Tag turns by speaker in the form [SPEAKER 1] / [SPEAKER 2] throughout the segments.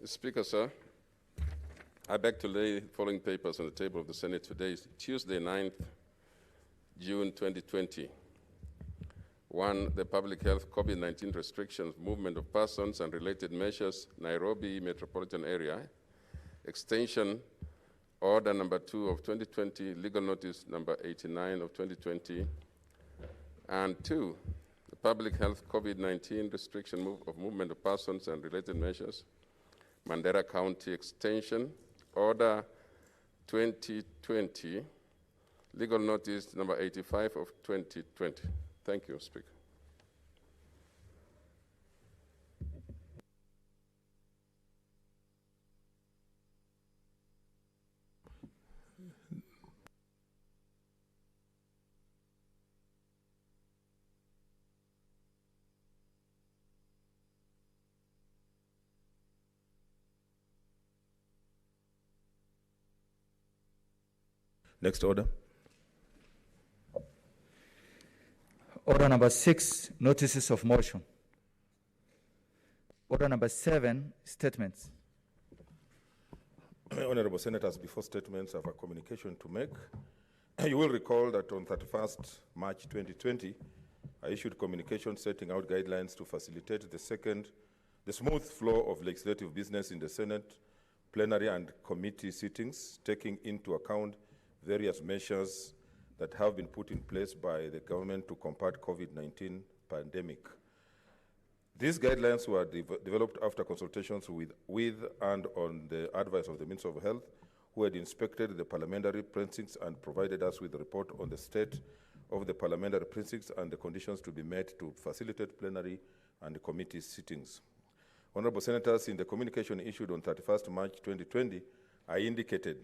[SPEAKER 1] Speaker, sir, I beg to lay the following papers on the table of the Senate today, Tuesday, 9th June 2020. 1. The public health COVID-19 restrictions, movement of persons and related measures, Nairobi metropolitan area, extension order number 2 of 2020, legal notice number 89 of 2020. And 2, the public health COVID-19 restriction of movement of persons and related measures, Mandera County extension order 2020, legal notice number 85 of 2020. Thank you, Speaker.
[SPEAKER 2] Next order.
[SPEAKER 3] Order number 6, notices of motion. Order number 7, statements.
[SPEAKER 2] Honorable Senators, before statements, I have a communication to make. You will recall that on 31st March 2020, I issued communication setting out guidelines to facilitate the smooth flow of legislative business in the Senate, plenary and committee sittings, taking into account various measures that have been put in place by the government to combat COVID-19 pandemic. These guidelines were developed after consultations with and on the advice of the Minister of Health, who had inspected the parliamentary precincts and provided us with a report on the state of the parliamentary precincts and the conditions to be met to facilitate plenary and committee sittings. Honorable Senators, in the communication issued on 31st March 2020, I indicated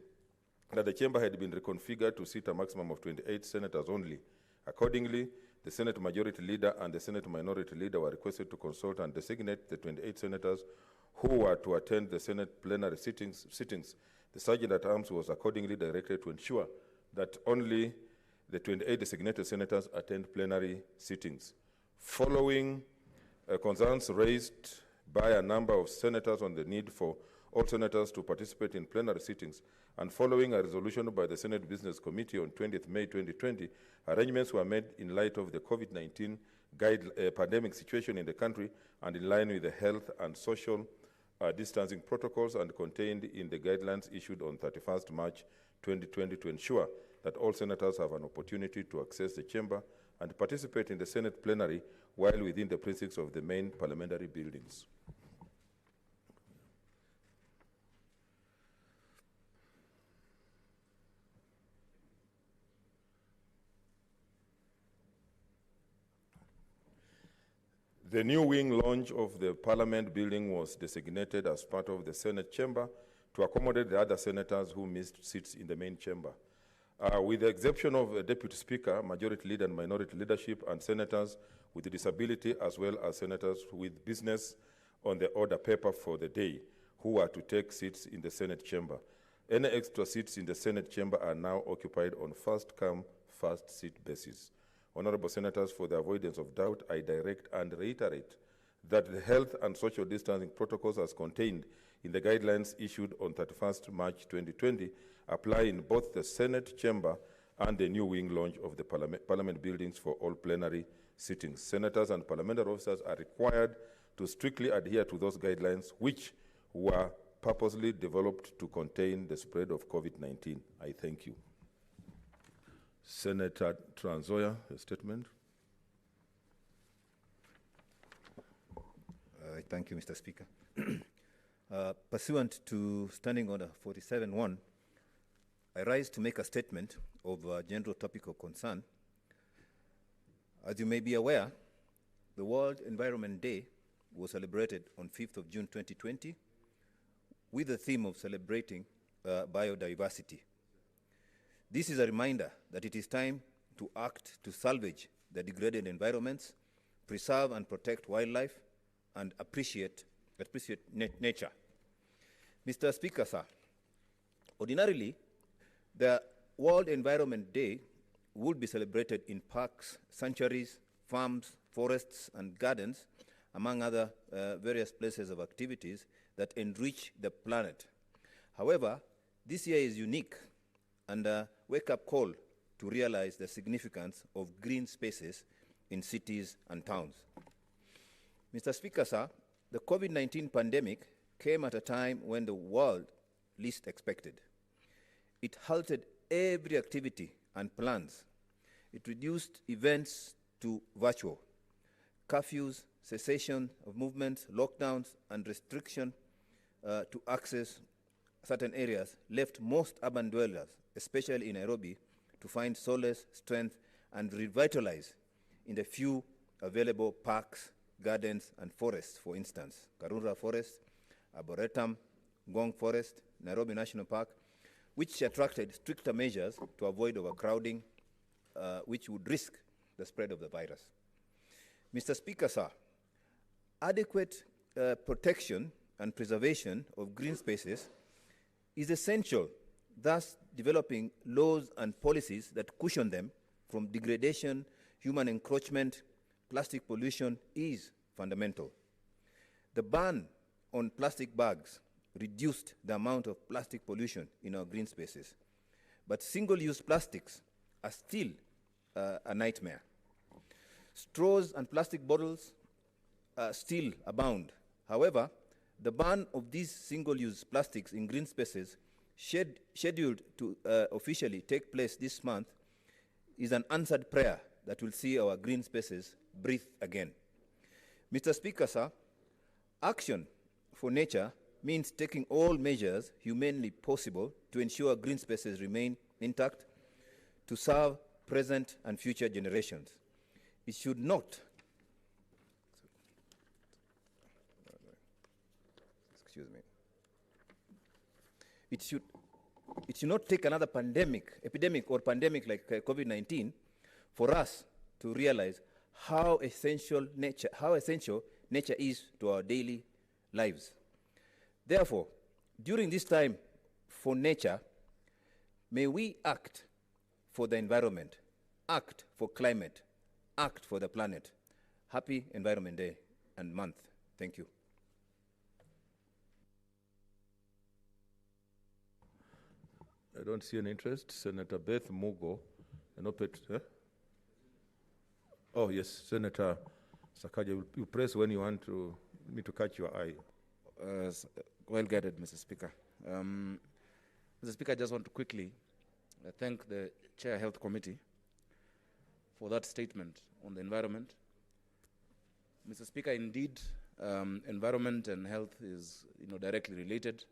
[SPEAKER 2] that the chamber had been reconfigured to seat a maximum of 28 senators only. Accordingly, the Senate Majority Leader and the Senate Minority Leader were requested to consult and designate the 28 senators who were to attend the Senate plenary sittings. The Sergeant-at-Arms was accordingly directed to ensure that only the 28 designated senators attend plenary sittings. Following concerns raised by a number of senators on the need for all senators to participate in plenary sittings, and following a resolution by the Senate Business Committee on 20th May 2020, arrangements were made in light of the COVID-19 pandemic situation in the country and in line with the health and social distancing protocols and contained in the guidelines issued on 31st March 2020 to ensure that all senators have an opportunity to access the chamber and participate in the Senate plenary while within the precincts of the main parliamentary buildings. The new wing launch of the Parliament building was designated as part of the Senate chamber to accommodate the other senators who missed seats in the main chamber. With the exception of the Deputy Speaker, Majority Leader and Minority Leadership, and senators with disability, as well as senators with business on the order paper for the day, who are to take seats in the Senate chamber. Any extra seats in the Senate chamber are now occupied on first-come, first-seat basis. Honorable Senators, for the avoidance of doubt, I direct and reiterate that the health and social distancing protocols as contained in the guidelines issued on 31st March 2020 apply in both the Senate chamber and the new wing launch of the Parliament buildings for all plenary sittings. Senators and parliamentary officers are required to strictly adhere to those guidelines, which were purposely developed to contain the spread of COVID-19. I thank you. Senator Trans-Nzoia, a statement.
[SPEAKER 4] Thank you, Mr. Speaker. Pursuant to Standing Order 47.1, I rise to make a statement of a general topic of concern. As you may be aware, the World Environment Day was celebrated on 5th of June 2020 with the theme of celebrating biodiversity. This is a reminder that it is time to act to salvage the degraded environments, preserve and protect wildlife, and appreciate nature. Mr. Speaker, sir, ordinarily, the World Environment Day would be celebrated in parks, sanctuaries, farms, forests, and gardens, among other various places of activities that enrich the planet. However, this year is unique and a wake-up call to realize the significance of green spaces in cities and towns. Mr. Speaker, sir, the COVID-19 pandemic came at a time when the world least expected. It halted every activity and plans. It reduced events to virtual. Curfews, cessation of movements, lockdowns, and restriction to access certain areas left most urban dwellers, especially in Nairobi, to find solace, strength, and revitalize in the few available parks, gardens, and forests, for instance, Karura Forest, Arboretum, Ngong Forest, Nairobi National Park, which attracted stricter measures to avoid overcrowding, which would risk the spread of the virus. Mr. Speaker, sir, adequate protection and preservation of green spaces is essential, thus developing laws and policies that cushion them from degradation, human encroachment, plastic pollution is fundamental. The ban on plastic bags reduced the amount of plastic pollution in our green spaces, but single-use plastics are still a nightmare. Straws and plastic bottles still abound. However, the ban of these single-use plastics in green spaces scheduled to officially take place this month is an answered prayer that will see our green spaces breathe again. Mr. Speaker, sir, action for nature means taking all measures humanly possible to ensure green spaces remain intact to serve present and future generations. It should not, excuse me, it should not take another epidemic or pandemic like COVID-19 for us to realize how essential nature is to our daily lives. Therefore, during this time for nature, may we act for the environment, act for climate, act for the planet. Happy Environment Day and month. Thank you.
[SPEAKER 2] I don't see any interest. Senator Beth Mugo, an opet. Oh, yes, Senator Sakaja, you press when you want me to catch your eye.
[SPEAKER 5] Well guided, Mr. Speaker. Mr. Speaker, I just want to quickly thank the Chair Health Committee for that statement on the environment. Mr. Speaker, indeed, environment and health is directly related.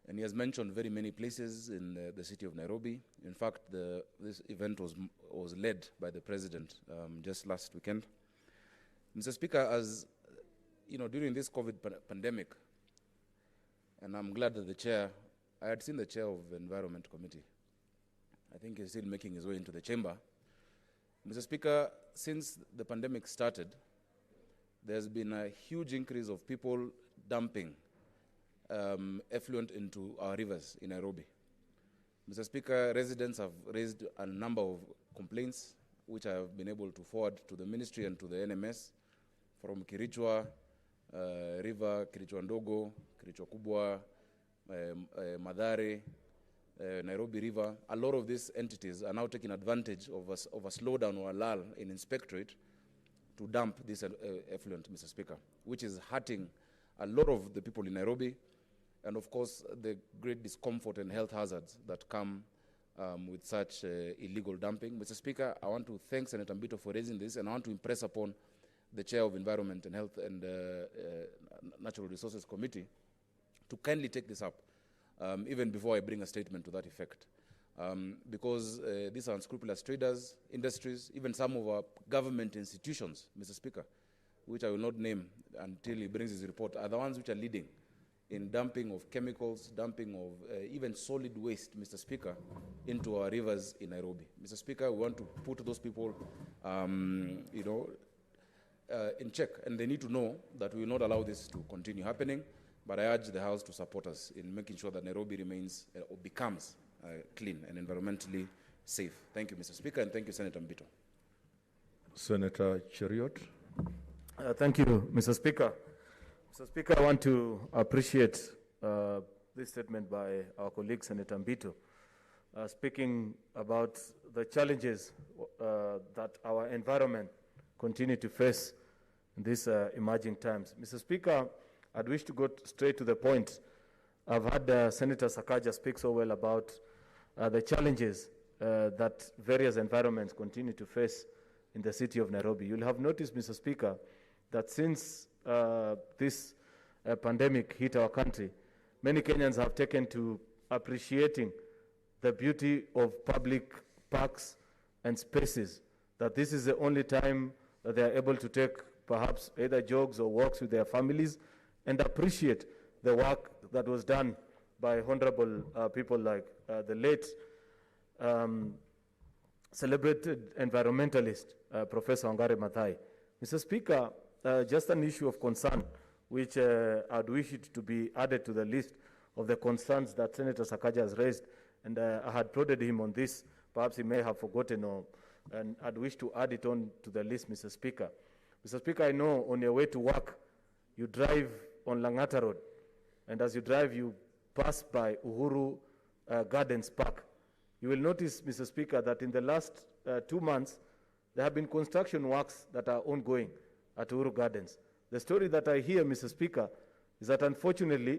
[SPEAKER 5] And he has mentioned very many places in the city of Nairobi. In fact, this event was led by the President just last weekend. Mr. Speaker, as during this COVID pandemic, and I'm glad that I had seen the Chair of the Environment Committee. I think he's still making his way into the chamber. Mr. Speaker, since the pandemic started, there's been a huge increase of people dumping effluent into our rivers in Nairobi. Mr. Speaker, residents have raised a number of complaints, which I have been able to forward to the ministry and to the NMS from Kirichwa River, Kirichwa Ndogo, Kirichwa Kubwa, Madare, Nairobi River. A lot of these entities are now taking advantage of a slowdown or a lull in inspectorate to dump this effluent, Mr. Speaker, which is hurting a lot of the people in Nairobi, and of course the great discomfort and health hazards that come with such illegal dumping. Mr. Speaker, I want to thank Senator Mbito for raising this, and I want to impress upon the Chair of Environment and Health and Natural Resources Committee to kindly take this up, even before I bring a statement to that effect. Because these are unscrupulous traders, industries, even some of our government institutions, Mr. Speaker, which I will not name until he brings his report, are the ones which are leading in dumping of chemicals, dumping of even solid waste, Mr. Speaker, into our rivers in Nairobi. Mr. Speaker, we want to put those people, in check, and they need to know that we will not allow this to continue happening. But I urge the House to support us in making sure that Nairobi remains or becomes clean and environmentally safe. Thank you, Mr. Speaker, and thank you, Senator Mbito.
[SPEAKER 2] Senator Cheriot.
[SPEAKER 3] Thank you, Mr. Speaker.
[SPEAKER 6] Mr. Speaker, I want to appreciate this statement by our colleague, Senator Mbito, speaking about the challenges that our environment continue to face in these emerging times. Mr. Speaker, I'd wish to go straight to the point. I've had Senator Sakaja speak so well about the challenges that various environments continue to face in the city of Nairobi. You'll have noticed, Mr. Speaker, that since this pandemic hit our country, many Kenyans have taken to appreciating the beauty of public parks and spaces, that this is the only time that they are able to take perhaps either jogs or walks with their families and appreciate the work that was done by honorable people like the late celebrated environmentalist, Professor Wangari Maathai. Mr. Speaker, just an issue of concern, which I'd wish it to be added to the list of the concerns that Senator Sakaja has raised, and I had prodded him on this. Perhaps he may have forgotten, and I'd wish to add it on to the list, Mr. Speaker. Mr. Speaker, I know on your way to work, you drive on Langata Road, and as you drive, you pass by Uhuru Gardens Park. You will notice, Mr. Speaker, that in the last 2 months, there have been construction works that are ongoing at Uhuru Gardens. The story that I hear, Mr. Speaker, is that unfortunately,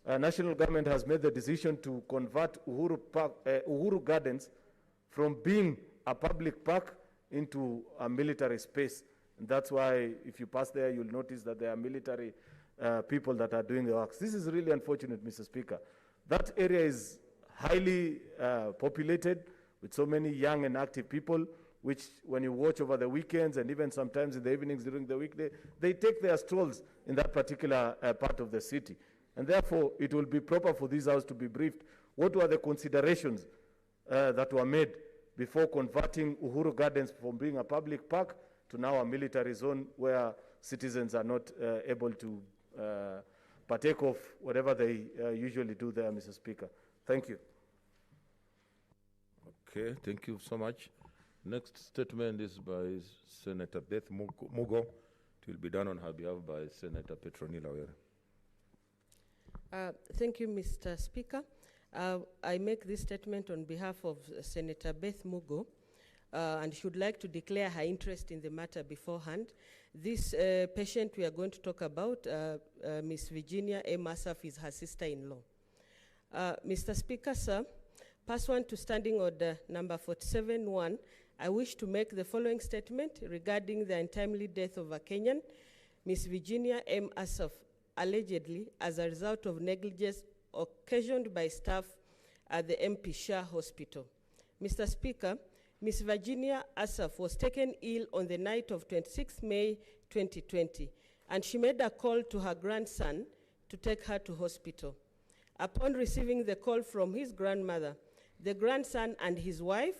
[SPEAKER 6] national government has made the decision to convert Uhuru Gardens from being a public park into a military space. And that's why, if you pass there, you'll notice that there are military people that are doing the works. This is really unfortunate, Mr. Speaker. That area is highly populated with so many young and active people, which when you watch over the weekends and even sometimes in the evenings during the weekday, they take their strolls in that particular part of the city. And therefore, it will be proper for this house to be briefed. What were the considerations that were made before converting Uhuru Gardens from being a public park to now a military zone where citizens are not able to partake of whatever they usually do there, Mr. Speaker. Thank you.
[SPEAKER 2] Okay, thank you so much. Next statement is by Senator Beth Mugo. It will be done on her behalf by Senator Petronila Were.
[SPEAKER 7] Thank you, Mr. Speaker. I make this statement on behalf of Senator Beth Mugo, and she would like to declare her interest in the matter beforehand. This patient we are going to talk about, Miss Virginia M. Asaf, is her sister-in-law. Mr. Speaker, sir, pursuant to Standing Order number 47-1, I wish to make the following statement regarding the untimely death of a Kenyan, Miss Virginia M. Asaf, allegedly as a result of negligence occasioned by staff at the MP Shah Hospital. Mr. Speaker, Miss Virginia Asaf was taken ill on the night of 26 May 2020, and she made a call to her grandson to take her to hospital. Upon receiving the call from his grandmother, the grandson and his wife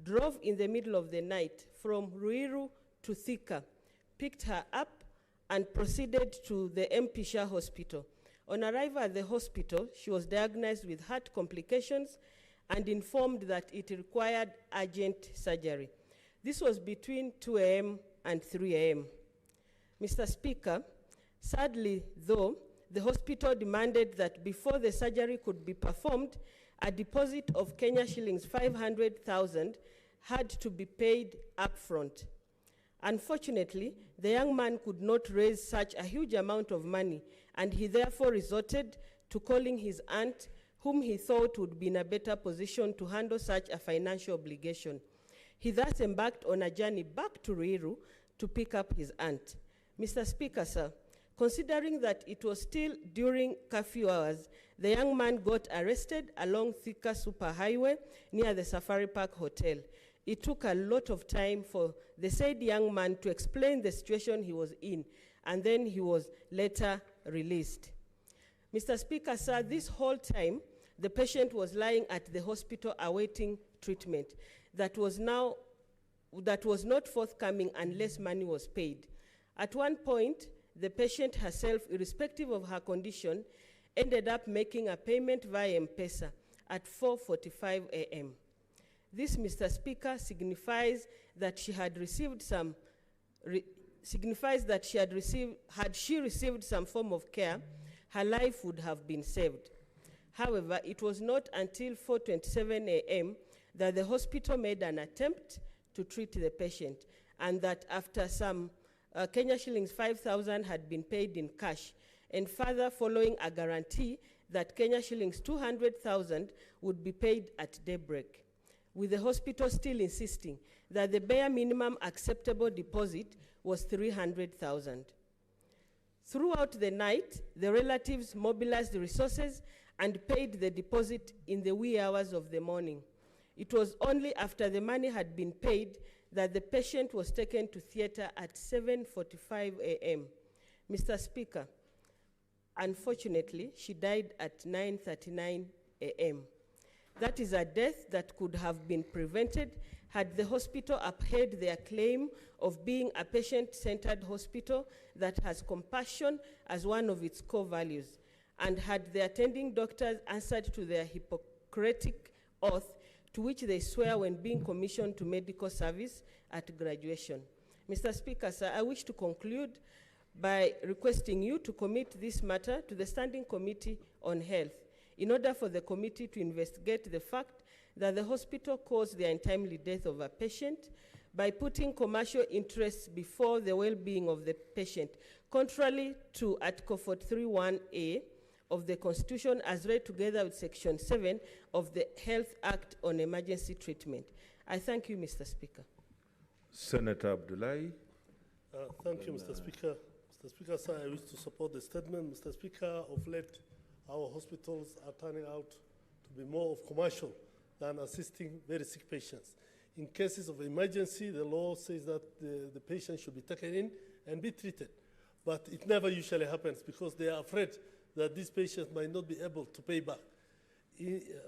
[SPEAKER 7] drove in the middle of the night from Ruiru to Thika, picked her up, and proceeded to the MP Shah Hospital. On arrival at the hospital, she was diagnosed with heart complications and informed that it required urgent surgery. This was between 2 a.m. and 3 a.m. Mr. Speaker, sadly, though, the hospital demanded that before the surgery could be performed, a deposit of Kenya shillings 500,000 had to be paid upfront. Unfortunately, the young man could not raise such a huge amount of money, and he therefore resorted to calling his aunt, whom he thought would be in a better position to handle such a financial obligation. He thus embarked on a journey back to Ruiru to pick up his aunt. Mr. Speaker, sir, considering that it was still during curfew hours, the young man got arrested along Thika Superhighway near the Safari Park Hotel. It took a lot of time for the said young man to explain the situation he was in, and then he was later released. Mr. Speaker, sir, this whole time, the patient was lying at the hospital awaiting treatment that was not forthcoming unless money was paid. At one point, the patient herself, irrespective of her condition, ended up making a payment via M-Pesa at 4:45 a.m. This, Mr. Speaker, signifies that she had received some signifies that had she received some form of care, her life would have been saved. However, it was not until 4:27 a.m. that the hospital made an attempt to treat the patient, and that after some Kenya shillings 5,000 had been paid in cash, and further following a guarantee that Kenya shillings 200,000 would be paid at daybreak, with the hospital still insisting that the bare minimum acceptable deposit was 300,000. Throughout the night, the relatives mobilized the resources and paid the deposit in the wee hours of the morning. It was only after the money had been paid that the patient was taken to theater at 7:45 a.m. Mr. Speaker, unfortunately, she died at 9:39 a.m. That is a death that could have been prevented had the hospital upheld their claim of being a patient-centered hospital that has compassion as one of its core values, and had the attending doctors answered to their Hippocratic oath to which they swear when being commissioned to medical service at graduation. Mr. Speaker, sir, I wish to conclude by requesting you to commit this matter to the Standing Committee on Health in order for the committee to investigate the fact that the hospital caused the untimely death of a patient by putting commercial interests before the well-being of the patient, contrary to Article 43(1)(a) of the Constitution as read together with Section 7 of the Health Act on Emergency Treatment. I thank you, Mr. Speaker.
[SPEAKER 2] Senator Abdullahi.
[SPEAKER 8] Thank you, Mr. Speaker. Mr. Speaker, sir, I wish to support the statement. Mr. Speaker, of late, our hospitals are turning out to be more of commercial than assisting very sick patients. In cases of emergency, the law says that the patient should be taken in and be treated. But it never usually happens because they are afraid that these patients might not be able to pay back.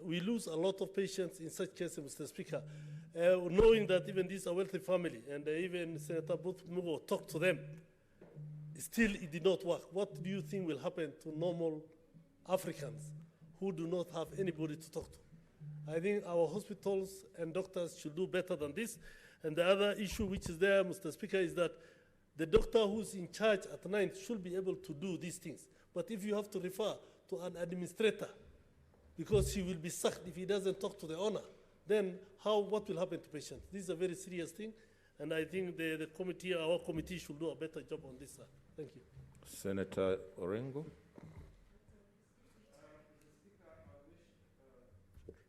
[SPEAKER 8] We lose a lot of patients in such cases, Mr. Speaker, knowing that even this is a wealthy family, and even Senator Booth Mugo talked to them. Still, it did not work. What do you think will happen to normal Africans who do not have anybody to talk to? I think our hospitals and doctors should do better than this. And the other issue which is there, Mr. Speaker, is that the doctor who's in charge at night should be able to do these things. But if you have to refer to an administrator, because he will be sacked if he doesn't talk to the owner, then what will happen to patients? This is a very serious thing, and I think the committee, our committee, should do a better job on this, sir. Thank you.
[SPEAKER 2] Senator Orengo.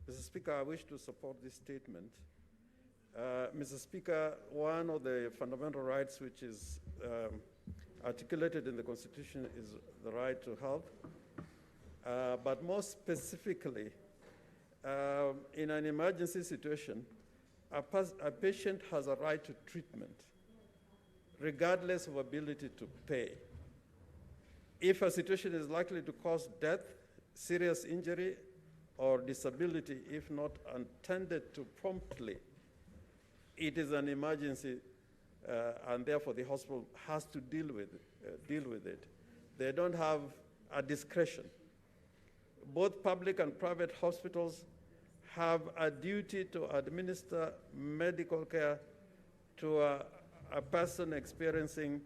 [SPEAKER 9] Mr. Speaker, I wish to support this statement. Mr. Speaker, one of the fundamental rights which is articulated in the Constitution is the right to health. But more specifically, in an emergency situation, a patient has a right to treatment, regardless of ability to pay. If a situation is likely to cause death, serious injury, or disability, if not attended to promptly, it is an emergency, and therefore the hospital has to deal with it. They don't have a discretion. Both public and private hospitals have a duty to administer medical care to a person experiencing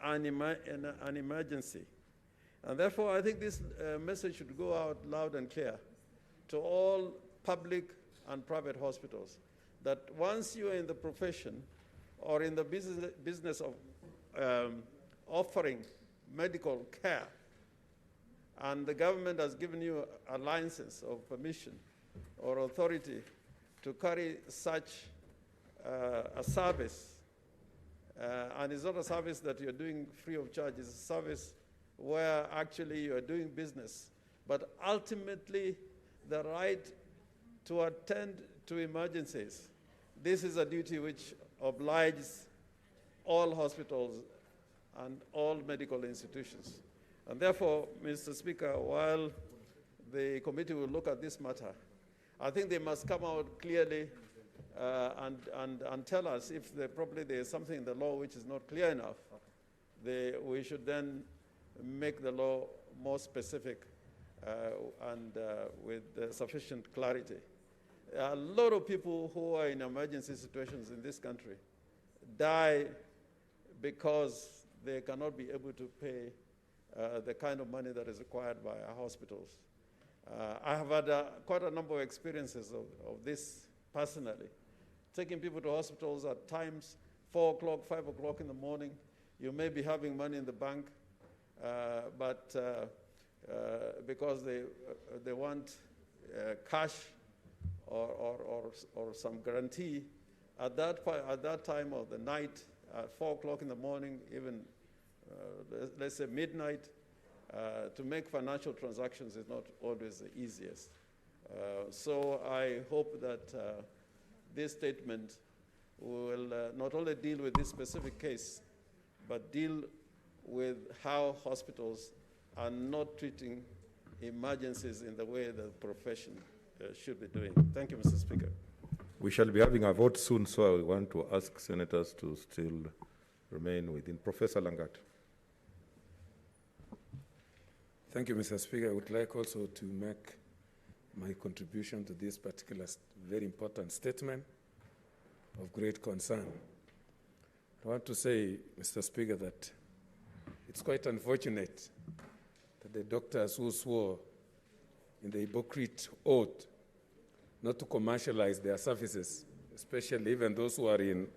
[SPEAKER 9] an emergency. And therefore, I think this message should go out loud and clear to all public and private hospitals, that once you are in the profession or in the business of offering medical care, and the government has given you a license or permission or authority to carry such a service, and it's not a service that you're doing free of charge, it's a service where actually you're doing business, but ultimately the right to attend to emergencies. This is a duty which obliges all hospitals and all medical institutions. And therefore, Mr. Speaker, while the committee will look at this matter, I think they must come out clearly and tell us if probably there is something in the law which is not clear enough. We should then make the law more specific and with sufficient clarity. A lot of people who are in emergency situations in this country die because they cannot be able to pay the kind of money that is required by our hospitals. I have had quite a number of experiences of this personally, taking people to hospitals at times, 4 o'clock, 5 o'clock in the morning. You may be having money in the bank, but because they want cash or some guarantee, at that time of the night, at 4 o'clock in the morning, even let's say midnight, to make financial transactions is not always the easiest. So I hope that this statement will not only deal with this specific case, but deal with how hospitals are not treating emergencies in the way the profession should be doing. Thank you, Mr. Speaker.
[SPEAKER 2] We shall be having a vote soon, so I want to ask senators to still remain within. Professor Langat.
[SPEAKER 10] Thank you, Mr. Speaker. I would like also to make my contribution to this particular very important statement of great concern. I want to say, Mr. Speaker, that it's quite unfortunate that the doctors who swore in the Hippocratic oath not to commercialize their services, especially even those who are in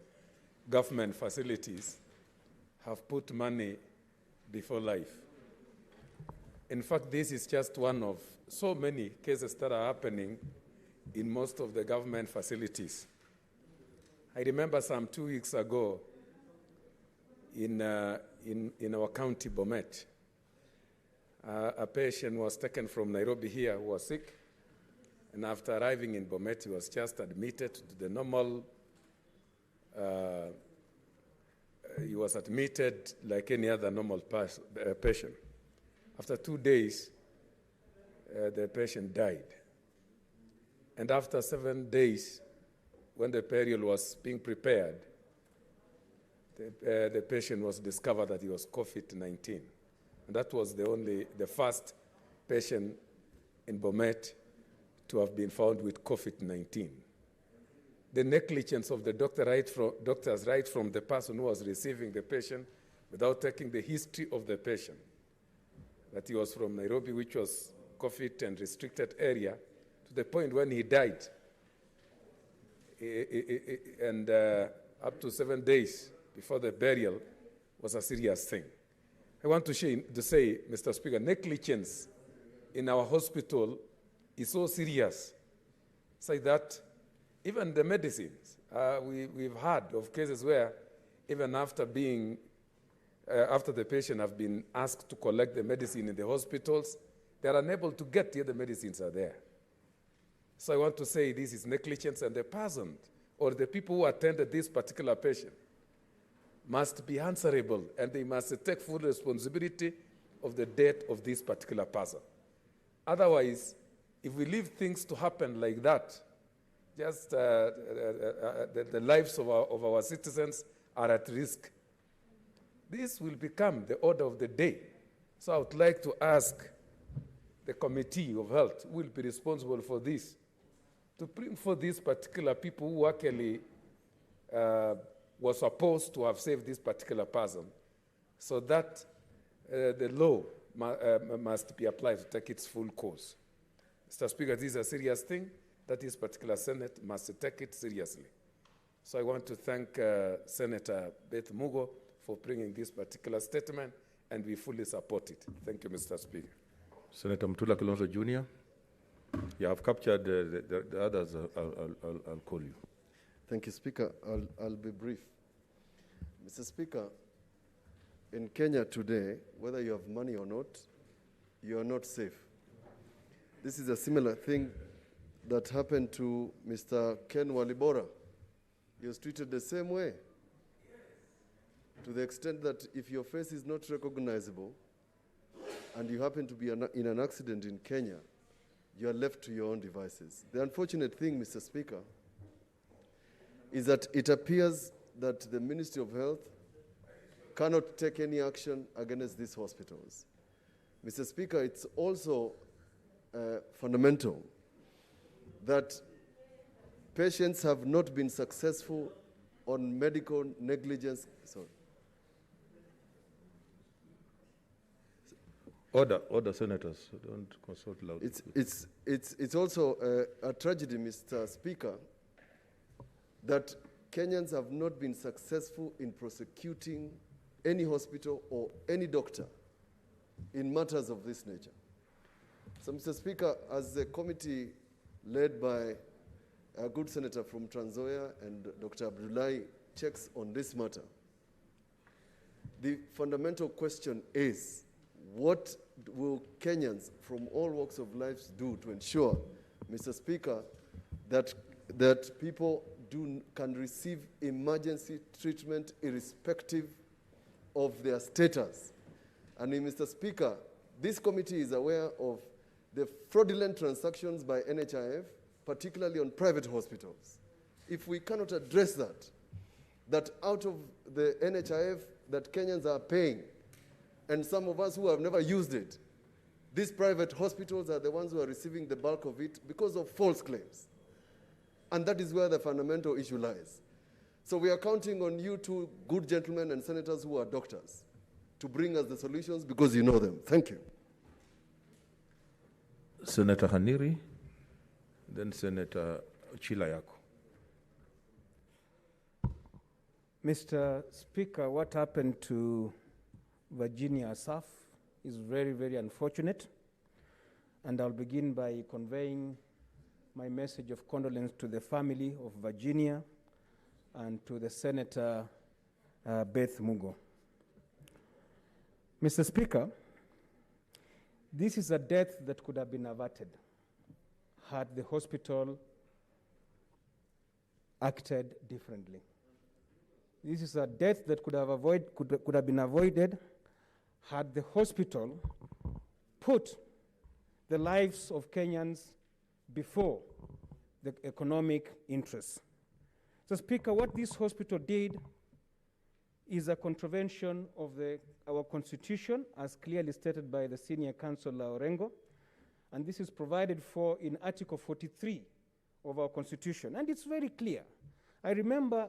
[SPEAKER 10] government facilities, have put money before life. In fact, this is just one of so many cases that are happening in most of the government facilities. I remember some 2 weeks ago in our county, Bomet, a patient was taken from Nairobi here who was sick, and after arriving in Bomet, he was just admitted to the normal, he was admitted like any other normal patient. After 2 days, the patient died. And after 7 days, when the burial was being prepared, the patient was discovered that he was COVID-19. And that was the first patient in Bomet to have been found with COVID-19. The negligence of the doctors right from the person who was receiving the patient without taking the history of the patient, that he was from Nairobi, which was COVID and restricted area, to the point when he died. And up to 7 days before the burial was a serious thing. I want to say, Mr. Speaker, negligence in our hospital is so serious, so that even the medicines, we've heard of cases where even after the patient have been asked to collect the medicine in the hospitals, they are unable to get here, the medicines are there. So I want to say this is negligence, and the person or the people who attended this particular patient must be answerable, and they must take full responsibility of the death of this particular person. Otherwise, if we leave things to happen like that, just the lives of our citizens are at risk. This will become the order of the day. So I would like to ask the Committee of Health, who will be responsible for this, to bring for these particular people who actually were supposed to have saved this particular person, so that the law must be applied to take its full course. Mr. Speaker, this is a serious thing that this particular Senate must take it seriously. So I want to thank Senator Beth Mugo for bringing this particular statement, and we fully support it. Thank you, Mr. Speaker.
[SPEAKER 2] Senator Mutula Kilonzo Jr. You have captured the others. I'll call you.
[SPEAKER 11] Thank you, Speaker. I'll be brief. Mr. Speaker, in Kenya today, whether you have money or not, you are not safe. This is a similar thing that happened to Mr. Ken Walibora. He was treated the same way, to the extent that if your face is not recognizable and you happen to be in an accident in Kenya, you are left to your own devices. The unfortunate thing, Mr. Speaker, is that it appears that the Ministry of Health cannot take any action against these hospitals. Mr. Speaker, it's also fundamental that patients have not been successful on medical negligence. Sorry.
[SPEAKER 2] Order, senators. Don't consult loudly.
[SPEAKER 11] It's also a tragedy, Mr. Speaker, that Kenyans have not been successful in prosecuting any hospital or any doctor in matters of this nature. So, Mr. Speaker, as the committee led by a good senator from Trans Nzoia and Dr. Abdullahi checks on this matter, the fundamental question is, what will Kenyans from all walks of life do to ensure, Mr. Speaker, that people can receive emergency treatment irrespective of their status? And Mr. Speaker, this committee is aware of the fraudulent transactions by NHIF, particularly on private hospitals. If we cannot address that out of the NHIF that Kenyans are paying, and some of us who have never used it, these private hospitals are the ones who are receiving the bulk of it because of false claims. And that is where the fundamental issue lies. So we are counting on you two good gentlemen and senators who are doctors to bring us the solutions because you know them. Thank you.
[SPEAKER 2] Senator Haniri, then Senator Chilayako.
[SPEAKER 12] Mr. Speaker, what happened to Virginia Asaf is very, very unfortunate. And I'll begin by conveying my message of condolence to the family of Virginia and to the Senator Beth Mugo. Mr. Speaker, this is a death that could have been averted had the hospital acted differently. This is a death that could have been avoided had the hospital put the lives of Kenyans before the economic interests. So, Speaker, what this hospital did is a contravention of our Constitution, as clearly stated by the Senior Counsel Orengo, and this is provided for in Article 43 of our Constitution, and it's very clear. I remember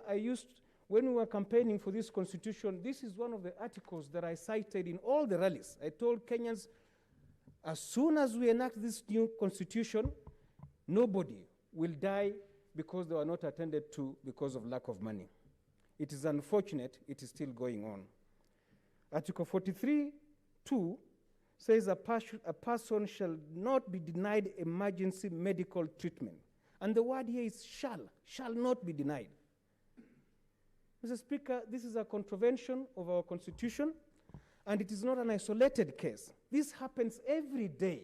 [SPEAKER 12] when we were campaigning for this Constitution, this is one of the articles that I cited in all the rallies. I told Kenyans, as soon as we enact this new Constitution, nobody will die because they were not attended to because of lack of money. It is unfortunate it is still going on. Article 43(2) says a person shall not be denied emergency medical treatment. And the word here is shall not be denied. Mr. Speaker, this is a contravention of our Constitution, and it is not an isolated case. This happens every day.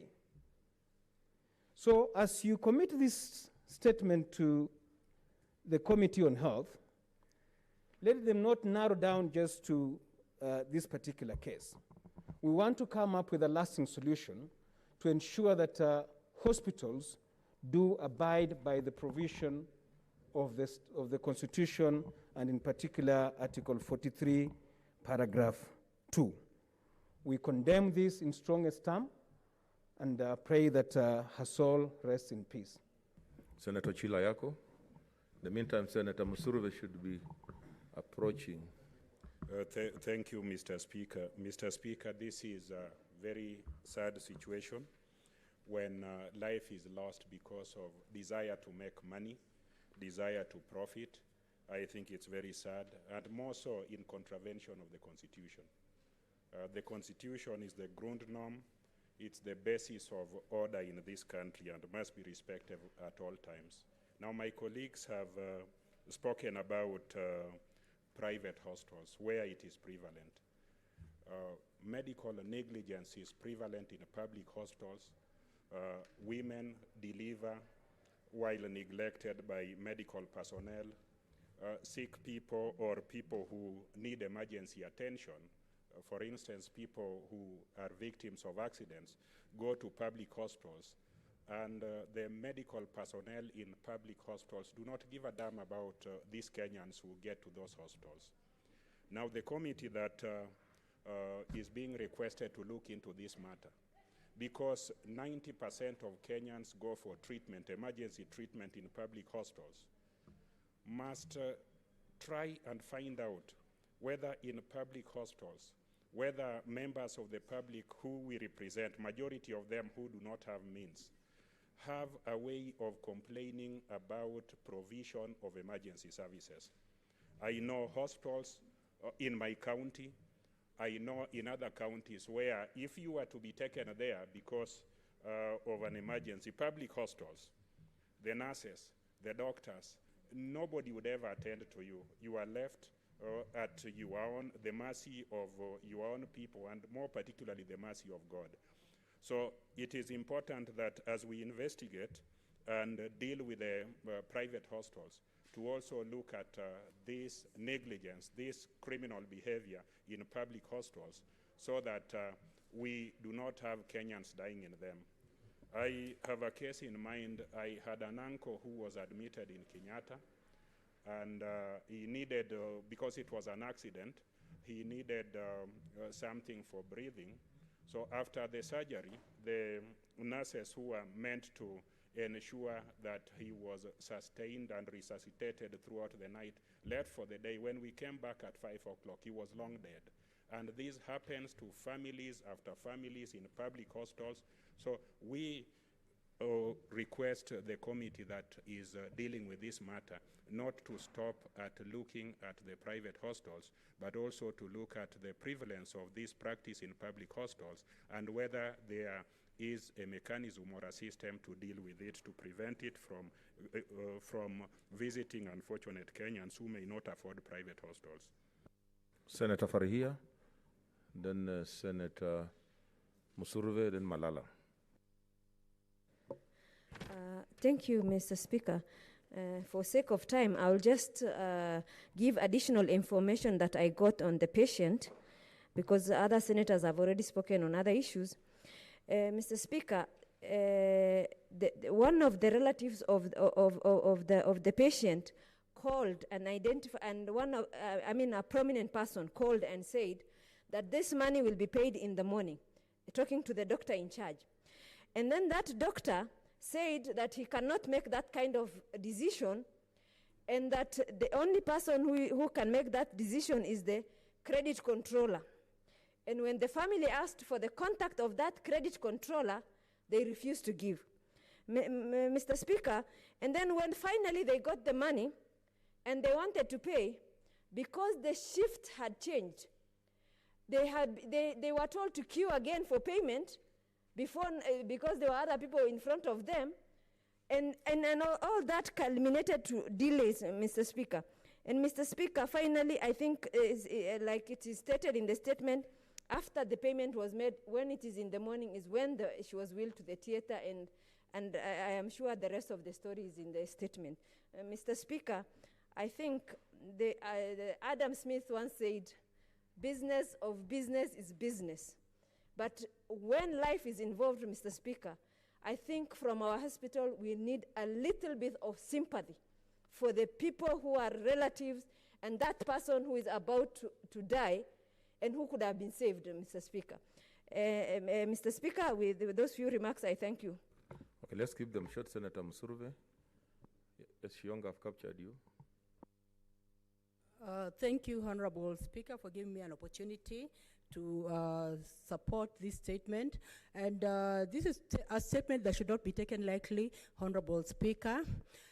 [SPEAKER 12] So as you commit this statement to the Committee on Health, let them not narrow down just to this particular case. We want to come up with a lasting solution to ensure that hospitals do abide by the provision of the Constitution, and in particular Article 43, paragraph 2. We condemn this in strongest terms and pray that her soul rests in peace.
[SPEAKER 2] Senator Chilayako. In the meantime, Senator Musuruve should be approaching.
[SPEAKER 13] Thank you, Mr. Speaker. Mr. Speaker, this is a very sad situation when life is lost because of desire to make money, desire to profit. I think it's very sad, and more so in contravention of the Constitution. The Constitution is the Grundnorm. It's the basis of order in this country and must be respected at all times. Now, my colleagues have spoken about private hospitals where it is prevalent. Medical negligence is prevalent in public hospitals. Women deliver while neglected by medical personnel. Sick people or people who need emergency attention, for instance, people who are victims of accidents, go to public hospitals, and the medical personnel in public hospitals do not give a damn about these Kenyans who get to those hospitals. Now, the committee that is being requested to look into this matter, because 90% of Kenyans go for treatment, emergency treatment in public hospitals, must try and find out whether in public hospitals whether members of the public who we represent, majority of them who do not have means, have a way of complaining about provision of emergency services. I know hospitals in my county, I know in other counties where if you were to be taken there because of an emergency, public hospitals, the nurses, the doctors, nobody would ever attend to you. You are left at your own, the mercy of your own people, and more particularly the mercy of God. So it is important that as we investigate and deal with the private hospitals, to also look at this negligence, this criminal behavior in public hospitals, so that we do not have Kenyans dying in them. I have a case in mind. I had an uncle who was admitted in Kenyatta, and he needed, because it was an accident, he needed something for breathing. So after the surgery, the nurses who were meant to ensure that he was sustained and resuscitated throughout the night left for the day. When we came back at 5 o'clock, he was long dead. And this happens to families after families in public hospitals. So we request the committee that is dealing with this matter not to stop at looking at the private hospitals, but also to look at the prevalence of this practice in public hospitals and whether there is a mechanism or a system to deal with it, to prevent it from visiting unfortunate Kenyans who may not afford private hospitals.
[SPEAKER 2] Senator Farihia, then Senator Musurve, then Malala.
[SPEAKER 14] Thank you, Mr. Speaker. For sake of time, I'll just give additional information that I got on the patient, because other senators have already spoken on other issues. Mr. Speaker, one of the relatives of the patient called and identified, and a prominent person called and said that this money will be paid in the morning, talking to the doctor in charge. And then that doctor said that he cannot make that kind of decision, and that the only person who can make that decision is the credit controller. And when the family asked for the contact of that credit controller, they refused to give. Mr. Speaker, and then when finally they got the money and they wanted to pay, because the shift had changed, they were told to queue again for payment before, because there were other people in front of them, and all that culminated to delays, Mr. Speaker. And Mr. Speaker, finally, I think, like it is stated in the statement, after the payment was made, when it is in the morning, is when she was wheeled to the theater, and I am sure the rest of the story is in the statement. Mr. Speaker, I think Adam Smith once said, business of business is business. But when life is involved, Mr. Speaker, I think from our hospital we need a little bit of sympathy for the people who are relatives and that person who is about to die and who could have been saved, Mr. Speaker. Mr. Speaker, with those few remarks, I thank you.
[SPEAKER 2] Okay, let's keep them short. Senator Musurve. Yes, Shionga, I've captured you.
[SPEAKER 15] Thank you, Honorable Speaker, for giving me an opportunity to support this statement. And this is a statement that should not be taken lightly, Honorable Speaker.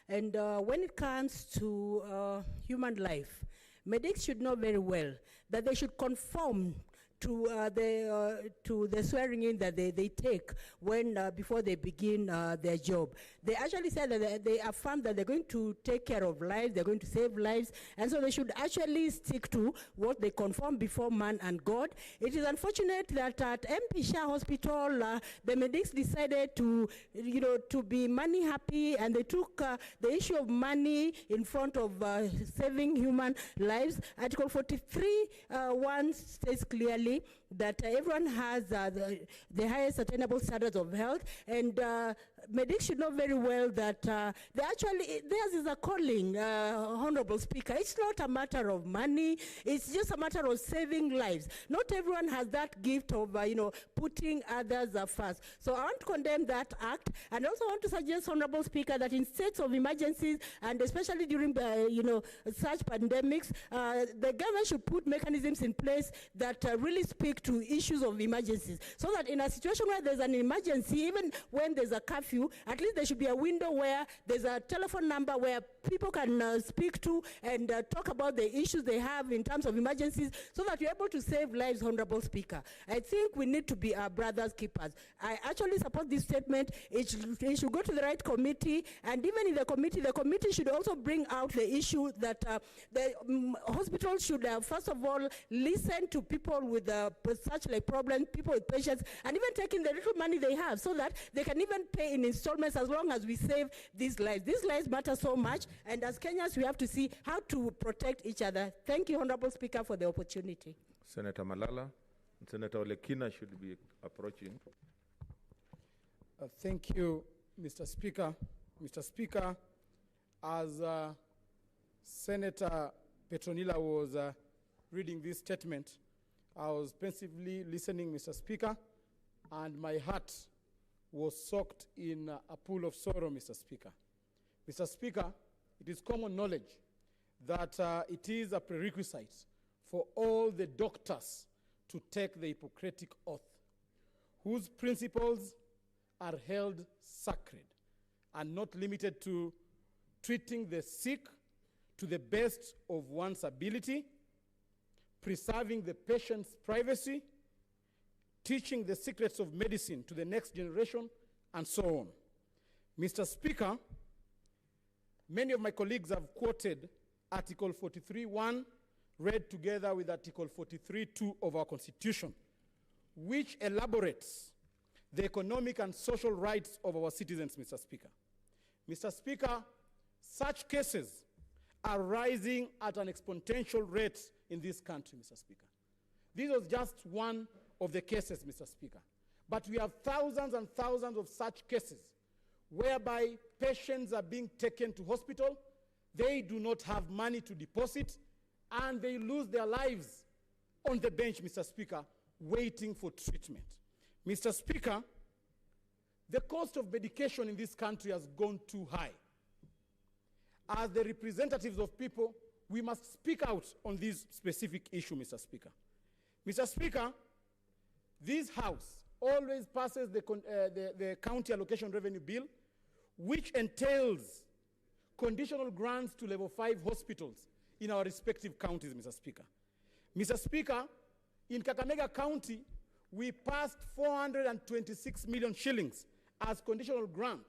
[SPEAKER 15] And when it comes to human life, medics should know very well that they should conform to the swearing in that they take when before they begin their job. They actually said that they affirm that they're going to take care of lives, they're going to save lives, and so they should actually stick to what they confirm before man and God. It is unfortunate that at MP Shah Hospital, the medics decided to be money happy, and they took the issue of money in front of saving human lives. Article 43 1 states clearly that everyone has the highest attainable standards of health, and medics should know very well that theirs is a calling, Honorable Speaker. It's not a matter of money, it's just a matter of saving lives. Not everyone has that gift of, putting others first. So I want to condemn that act, and also want to suggest, Honorable Speaker, that in states of emergencies, and especially during, such pandemics, the government should put mechanisms in place that really speak to issues of emergencies, so that in a situation where there's an emergency, even when there's a curfew, at least there should be a window where there's a telephone number where people can speak to and talk about the issues they have in terms of emergencies, so that we're able to save lives, Honorable Speaker. I think we need to be our brothers' keepers. I actually support this statement. It should go to the right committee, and even in the committee should also bring out the issue that the hospitals should, first of all, listen to people with such like problems, people with patients, and even taking the little money they have, so that they can even pay in installments, as long as we save these lives. These lives matter so much, and as Kenyans, we have to see how to protect each other. Thank you, Honorable Speaker, for the opportunity.
[SPEAKER 2] Senator Malala and Senator Olekina should be approaching.
[SPEAKER 16] Thank you, Mr. Speaker. Mr. Speaker, as Senator Petronila was reading this statement, I was pensively listening, Mr. Speaker, and my heart was soaked in a pool of sorrow, Mr. Speaker. Mr. Speaker, it is common knowledge that it is a prerequisite for all the doctors to take the Hippocratic oath, whose principles are held sacred and not limited to treating the sick to the best of one's ability, preserving the patient's privacy, teaching the secrets of medicine to the next generation, and so on. Mr. Speaker, many of my colleagues have quoted Article 43.1, read together with Article 43.2 of our Constitution, which elaborates the economic and social rights of our citizens, Mr. Speaker. Mr. Speaker, such cases are rising at an exponential rate in this country, Mr. Speaker. This was just one of the cases, Mr. Speaker. But we have thousands and thousands of such cases whereby patients are being taken to hospital, they do not have money to deposit, and they lose their lives on the bench, Mr. Speaker, waiting for treatment. Mr. Speaker, the cost of medication in this country has gone too high. As the representatives of people, we must speak out on this specific issue, Mr. Speaker. Mr. Speaker, this House always passes the county allocation revenue bill, which entails conditional grants to level 5 hospitals in our respective counties, Mr. Speaker. Mr. Speaker, in Kakamega County, we passed 426 million shillings as conditional grant.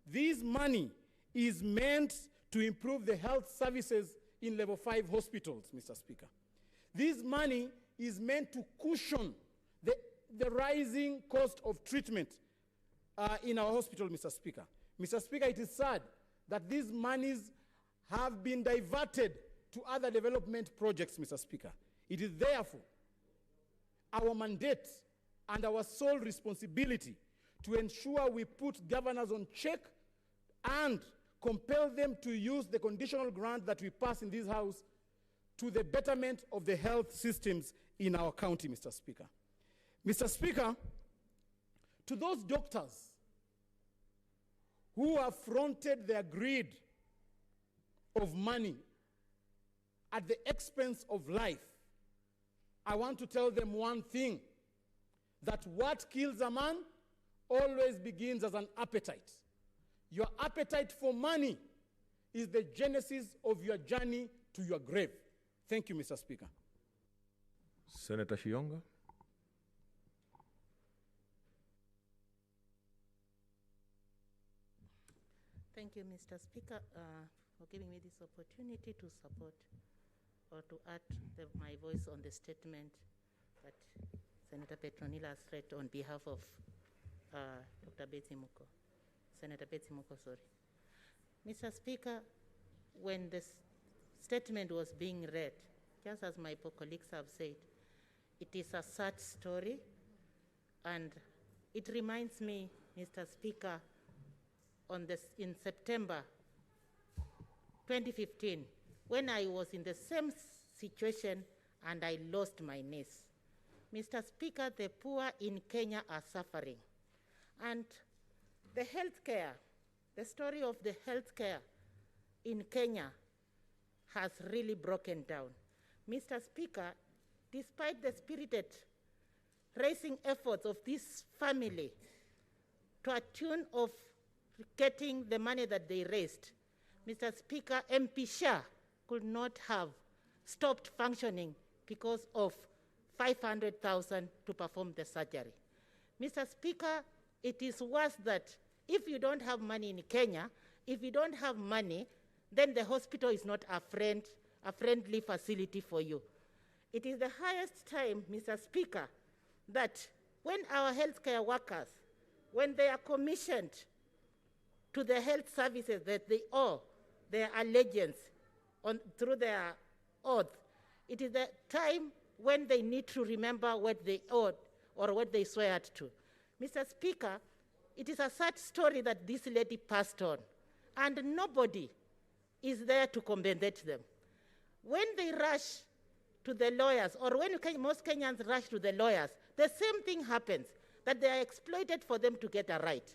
[SPEAKER 16] This money is meant to improve the health services in level 5 hospitals, Mr. Speaker. This money is meant to cushion the rising cost of treatment in our hospital, Mr. Speaker. Mr. Speaker, it is sad that these monies have been diverted to other development projects, Mr. Speaker. It is therefore our mandate and our sole responsibility to ensure we put governors on check and compel them to use the conditional grant that we pass in this House to the betterment of the health systems in our county, Mr. Speaker. Mr. Speaker, to those doctors who have fronted their greed of money at the expense of life, I want to tell them one thing, that what kills a man always begins as an appetite. Your appetite for money is the genesis of your journey to your grave. Thank you, Mr. Speaker.
[SPEAKER 2] Senator Shionga.
[SPEAKER 17] Thank you, Mr. Speaker, for giving me this opportunity to support or to add my voice on the statement that Senator Petronila has read on behalf of Dr. Betsy Muko. Senator Betsy Muko, sorry. Mr. Speaker, when the statement was being read, just as my colleagues have said, It is a sad story, and it reminds me, Mr. Speaker, in September 2015, when I was in the same situation and I lost my niece. Mr. Speaker, the poor in Kenya are suffering. And the healthcare, the story of the healthcare in Kenya has really broken down. Mr. Speaker, despite the spirited raising efforts of this family to a tune of getting the money that they raised, Mr. Speaker, MP Shah could not have stopped functioning because of 500,000 to perform the surgery. Mr. Speaker, it is worse that if you don't have money in Kenya, if you don't have money, then the hospital is not a friendly facility for you. It is the highest time, Mr. Speaker, that when our healthcare workers, when they are commissioned to the health services that they owe their allegiance through their oath, it is the time when they need to remember what they owed or what they swear to. Mr. Speaker, it is a sad story that this lady passed on, and nobody is there to compensate them. When they rush to the lawyers, or when most Kenyans rush to the lawyers, the same thing happens, that they are exploited for them to get a right.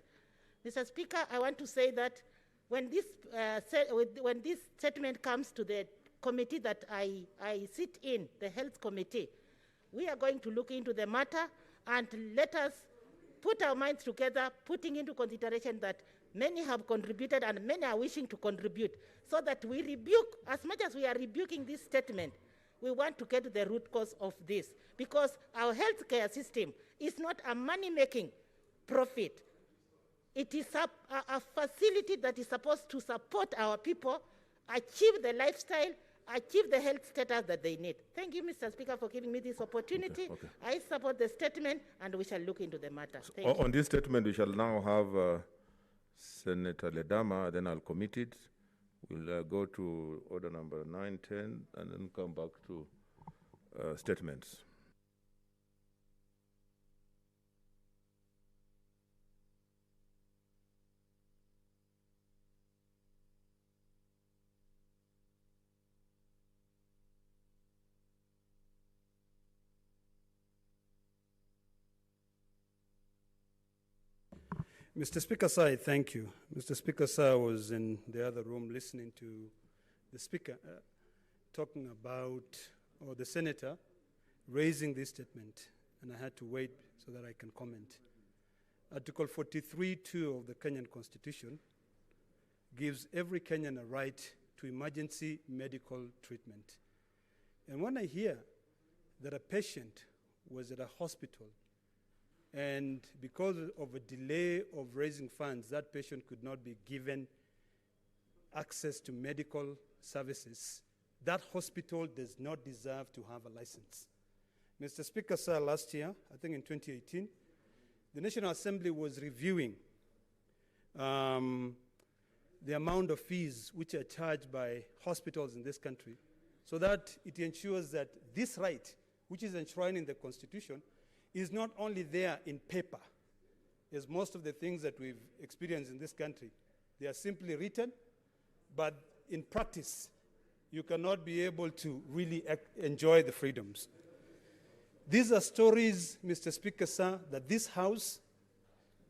[SPEAKER 17] Mr. Speaker, I want to say that when this statement comes to the committee that I sit in, the health committee, we are going to look into the matter and let us put our minds together, putting into consideration that many have contributed and many are wishing to contribute, so that we rebuke, as much as we are rebuking this statement, we want to get to the root cause of this, because our healthcare system is not a money-making profit. It is a facility that is supposed to support our people, achieve the lifestyle, achieve the health status that they need. Thank you, Mr. Speaker, for giving me this opportunity. Okay. I support the statement, and we shall look into the matter. Thank you.
[SPEAKER 2] On this statement, we shall now have Senator Ledama, then I'll commit it. We'll go to order number 9, 10, and then come back to statements.
[SPEAKER 18] Mr. Speaker, sir, I thank you. Mr. Speaker, sir, I was in the other room listening to the Speaker talking about, or the Senator raising this statement, and I had to wait so that I can comment. Article 43(2) of the Kenyan Constitution gives every Kenyan a right to emergency medical treatment. And when I hear that a patient was at a hospital and because of a delay of raising funds, that patient could not be given access to medical services, that hospital does not deserve to have a license. Mr. Speaker, sir, last year, I think in 2018, the National Assembly was reviewing the amount of fees which are charged by hospitals in this country, so that it ensures that this right, which is enshrined in the Constitution, is not only there in paper, as most of the things that we've experienced in this country. They are simply written, but in practice, you cannot be able to really enjoy the freedoms. These are stories, Mr. Speaker, sir, that this House,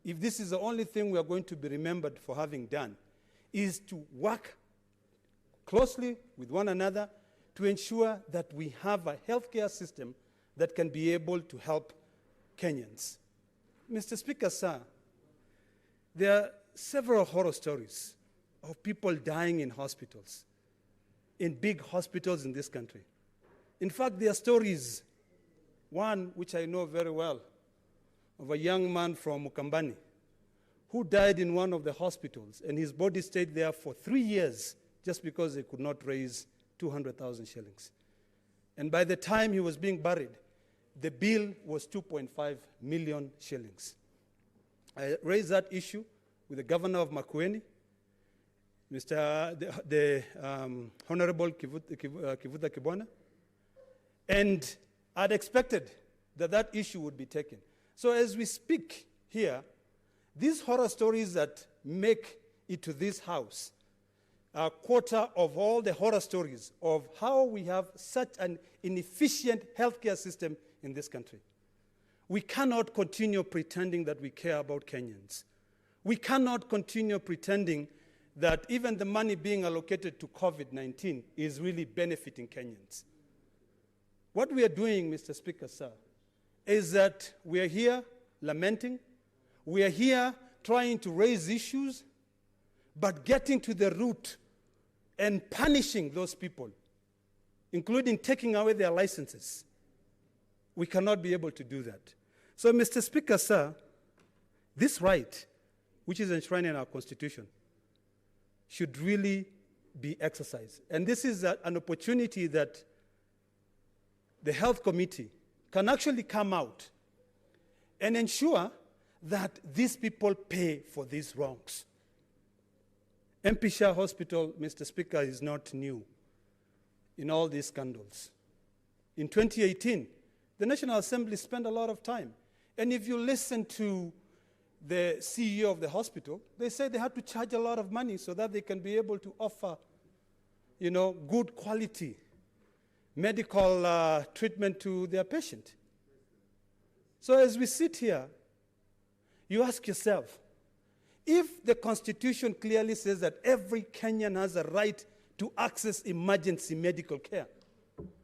[SPEAKER 18] if this is the only thing we are going to be remembered for having done, is to work closely with one another to ensure that we have a healthcare system that can be able to help Kenyans. Mr. Speaker, sir, there are several horror stories of people dying in hospitals, in big hospitals in this country. In fact, there are stories, one which I know very well, of a young man from Mukambani who died in one of the hospitals, and his body stayed there for 3 years just because they could not raise 200,000 shillings. And by the time he was being buried, the bill was 2.5 million shillings. I raised that issue with the governor of Makueni, the Honorable Kivuta Kibwana, and I'd expected that that issue would be taken. So as we speak here, these horror stories that make it to this house are a quarter of all the horror stories of how we have such an inefficient healthcare system in this country. We cannot continue pretending that we care about Kenyans. We cannot continue pretending that even the money being allocated to COVID-19 is really benefiting Kenyans. What we are doing, Mr. Speaker, sir, is that we are here lamenting, we are here trying to raise issues, but getting to the root and punishing those people, including taking away their licenses. We cannot be able to do that. So, Mr. Speaker, sir, this right, which is enshrined in our Constitution, should really be exercised. And this is an opportunity that the Health Committee can actually come out and ensure that these people pay for these wrongs. MP Shah Hospital, Mr. Speaker, is not new in all these scandals. In 2018, the National Assembly spent a lot of time. And if you listen to the CEO of the hospital, they said they had to charge a lot of money so that they can be able to offer, good quality medical treatment to their patient. So as we sit here, you ask yourself, if the Constitution clearly says that every Kenyan has a right to access emergency medical care,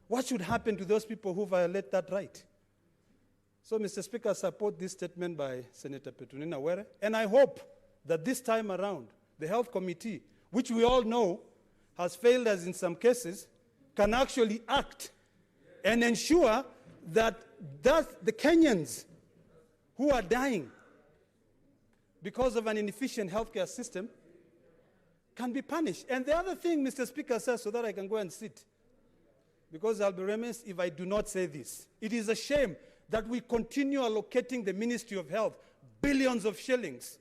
[SPEAKER 18] what should happen to those people who violate that right? So, Mr. Speaker, I support this statement by Senator Petronila Were, and I hope that this time around, the Health Committee, which we all know has failed us in some cases, can actually act and ensure that the Kenyans who are dying because of an inefficient healthcare system can be punished. And the other thing, Mr. Speaker, says, so that I can go and sit, because I'll be remiss if I do not say this. It is a shame that we continue allocating the Ministry of Health billions of shillings.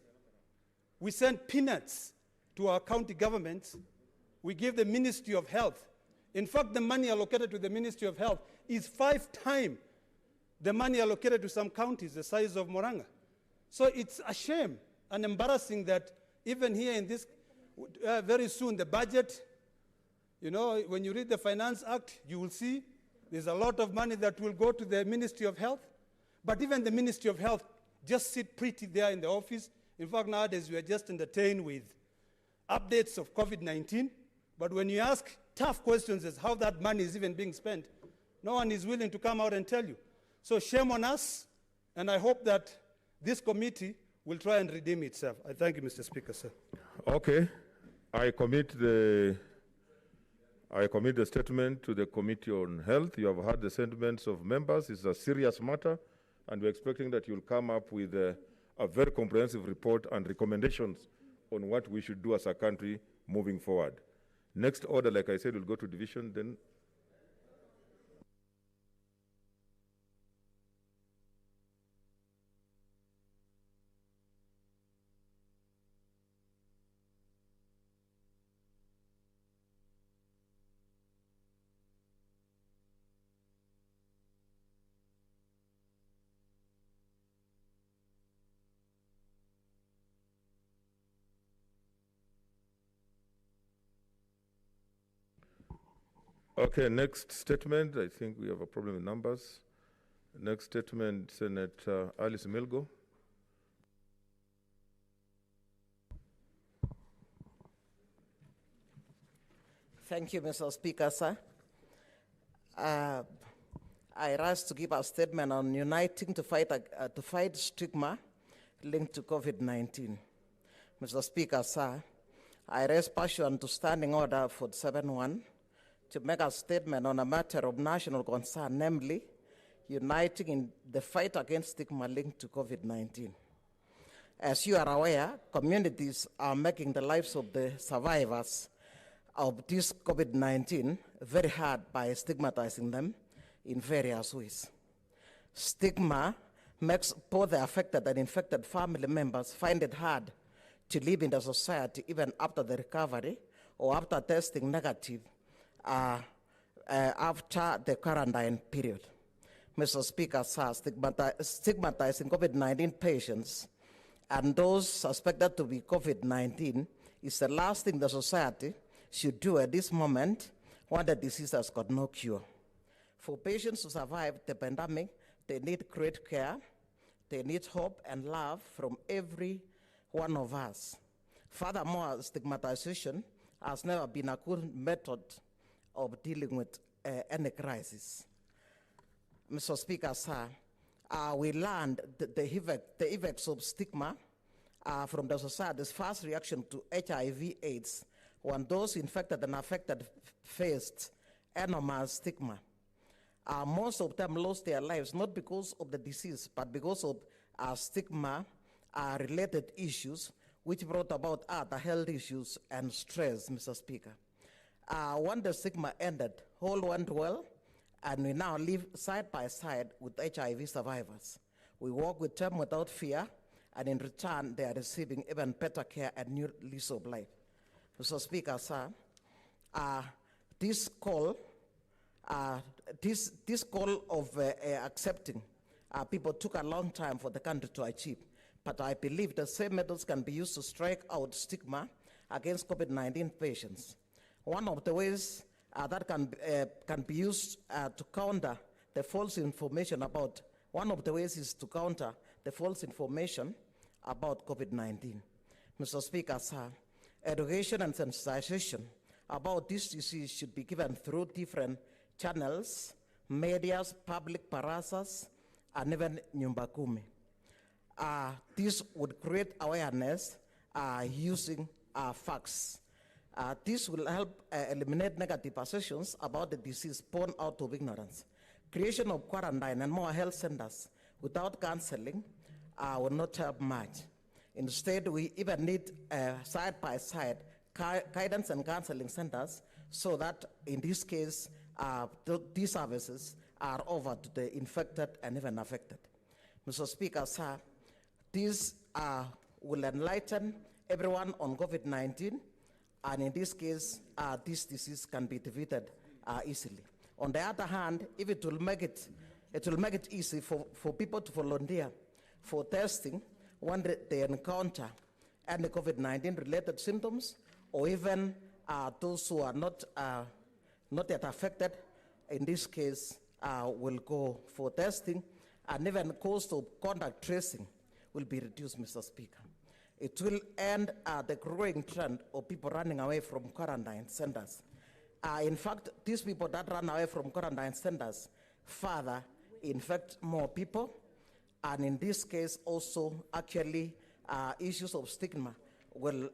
[SPEAKER 18] We send peanuts to our county governments. We give the Ministry of Health. In fact, the money allocated to the Ministry of Health is 5 times the money allocated to some counties the size of Moranga. So it's a shame and embarrassing that even here in this, very soon, the budget, when you read the Finance Act, you will see there's a lot of money that will go to the Ministry of Health. But even the Ministry of Health just sit pretty there in the office. In fact, nowadays we are just entertained with updates of COVID-19. But when you ask tough questions as how that money is even being spent, no one is willing to come out and tell you. So shame on us, and I hope that this committee will try and redeem itself. I thank you, Mr. Speaker, sir.
[SPEAKER 2] Okay. I commit the statement to the Committee on Health. You have heard the sentiments of members. It's a serious matter, and we're expecting that you'll come up with a very comprehensive report and recommendations on what we should do as a country moving forward. Next order, like I said, will go to division, then okay, next statement. I think we have a problem with numbers. Next statement, Senator Alice Milgo.
[SPEAKER 19] Thank you, Mr. Speaker, sir. I rise to give a statement on uniting to fight stigma linked to COVID-19. Mr. Speaker, sir, I raise pursuant to Standing Order 47-1 to make a statement on a matter of national concern, namely uniting in the fight against stigma linked to COVID-19. As you are aware, communities are making the lives of the survivors of this COVID-19 very hard by stigmatizing them in various ways. Stigma makes both the affected and infected family members find it hard to live in the society even after the recovery or after testing negative after the quarantine period. Mr. Speaker, sir, stigmatizing COVID-19 patients and those suspected to be COVID-19 is the last thing the society should do at this moment when the disease has got no cure. For patients to survive the pandemic, they need great care, they need hope and love from every one of us. Furthermore, stigmatization has never been a good method of dealing with any crisis. Mr. Speaker, sir, we learned the effects of stigma from the society's first reaction to HIV/AIDS when those infected and affected faced enormous stigma. Most of them lost their lives not because of the disease, but because of stigma-related issues, which brought about other health issues and stress, Mr. Speaker. When the stigma ended, all went well, and we now live side by side with HIV survivors. We work with them without fear, and in return, they are receiving even better care and new lease of life. Mr. Speaker, sir, this call of accepting people took a long time for the country to achieve, but I believe the same methods can be used to strike out stigma against COVID-19 patients. One of the ways that can be used to counter the false information about, one of the ways is to counter the false information about COVID-19. Mr. Speaker, sir, education and sensitization about this disease should be given through different channels, medias, public barazas, and even Nyumba Kumi. This would create awareness using facts. This will help eliminate negative perceptions about the disease born out of ignorance. Creation of quarantine and more health centers without counseling will not help much. Instead, we even need side-by-side guidance and counseling centers so that, in this case, these services are offered to the infected and even affected. Mr. Speaker, sir, this will enlighten everyone on COVID-19, and in this case, this disease can be defeated easily. On the other hand, if it will make it easy for people to volunteer for testing when they encounter any COVID-19 related symptoms, or even those who are not yet affected, in this case, will go for testing, and even cost of contact tracing will be reduced, Mr. Speaker. It will end the growing trend of people running away from quarantine centers. In fact, these people that run away from quarantine centers further infect more people, and in this case also actually issues of stigma will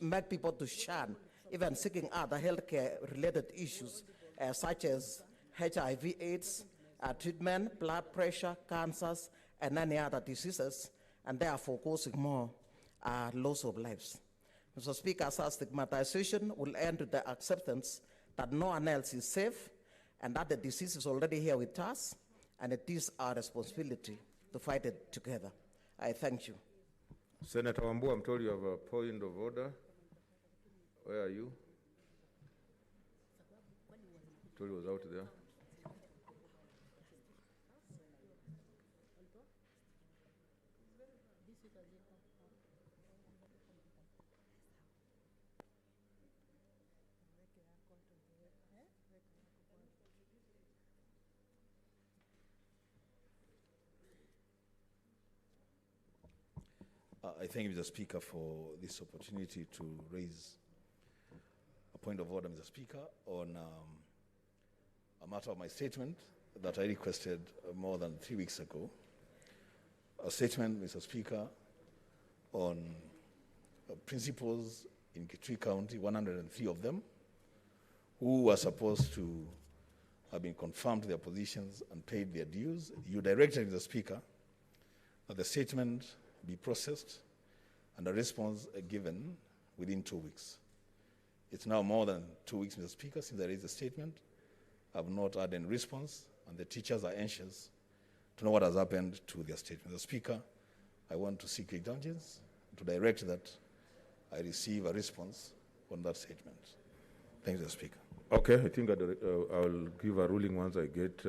[SPEAKER 19] make people to shun even seeking other healthcare related issues such as HIV/AIDS treatment, blood pressure, cancers, and any other diseases, and therefore causing more loss of lives. Mr. Speaker, such stigmatization will end with the acceptance that no one else is safe and that the disease is already here with us, and it is our responsibility to fight it together. I thank you.
[SPEAKER 2] Senator Wambua, I'm told you have a point of order. Where are you? I told you was out there.
[SPEAKER 20] I thank Mr. Speaker for this opportunity to raise a point of order, Mr. Speaker, on a matter of my statement that I requested more than 3 weeks ago. A statement, Mr. Speaker, on principals in Kitui County, 103 of them, who were supposed to have been confirmed to their positions and paid their dues. You directed, Mr. Speaker, that the statement be processed and a response given within 2 weeks. It's now more than 2 weeks, Mr. Speaker, since I raised the statement. I have not had any response, and the teachers are anxious to know what has happened to their statement. Mr. Speaker, I want to seek indulgence to direct that I receive a response on that statement. Thank you, Mr. Speaker.
[SPEAKER 2] Okay, I think I'll give a ruling once I get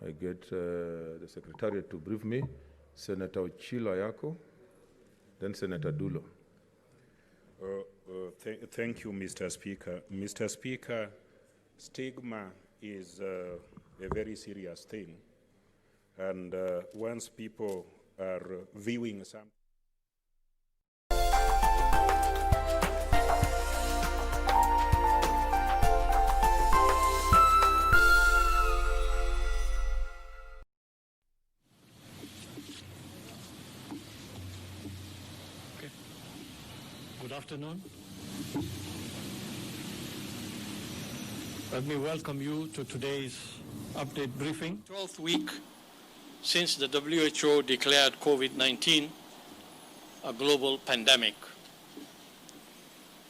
[SPEAKER 2] I get the Secretariat to brief me, Senator Ochilo Ayako, then Senator Dulo.
[SPEAKER 13] Thank you, Mr. Speaker. Mr. Speaker, stigma is a very serious thing. And once people are viewing something,
[SPEAKER 21] Good afternoon. Let me welcome you to today's update briefing. 12th week since the WHO declared COVID-19 a global pandemic.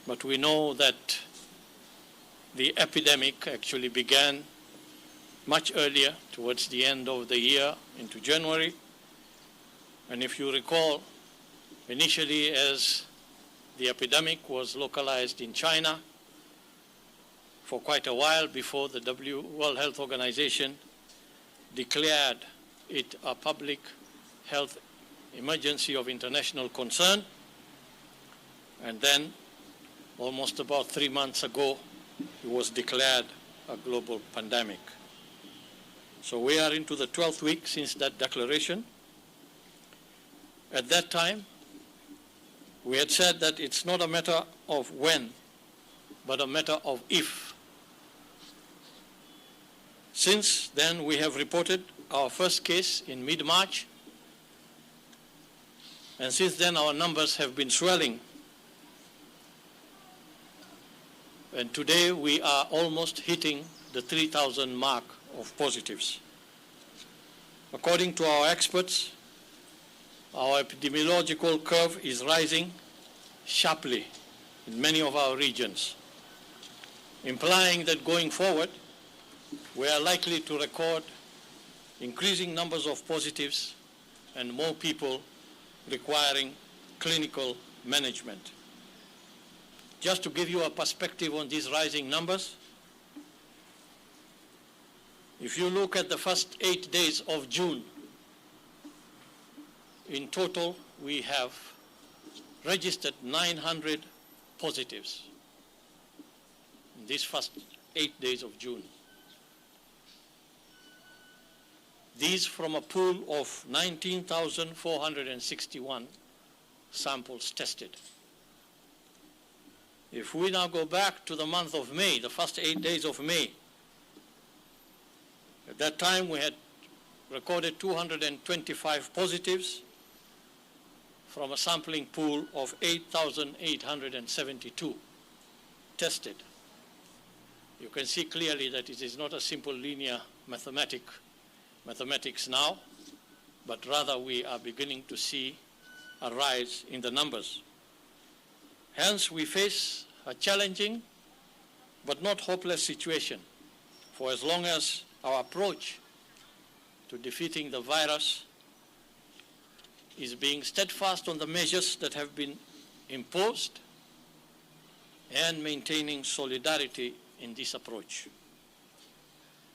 [SPEAKER 21] But we know that the epidemic actually began much earlier, towards the end of the year, into January. And if you recall, initially as the epidemic was localized in China for quite a while before the World Health Organization declared it a public health emergency of international concern. And then, almost about 3 months ago, it was declared a global pandemic. So we are into the 12th week since that declaration. At that time, we had said that it's not a matter of when, but a matter of if. Since then, we have reported our first case in mid-March, and since then our numbers have been swelling. And today we are almost hitting the 3,000 mark of positives. According to our experts, our epidemiological curve is rising sharply in many of our regions, implying that going forward, we are likely to record increasing numbers of positives and more people requiring clinical management. Just to give you a perspective on these rising numbers, if you look at the first 8 days of June, in total, we have registered 900 positives in these first 8 days of June. These from a pool of 19,461 samples tested. If we now go back to the month of May, the first 8 days of May, at that time we had recorded 225 positives from a sampling pool of 8,872 tested. You can see clearly that it is not a simple linear mathematics now, but rather we are beginning to see a rise in the numbers. Hence, we face a challenging but not hopeless situation, for as long as our approach to defeating the virus is being steadfast on the measures that have been imposed and maintaining solidarity in this approach.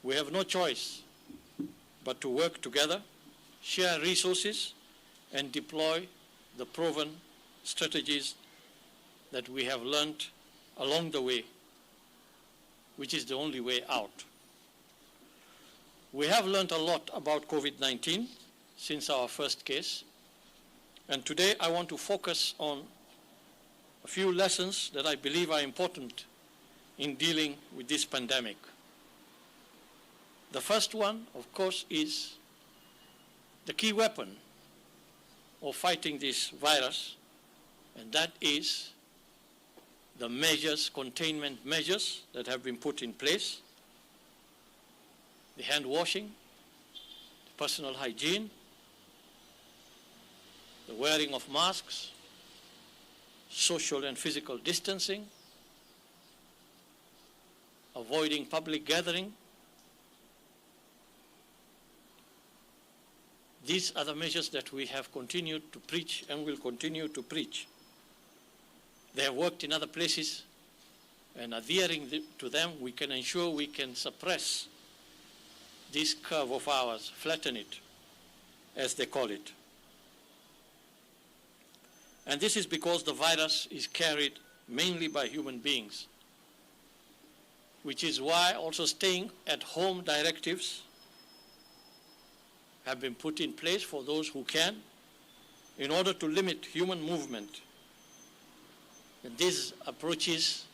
[SPEAKER 21] We have no choice but to work together, share resources, and deploy the proven strategies that we have learned along the way, which is the only way out. We have learned a lot about COVID-19 since our first case, and today I want to focus on a few lessons that I believe are important in dealing with this pandemic. The first one, of course, is the key weapon of fighting this virus, and that is the measures, containment measures that have been put in place, the hand washing, the personal hygiene, the wearing of masks, social and physical distancing, avoiding public gathering. These are the measures that we have continued to preach and will continue to preach. They have worked in other places, and adhering to them, we can ensure we can suppress this curve of ours, flatten it, as they call it. And this is because the virus is carried mainly by human beings, which is why also staying at home directives have been put in place for those who can in order to limit human movement. And these approaches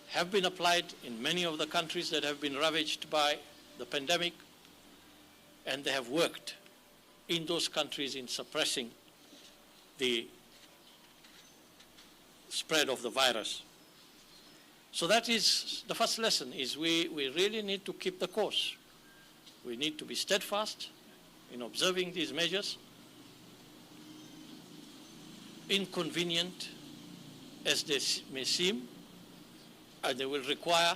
[SPEAKER 21] have been applied in many of the countries that have been ravaged by the pandemic, and they have worked in those countries in suppressing the spread of the virus. So that is the first lesson, is we really need to keep the course. We need to be steadfast in observing these measures, inconvenient as they may seem, and they will require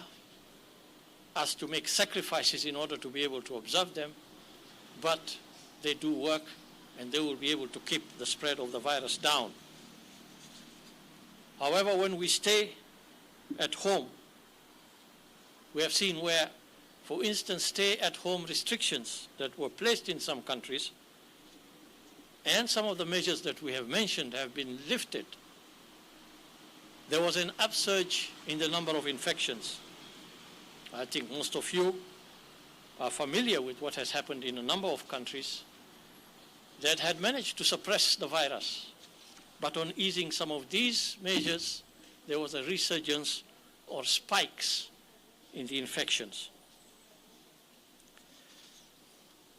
[SPEAKER 21] us to make sacrifices in order to be able to observe them, but they do work, and they will be able to keep the spread of the virus down. However, when we stay at home, we have seen where, for instance, stay-at-home restrictions that were placed in some countries and some of the measures that we have mentioned have been lifted. There was an upsurge in the number of infections. I think most of you are familiar with what has happened in a number of countries that had managed to suppress the virus. But on easing some of these measures, there was a resurgence or spikes in the infections.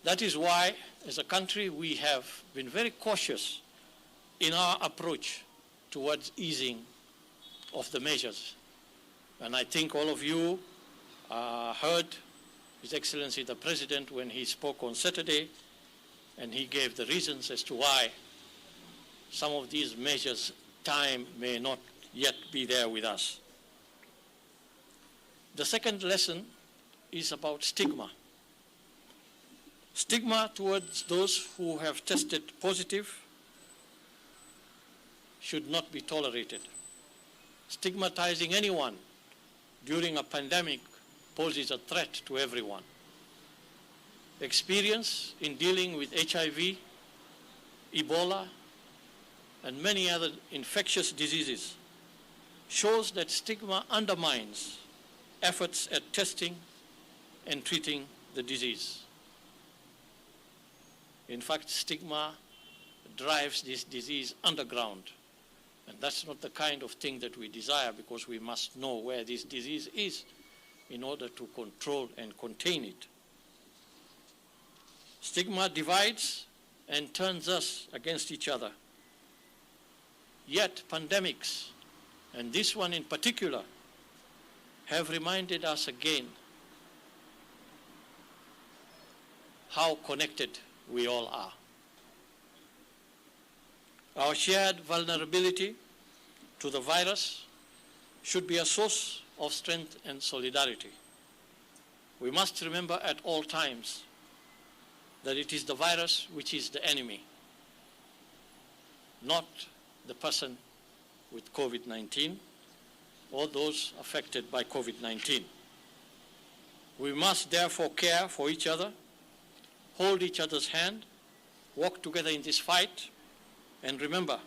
[SPEAKER 21] That is why, as a country, we have been very cautious in our approach towards easing of the measures. And I think all of you heard His Excellency the President when he spoke on Saturday, and he gave the reasons as to why some of these measures' time may not yet be there with us. The second lesson is about stigma. Stigma towards those who have tested positive should not be tolerated. Stigmatizing anyone during a pandemic poses a threat to everyone. Experience in dealing with HIV, Ebola, and many other infectious diseases shows that stigma undermines efforts at testing and treating the disease. In fact, stigma drives this disease underground, and that's not the kind of thing that we desire, because we must know where this disease is in order to control and contain it. Stigma divides and turns us against each other. Yet pandemics, and this one in particular, have reminded us again how connected we all are. Our shared vulnerability to the virus should be a source of strength and solidarity. We must remember at all times that it is the virus which is the enemy, not the person with COVID-19 or those affected by COVID-19. We must therefore care for each other, hold each other's hand, walk together in this fight, and remember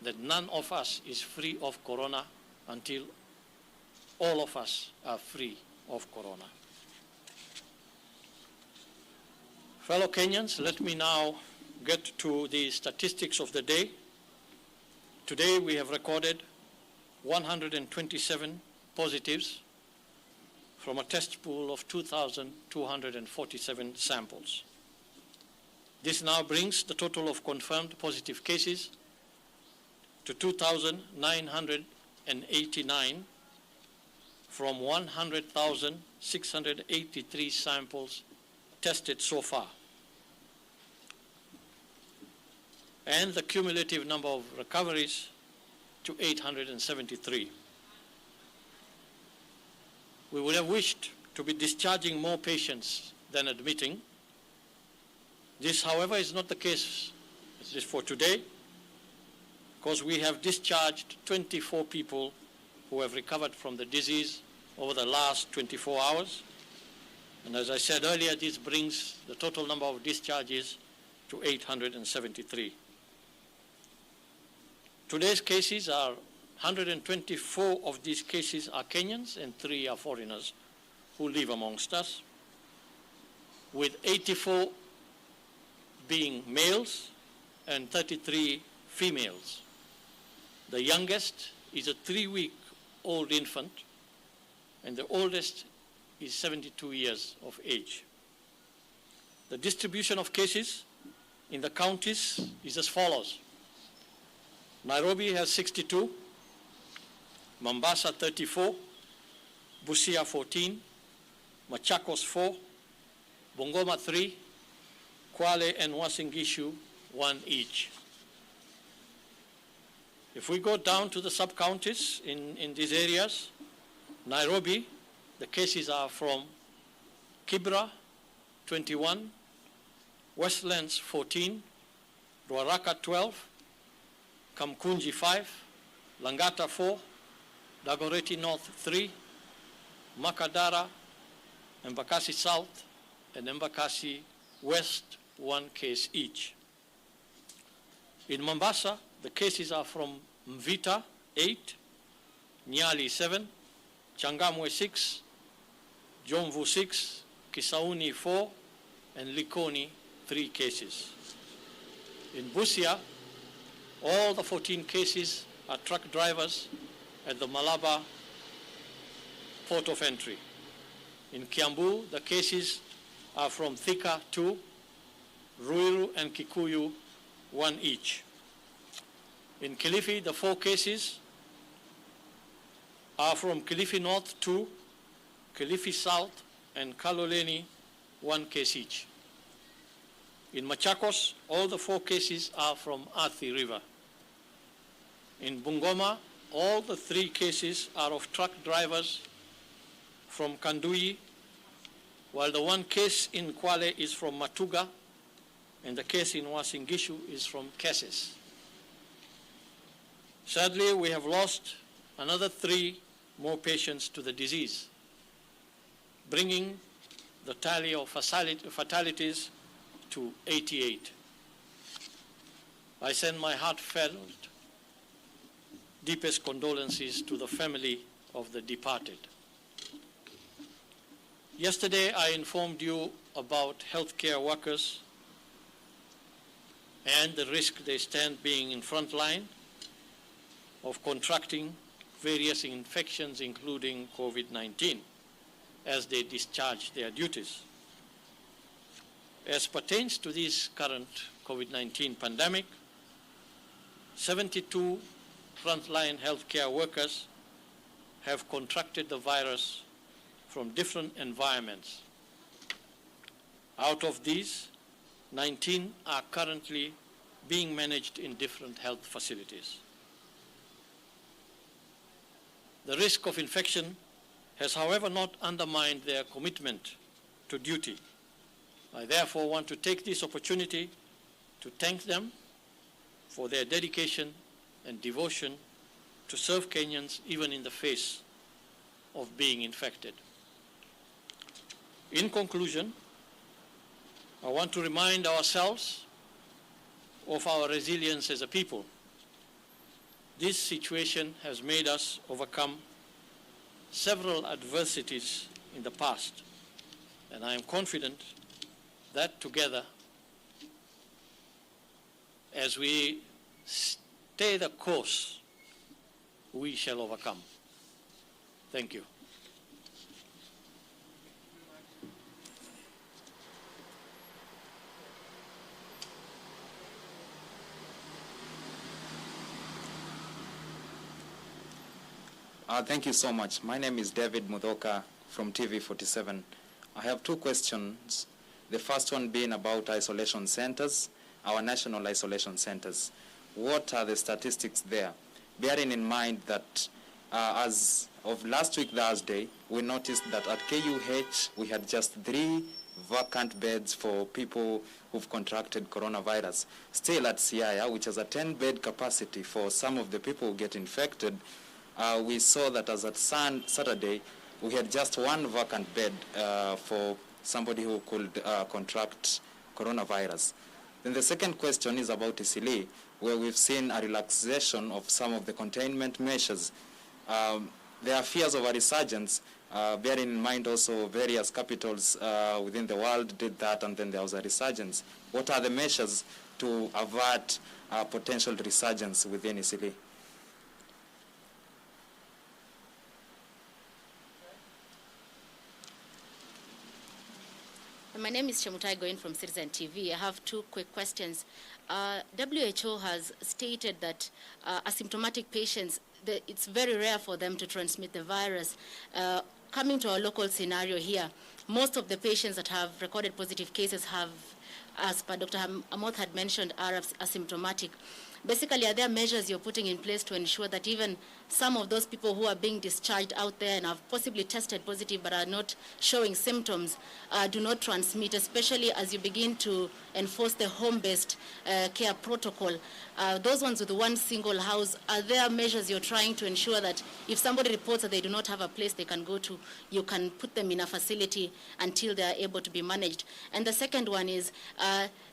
[SPEAKER 21] that none of us is free of corona until all of us are free of corona. Fellow Kenyans, let me now get to the statistics of the day. Today we have recorded 127 positives from a test pool of 2,247 samples. This now brings the total of confirmed positive cases to 2,989 from 100,683 samples tested so far. And the cumulative number of recoveries to 873. We would have wished to be discharging more patients than admitting. This, however, is not the case for today, because we have discharged 24 people who have recovered from the disease over the last 24 hours, And as I said earlier, this brings the total number of discharges to 873. Today's cases are 124 of these cases are Kenyans and 3 are foreigners who live amongst us, with 84 being males and 33 females. The youngest is a 3-week-old infant, and the oldest is 72 years of age. The distribution of cases in the counties is as follows. Nairobi has 62, Mombasa 34, Busia 14, Machakos 4, Bungoma 3, Kwale and Uasin Gishu 1 each. If we go down to the sub-counties in these areas, Nairobi, the cases are from Kibra 21, Westlands 14, Ruaraka 12, Kamkunji 5, Langata 4, Dagoretti North 3, Makadara, Embakasi South, and Embakasi West 1 case each. In Mombasa, the cases are from Mvita 8, Nyali 7, Changamwe 6, Jomvu 6, Kisauni 4, and Likoni 3 cases. In Busia, all the 14 cases are truck drivers at the Malaba port of entry. In Kiambu, the cases are from Thika 2, Ruiru and Kikuyu 1 each. In Kilifi, the 4 cases are from Kilifi North 2, Kilifi South, and Kaloleni 1 case each. In Machakos, all the 4 cases are from Athi River. In Bungoma, all the 3 cases are of truck drivers from Kandui, while the 1 case in Kwale is from Matuga, and the case in Uasin Gishu is from Keses. Sadly, we have lost another 3 more patients to the disease, bringing the tally of fatalities to 88. I send my heartfelt, deepest condolences to the family of the departed. Yesterday, I informed you about healthcare workers and the risk they stand being in front line of contracting various infections, including COVID-19, as they discharge their duties. As pertains to this current COVID-19 pandemic, 72 frontline healthcare workers have contracted the virus from different environments. Out of these, 19 are currently being managed in different health facilities. The risk of infection has, however, not undermined their commitment to duty. I therefore want to take this opportunity to thank them for their dedication and devotion to serve Kenyans even in the face of being infected. In conclusion, I want to remind ourselves of our resilience as a people. This situation has made us overcome several adversities in the past, and I am confident that together, as we stay the course, we shall overcome. Thank you.
[SPEAKER 1] Thank you so much. My name is David Mudhoka from TV47. I have 2 questions. The first one being about isolation centers, our national isolation centers. What are the statistics there? Bearing in mind that as of last week Thursday, we noticed that at KUH we had just 3 vacant beds for people who've contracted coronavirus. Still at Siaya, which has a 10-bed capacity for some of the people who get infected, we saw that as at Saturday, we had just 1 vacant bed for somebody who could contract coronavirus. Then the second question is about Isili, where we've seen a relaxation of some of the containment measures. There are fears of a resurgence, bearing in mind also various capitals within the world did that, and then there was a resurgence. What are the measures to avert potential resurgence within Isili?
[SPEAKER 17] My name is Chemutai Goin from Citizen TV. I have two quick questions. WHO has stated that asymptomatic patients, it's very rare for them to transmit the virus. Coming to our local scenario here, most of the patients that have recorded positive cases have, as Dr. Amoth had mentioned, are asymptomatic. Basically, are there measures you're putting in place to ensure that even some of those people who are being discharged out there and have possibly tested positive but are not showing symptoms do not transmit, especially as you begin to enforce the home-based care protocol? Those ones with one single house, are there measures you're trying to ensure that if somebody reports that they do not have a place they can go to, you can put them in a facility until they are able to be managed? And the second one is,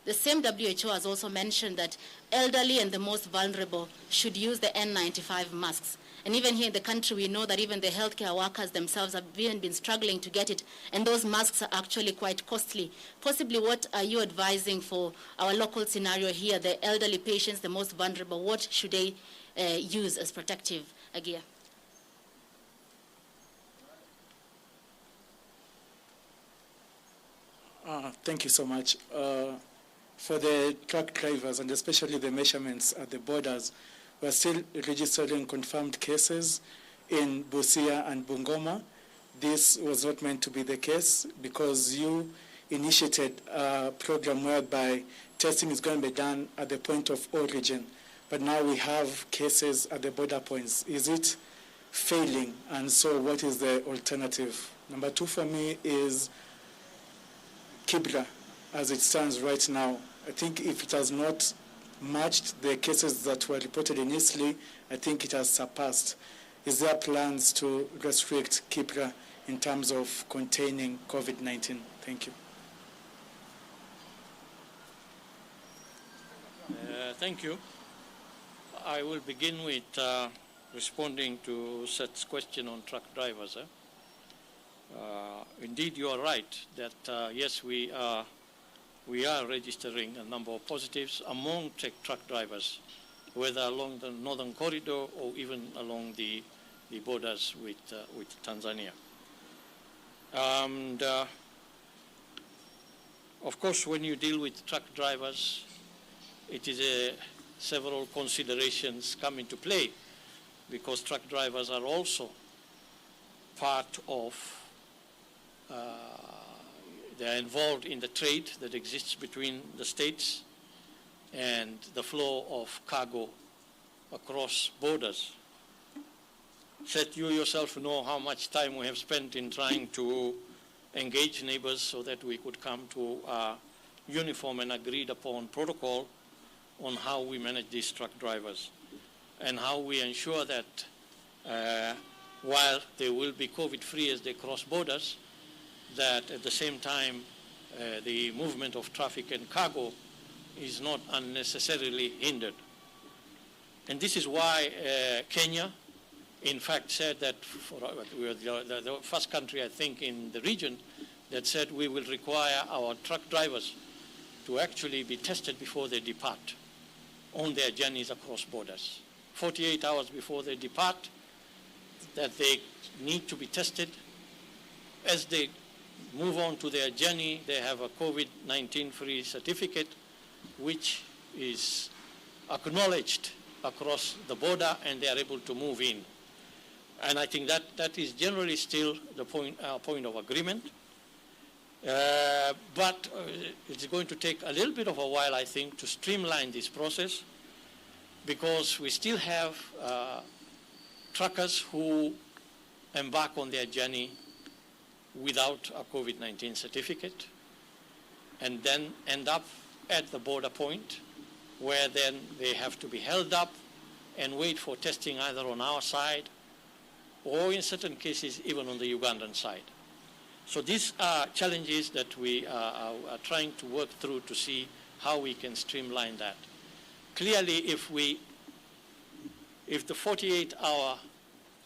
[SPEAKER 17] the same WHO has also mentioned that elderly and the most vulnerable should use the N95 masks. And even here in the country, we know that even the healthcare workers themselves have even been struggling to get it, and those masks are actually quite costly. Possibly, what are you advising for our local scenario here, the elderly patients, the most vulnerable? What should they use as protective gear?
[SPEAKER 4] Thank you so much. For the truck drivers, and especially the measurements at the borders, we're still registering confirmed cases in Busia and Bungoma. This was not meant to be the case because you initiated a program whereby testing is going to be done at the point of origin. But now we have cases at the border points. Is it failing? And so what is the alternative? Number two for me is Kibra, as it stands right now. I think if it has not matched the cases that were reported in Isli, I think it has surpassed. Is there plans to restrict Kibra in terms of containing COVID-19? Thank you.
[SPEAKER 21] Thank you. I will begin with responding to Seth's question on truck drivers. Indeed, you are right that, yes, we are registering a number of positives among truck drivers, whether along the northern corridor or even along the borders with Tanzania. And of course, when you deal with truck drivers, it is several considerations come into play, because truck drivers are also part of they are involved in the trade that exists between the states and the flow of cargo across borders. Seth, you yourself know how much time we have spent in trying to engage neighbors so that we could come to a uniform and agreed upon protocol on how we manage these truck drivers and how we ensure that while they will be COVID-free as they cross borders, that at the same time the movement of traffic and cargo is not unnecessarily hindered. And this is why Kenya, in fact, said that we are the first country, I think, in the region that said we will require our truck drivers to actually be tested before they depart on their journeys across borders. 48 hours before they depart, that they need to be tested. As they move on to their journey, they have a COVID-19 free certificate, which is acknowledged across the border, and they are able to move in. And I think that is generally still the point of agreement. But it's going to take a little bit of a while, I think, to streamline this process, because we still have truckers who embark on their journey without a COVID-19 certificate and then end up at the border point, where then they have to be held up and wait for testing either on our side or in certain cases even on the Ugandan side. So these are challenges that we are trying to work through to see how we can streamline that. Clearly, if the 48-hour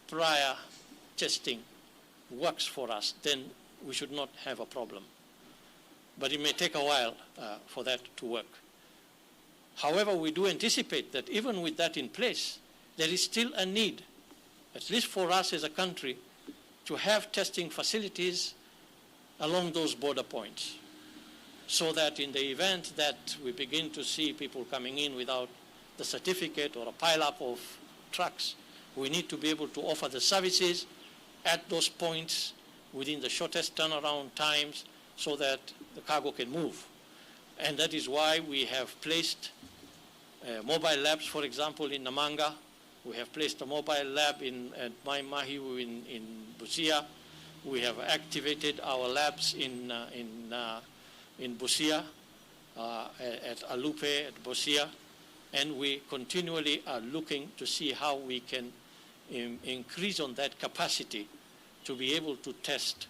[SPEAKER 21] prior testing works for us, then we should not have a problem. But it may take a while for that to work. However, we do anticipate that even with that in place, there is still a need, at least for us as a country, to have testing facilities along those border points, so that in the event that we begin to see people coming in without the certificate or a pile-up of trucks, we need to be able to offer the services at those points within the shortest turnaround times so that the cargo can move. And that is why we have placed mobile labs, for example, in Namanga. We have placed a mobile lab at Mai Mahiu in Busia. We have activated our labs in Busia, at Alupe, at Busia, and we continually are looking to see how we can increase on that capacity to be able to test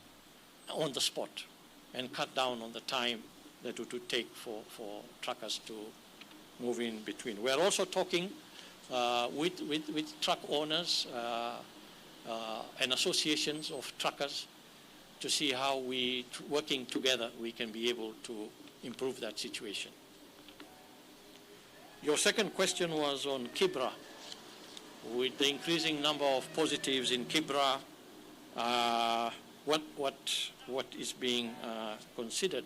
[SPEAKER 21] on the spot and cut down on the time that it would take for truckers to move in between. We are also talking with truck owners and associations of truckers to see how working together, we can be able to improve that situation. Your second question was on Kibra. With the increasing number of positives in Kibra, what is being considered?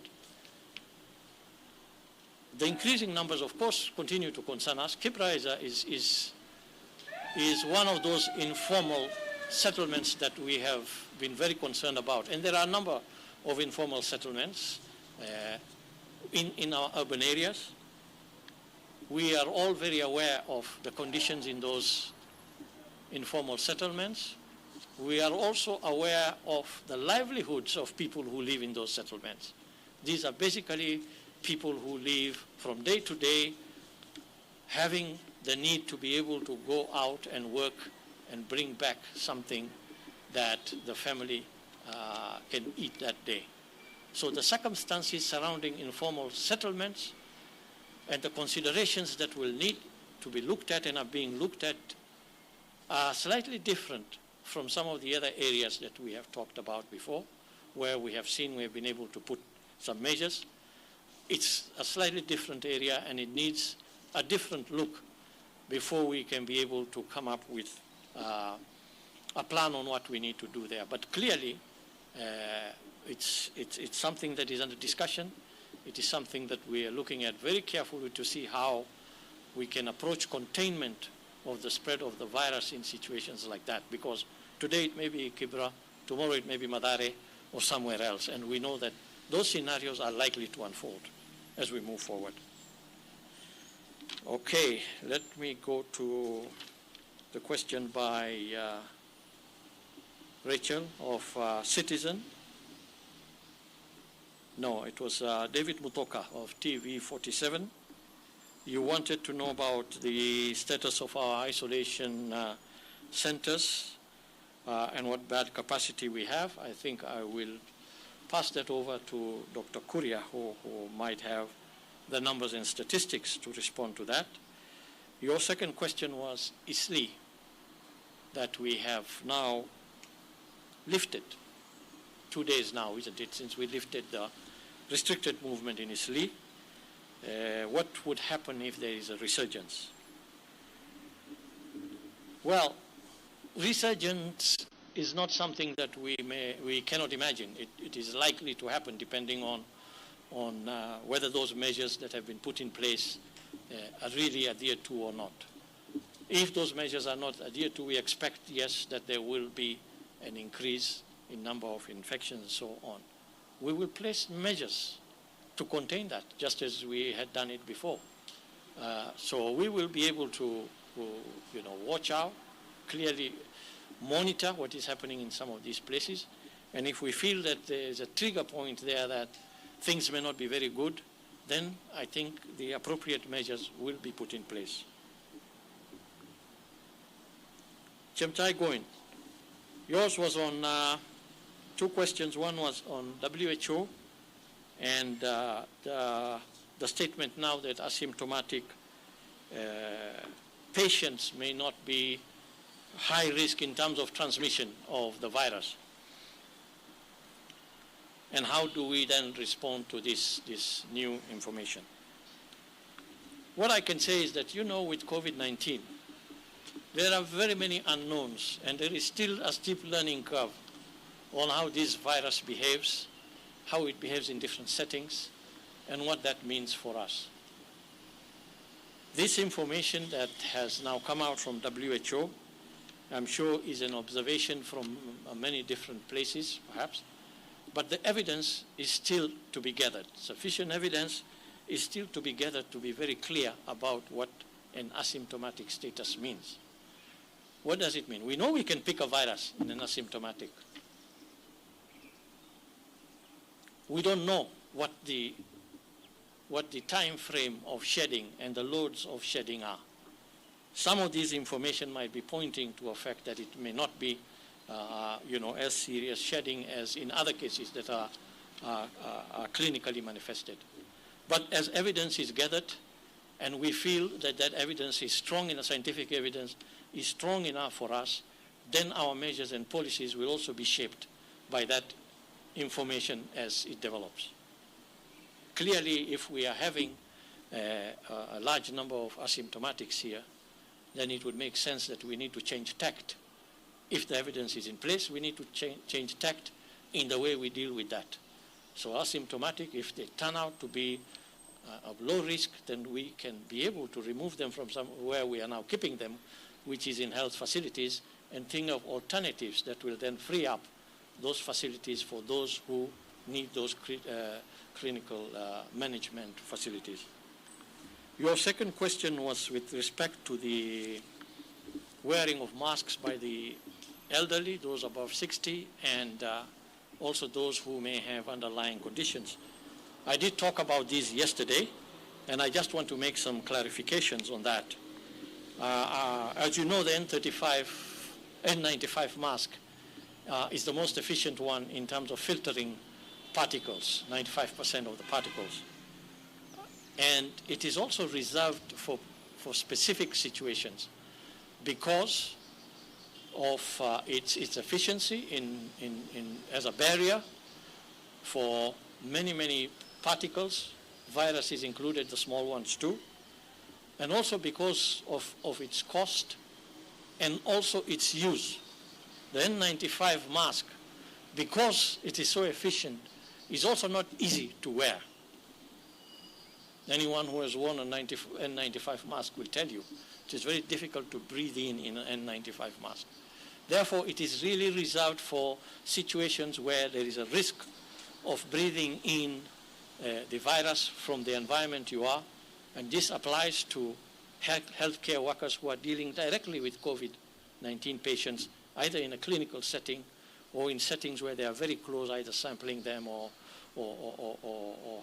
[SPEAKER 21] The increasing numbers, of course, continue to concern us. Kibra is one of those informal settlements that we have been very concerned about. And there are a number of informal settlements in our urban areas. We are all very aware of the conditions in those informal settlements. We are also aware of the livelihoods of people who live in those settlements. These are basically people who live from day to day, having the need to be able to go out and work and bring back something that the family can eat that day. So the circumstances surrounding informal settlements and the considerations that will need to be looked at and are being looked at are slightly different from some of the other areas that we have talked about before, where we have been able to put some measures. It's a slightly different area, and it needs a different look before we can be able to come up with a plan on what we need to do there. But clearly, it's something that is under discussion. It is something that we are looking at very carefully to see how we can approach containment of the spread of the virus in situations like that. Because today it may be Kibra, tomorrow it may be Madare or somewhere else. And we know that those scenarios are likely to unfold as we move forward. Okay, let me go to the question by Rachel of Citizen. No, it was David Mutoka of TV47. You wanted to know about the status of our isolation centers and what bad capacity we have. I think I will pass that over to Dr. Kuria, who might have the numbers and statistics to respond to that. Your second question was ISLI, that we have now lifted. 2 days now, isn't it, since we lifted the restricted movement in ISLI. What would happen if there is a resurgence? Well, resurgence is not something that we cannot imagine. It is likely to happen depending on whether those measures that have been put in place are really adhered to or not. If those measures are not adhered to, we expect, yes, that there will be an increase in number of infections and so on. We will place measures to contain that, just as we had done it before. So we will be able to watch out, clearly monitor what is happening in some of these places. And if we feel that there is a trigger point there that things may not be very good, then I think the appropriate measures will be put in place. Chemchai Goin, yours was on two questions. One was on WHO and the statement now that asymptomatic patients may not be high risk in terms of transmission of the virus. And how do we then respond to this new information? What I can say is that, with COVID-19, there are very many unknowns, and there is still a steep learning curve on how this virus behaves, how it behaves in different settings, and what that means for us. This information that has now come out from WHO, I'm sure is an observation from many different places, perhaps, but the evidence is still to be gathered. Sufficient evidence is still to be gathered to be very clear about what an asymptomatic status means. What does it mean? We know we can pick a virus in an asymptomatic. We don't know what the time frame of shedding and the loads of shedding are. Some of these information might be pointing to a fact that it may not be as serious shedding as in other cases that are clinically manifested. But as evidence is gathered, and we feel that that evidence is strong enough, scientific evidence is strong enough for us, then our measures and policies will also be shaped by that information as it develops. Clearly, if we are having a large number of asymptomatics here, then it would make sense that we need to change tact. If the evidence is in place, we need to change tact in the way we deal with that. So asymptomatic, if they turn out to be of low risk, then we can be able to remove them from where we are now keeping them, which is in health facilities, and think of alternatives that will then free up those facilities for those who need those clinical management facilities. Your second question was with respect to the wearing of masks by the elderly, those above 60, and also those who may have underlying conditions. I did talk about this yesterday, and I just want to make some clarifications on that. As you know, the N95 mask is the most efficient one in terms of filtering particles, 95% of the particles. And it is also reserved for specific situations because of its efficiency as a barrier for many particles, viruses included, the small ones too, and also because of its cost and also its use. The N95 mask, because it is so efficient, is also not easy to wear. Anyone who has worn a N95 mask will tell you it is very difficult to breathe in an N95 mask. Therefore, it is really reserved for situations where there is a risk of breathing in the virus from the environment you are, and this applies to healthcare workers who are dealing directly with COVID-19 patients, either in a clinical setting or in settings where they are very close, either sampling them or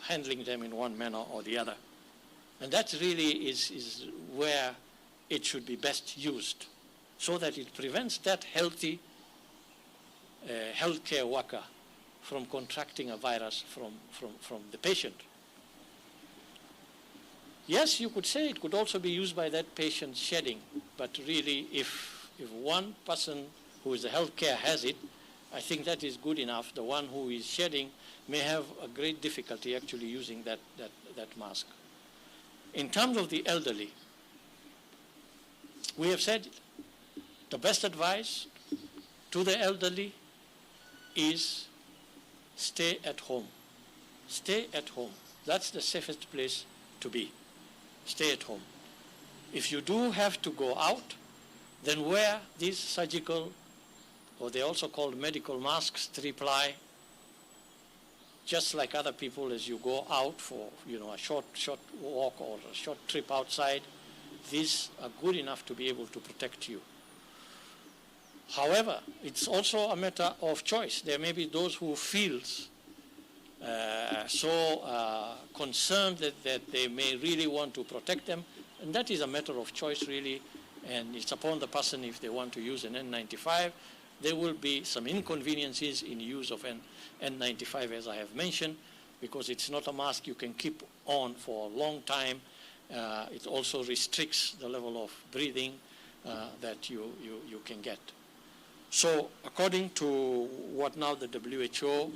[SPEAKER 21] handling them in one manner or the other. And that really is where it should be best used, so that it prevents that healthy healthcare worker from contracting a virus from the patient. Yes, you could say it could also be used by that patient shedding, but really if one person who is a healthcare has it, I think that is good enough. The one who is shedding may have a great difficulty actually using that mask. In terms of the elderly, we have said the best advice to the elderly is stay at home. Stay at home. That's the safest place to be. Stay at home. If you do have to go out, then wear these surgical, or they're also called medical masks, 3-ply, just like other people as you go out for a short walk or a short trip outside. These are good enough to be able to protect you. However, it's also a matter of choice. There may be those who feel so concerned that they may really want to protect them, and that is a matter of choice really, and it's upon the person if they want to use an N95 there will be some inconveniences in use of an N95, as I have mentioned, because it's not a mask you can keep on for a long time. It also restricts the level of breathing that you can get. So according to what now the WHO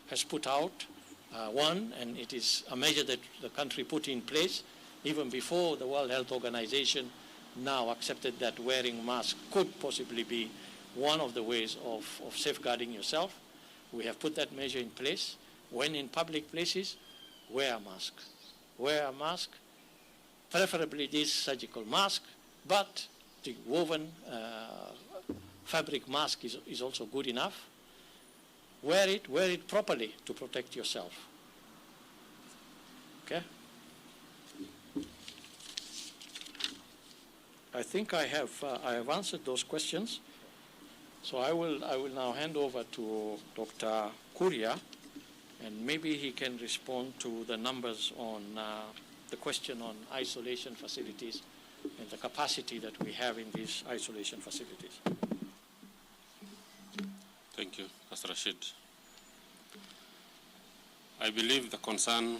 [SPEAKER 21] has put out, and it is a measure that the country put in place even before the World Health Organization now accepted that wearing masks could possibly be one of the ways of safeguarding yourself. We have put that measure in place. When in public places, wear a mask. Wear a mask, preferably this surgical mask, but the woven fabric mask is also good enough. Wear it properly to protect yourself. Okay? I think I have answered those questions. So I will now hand over to Dr. Kuria, and maybe he can respond to the numbers on the question on isolation facilities and the capacity that we have in these isolation facilities.
[SPEAKER 5] Thank you, Pastor Rashid. I believe the concern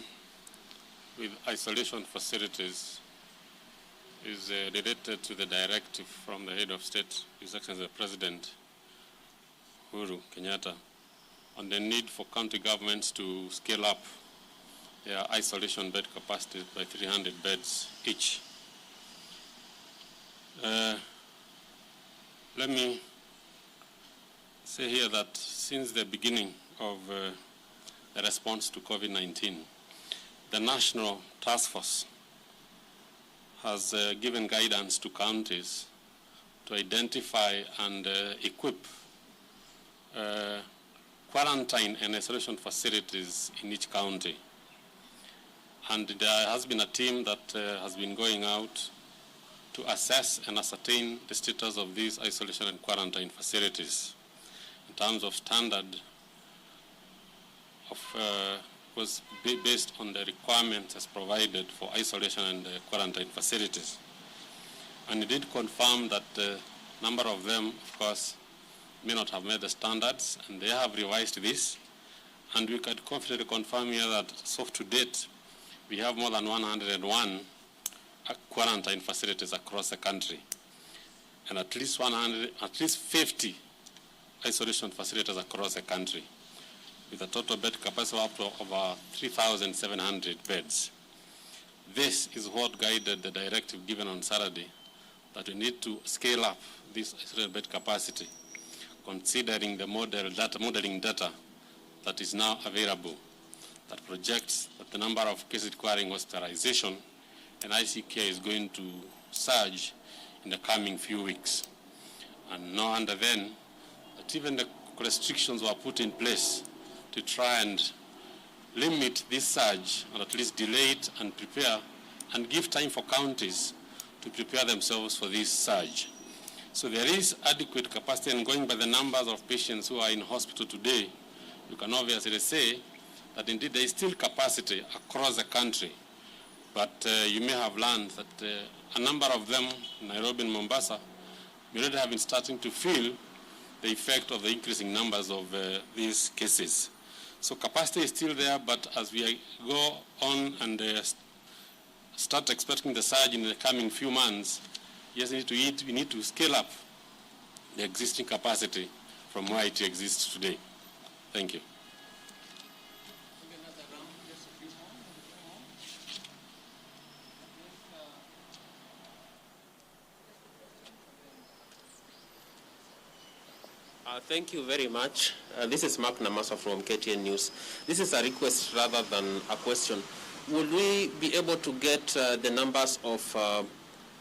[SPEAKER 5] with isolation facilities is related to the directive from the head of state, His Excellency the President, Uhuru Kenyatta, on the need for county governments to scale up their isolation bed capacity by 300 beds each. Let me say here that since the beginning of the response to COVID-19, the National Task Force has given guidance to counties to identify and equip quarantine and isolation facilities in each county. And there has been a team that has been going out to assess and ascertain the status of these isolation and quarantine facilities in terms of standard was based on the requirements as provided for isolation and quarantine facilities. And it did confirm that a number of them, of course, may not have met the standards, and they have revised this. And we can confidently confirm here that, so to date, we have more than 101 quarantine facilities across the country, and at least 50 isolation facilities across the country, with a total bed capacity of up to over 3,700 beds. This is what guided the directive given on Saturday, that we need to scale up this isolation bed capacity, considering the modeling data that is now available, that projects that the number of cases requiring hospitalization and ICU care is going to surge in the coming few weeks. And no wonder then that even the restrictions were put in place to try and limit this surge, or at least delay it and prepare and give time for counties to prepare themselves for this surge. So there is adequate capacity, and going by the numbers of patients who are in hospital today, you can obviously say that indeed there is still capacity across the country. But you may have learned that a number of them, Nairobi and Mombasa, may already have been starting to feel the effect of the increasing numbers of these cases. So capacity is still there, but as we go on and start expecting the surge in the coming few months, yes, we need to scale up the existing capacity from where it exists today. Thank you.
[SPEAKER 22] Thank you very much. This is Mark Namasa from KTN News. This is a request rather than a question. Would we be able to get the numbers of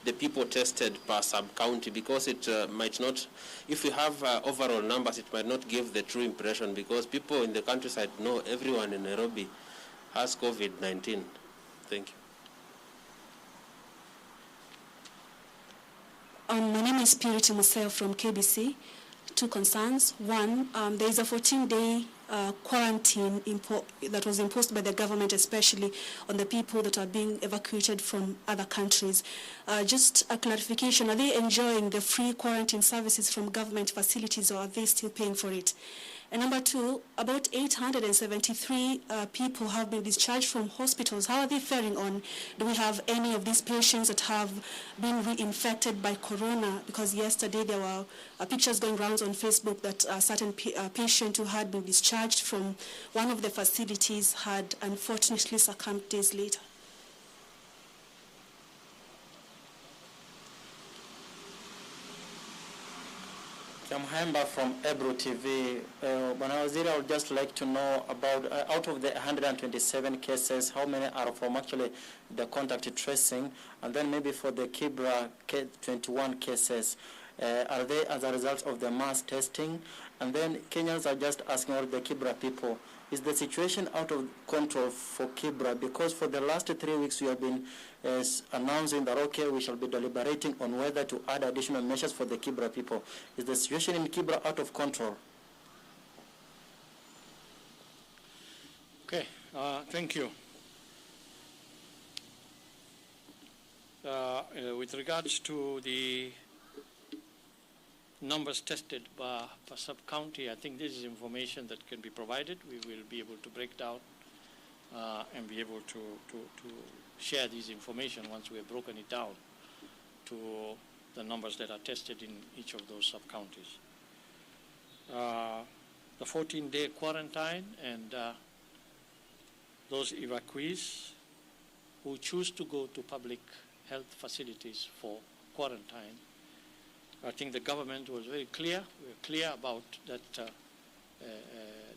[SPEAKER 22] the people tested per sub-county? Because it might not, if we have overall numbers, it might not give the true impression, because people in the countryside know everyone in Nairobi has COVID-19. Thank you.
[SPEAKER 23] My name is Purity Museo from KBC.
[SPEAKER 3] two concerns. One, there is a 14-day quarantine that was imposed by the government, especially on the people that are being evacuated from other countries. Just a clarification, are they enjoying the free quarantine services from government facilities, or are they still paying for it? And number two, about 873 people have been discharged from hospitals. How are they faring on? Do we have any of these patients that have been reinfected by corona? Because yesterday there were pictures going rounds on Facebook that a certain patient who had been discharged from one of the facilities had unfortunately succumbed days later.
[SPEAKER 6] Hemba from Ebro TV. Bwana Waziri, I would just like to know about, out of the 127 cases, how many are from actually the contact tracing? And then maybe for the Kibra 21 cases, are they as a result of the mass testing? And then Kenyans are just asking all the Kibra people, is the situation out of control for Kibra? Because for the last 3 weeks we have been announcing that, okay, we shall be deliberating on whether to add additional measures for the Kibra people. Is the situation in Kibra out of control?
[SPEAKER 21] Okay, thank you. With regards to the numbers tested per sub-county, I think this is information that can be provided. We will be able to break down and be able to share this information once we have broken it down to the numbers that are tested in each of those sub-counties. The 14-day quarantine and those evacuees who choose to go to public health facilities for quarantine, I think the government was very clear. We were clear about that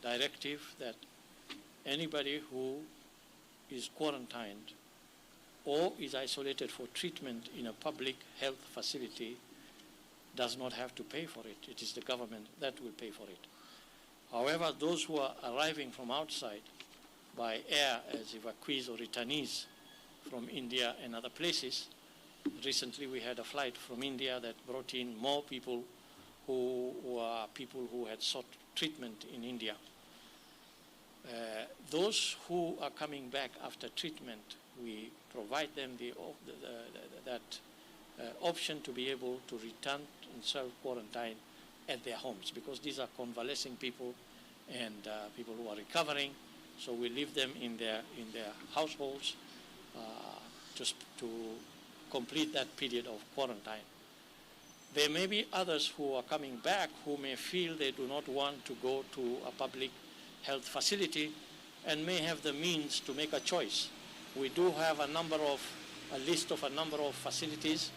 [SPEAKER 21] directive that anybody who is quarantined or is isolated for treatment in a public health facility does not have to pay for it. It is the government that will pay for it. However, those who are arriving from outside by air as evacuees or returnees from India and other places, recently we had a flight from India that brought in more people who are people who had sought treatment in India. Those who are coming back after treatment, we provide them that option to be able to return and self-quarantine at their homes, because these are convalescing people and people who are recovering. So we leave them in their households just to complete that period of quarantine. There may be others who are coming back who may feel they do not want to go to a public health facility and may have the means to make a choice. We do have a list of a number of facilities,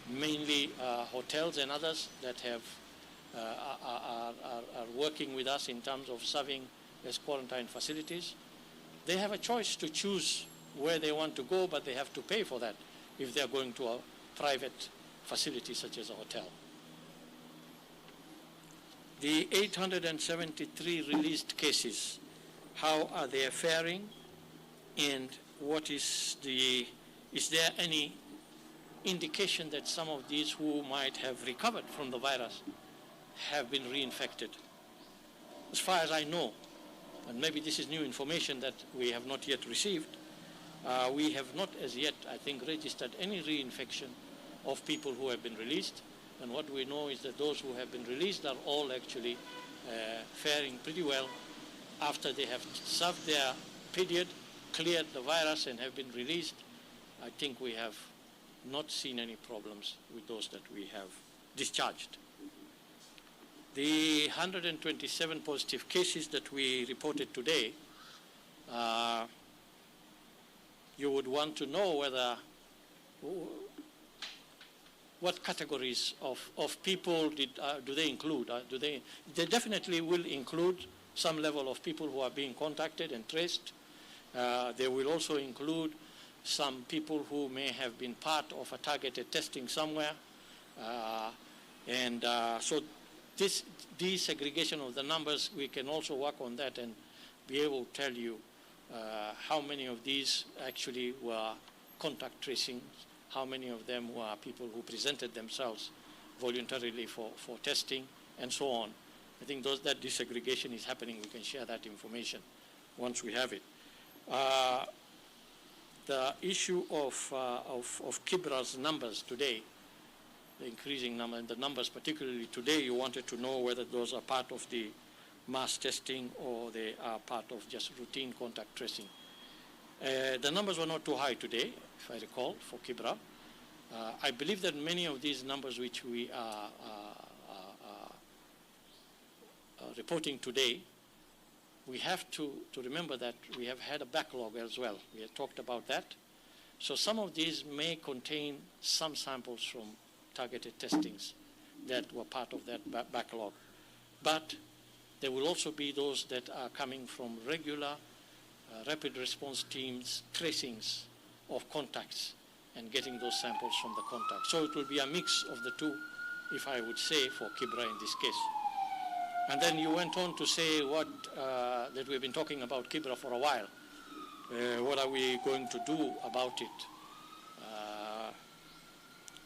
[SPEAKER 21] mainly hotels and others that have are working with us in terms of serving as quarantine facilities. They have a choice to choose where they want to go, but they have to pay for that if they are going to a private facility such as a hotel. The 873 released cases, how are they faring, and what is there any indication that some of these who might have recovered from the virus have been reinfected? As far as I know, and maybe this is new information that we have not yet received, we have not as yet, I think, registered any reinfection of people who have been released. And what we know is that those who have been released are all actually faring pretty well after they have served their period, cleared the virus, and have been released. I think we have not seen any problems with those that we have discharged. The 127 positive cases that we reported today, you would want to know whether what categories of people do they include? They definitely will include some level of people who are being contacted and traced. They will also include some people who may have been part of a targeted testing somewhere. So this desegregation of the numbers, we can also work on that and be able to tell you how many of these actually were contact tracing, how many of them were people who presented themselves voluntarily for testing, and so on. I think that disaggregation is happening. We can share that information once we have it. The issue of Kibra's numbers today, the increasing number, and the numbers particularly today, you wanted to know whether those are part of the mass testing or they are part of just routine contact tracing. The numbers were not too high today, if I recall, for Kibra. I believe that many of these numbers which we are reporting today, we have to remember that we have had a backlog as well. We have talked about that. So some of these may contain some samples from targeted testings that were part of that backlog. But there will also be those that are coming from regular rapid response teams, tracings of contacts and getting those samples from the contacts. So it will be a mix of the two, if I would say, for Kibra in this case. And then you went on to say that we've been talking about Kibra for a while. What are we going to do about it?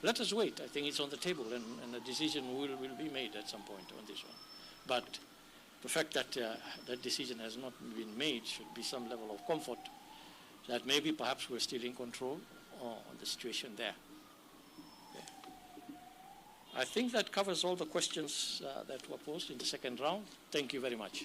[SPEAKER 21] Let us wait. I think it's on the table, and a decision will be made at some point on this one. But the fact that that decision has not been made should be some level of comfort that maybe perhaps we're still in control on the situation there. I think that covers all the questions that were posed in the second round. Thank you very much.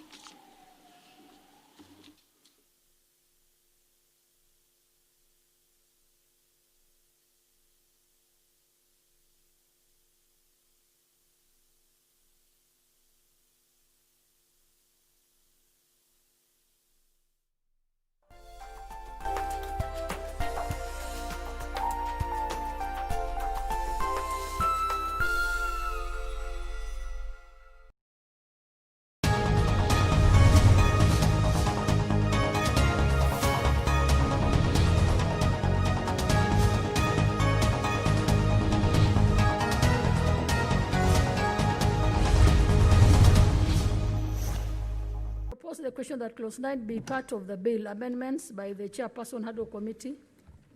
[SPEAKER 7] The question that clause 9 be part of the bill. Amendments by the chairperson Hado Committee.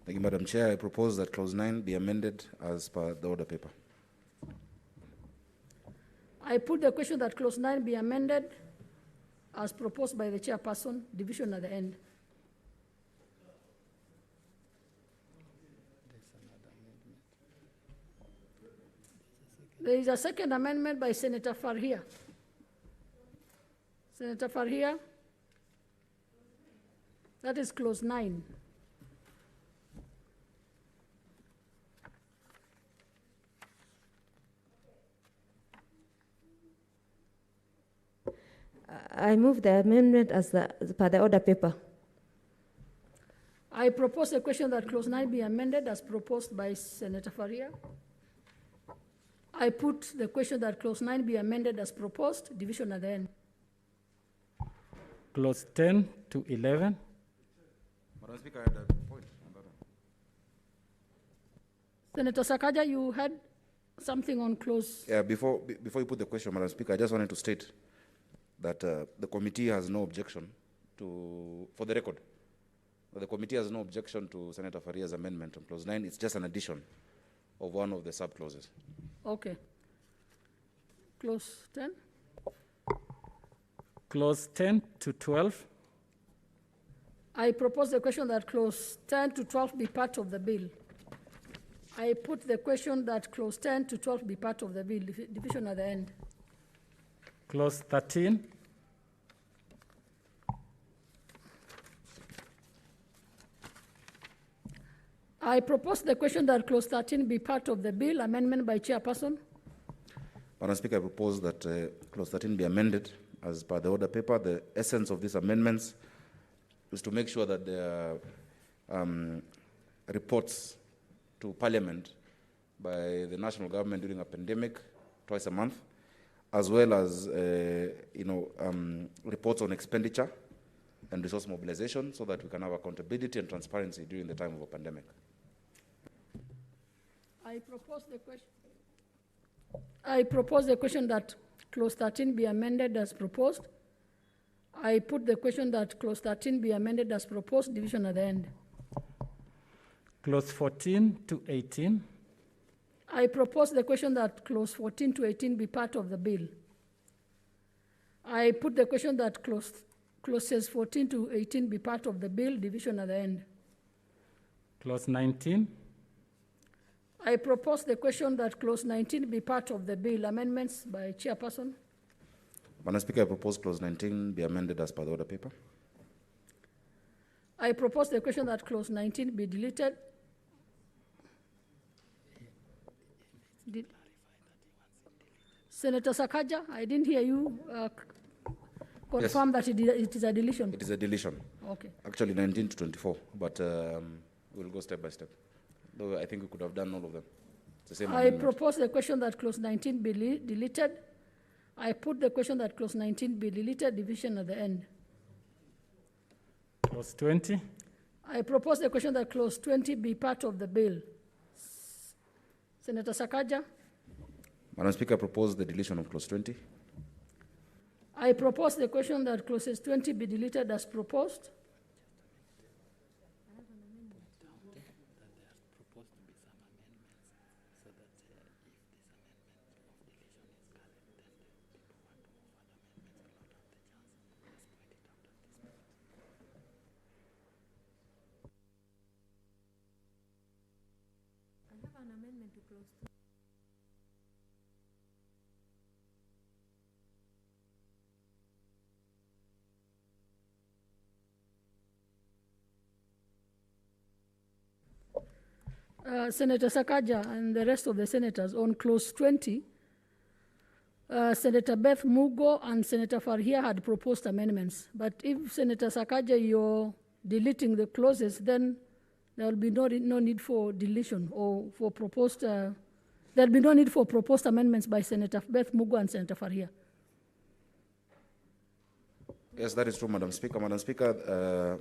[SPEAKER 8] Thank you, Madam Chair. I propose that clause 9 be amended as per the order paper.
[SPEAKER 7] I put the question that clause 9 be amended as proposed by the chairperson, division at the end. There is a second amendment by Senator Farhia. Senator Farhia, that is clause 9.
[SPEAKER 14] I move the amendment as per the order paper.
[SPEAKER 7] I propose a question that clause 9 be amended as proposed by Senator Farhia. I put the question that clause 9 be amended as proposed, division at the end.
[SPEAKER 12] Clause 10 to 11.
[SPEAKER 8] Madam Speaker, I had a point on that one.
[SPEAKER 7] Senator Sakaja, you had something on clause.
[SPEAKER 8] Yeah, before you put the question, Madam Speaker, I just wanted to state that the committee has no objection to, for the record, the committee has no objection to Senator Faria's amendment on clause 9. It's just an addition of one of the sub-clauses.
[SPEAKER 7] Okay. Clause 10.
[SPEAKER 12] Clause 10 to 12.
[SPEAKER 7] I propose the question that clause 10 to 12 be part of the bill. I put the question that clause 10 to 12 be part of the bill, division at the end.
[SPEAKER 12] Clause 13.
[SPEAKER 7] I propose the question that clause 13 be part of the bill, amendment by chairperson.
[SPEAKER 8] Madam Speaker, I propose that clause 13 be amended as per the order paper. The essence of these amendments is to make sure that there are reports to Parliament by the national government during a pandemic twice a month, as well as reports on expenditure and resource mobilization, so that we can have accountability and transparency during the time of a pandemic.
[SPEAKER 7] I propose the question that clause 13 be amended as proposed. I put the question that clause 13 be amended as proposed, division at the end.
[SPEAKER 12] Clause 14 to 18.
[SPEAKER 7] I propose the question that clause 14 to 18 be part of the bill. I put the question that clauses 14 to 18 be part of the bill, division at the end.
[SPEAKER 9] Clause 19.
[SPEAKER 7] I propose the question that clause 19 be part of the bill. Amendments by chairperson.
[SPEAKER 8] Madam Speaker, I propose clause 19 be amended as per the order paper.
[SPEAKER 7] I propose the question that clause 19 be deleted. Senator Sakaja, I didn't hear you confirm that it is a deletion.
[SPEAKER 8] It is a deletion.
[SPEAKER 7] Okay.
[SPEAKER 8] Actually 19 to 24, but we'll go step by step. Though I think we could have done all of them. It's the same
[SPEAKER 7] I
[SPEAKER 8] amendment.
[SPEAKER 7] propose the question that clause 19 be deleted. I put the question that clause 19 be deleted, division at the end.
[SPEAKER 9] Clause 20.
[SPEAKER 7] I propose the question that clause 20 be part of the bill. Senator Sakaja.
[SPEAKER 8] Madam Speaker, I propose the deletion of clause 20.
[SPEAKER 7] I propose the question that clauses 20 be deleted as proposed.
[SPEAKER 14] An amendment to clause 2.
[SPEAKER 7] Senator Sakaja and the rest of the senators on clause 20, Senator Beth Mugo and Senator Farhia had proposed amendments. But if Senator Sakaja, you're deleting the clauses, then there will be no need for deletion or for proposed, there will be no need for proposed amendments by Senator Beth Mugo and Senator Farhia.
[SPEAKER 8] Yes, that is true, Madam Speaker. Madam Speaker,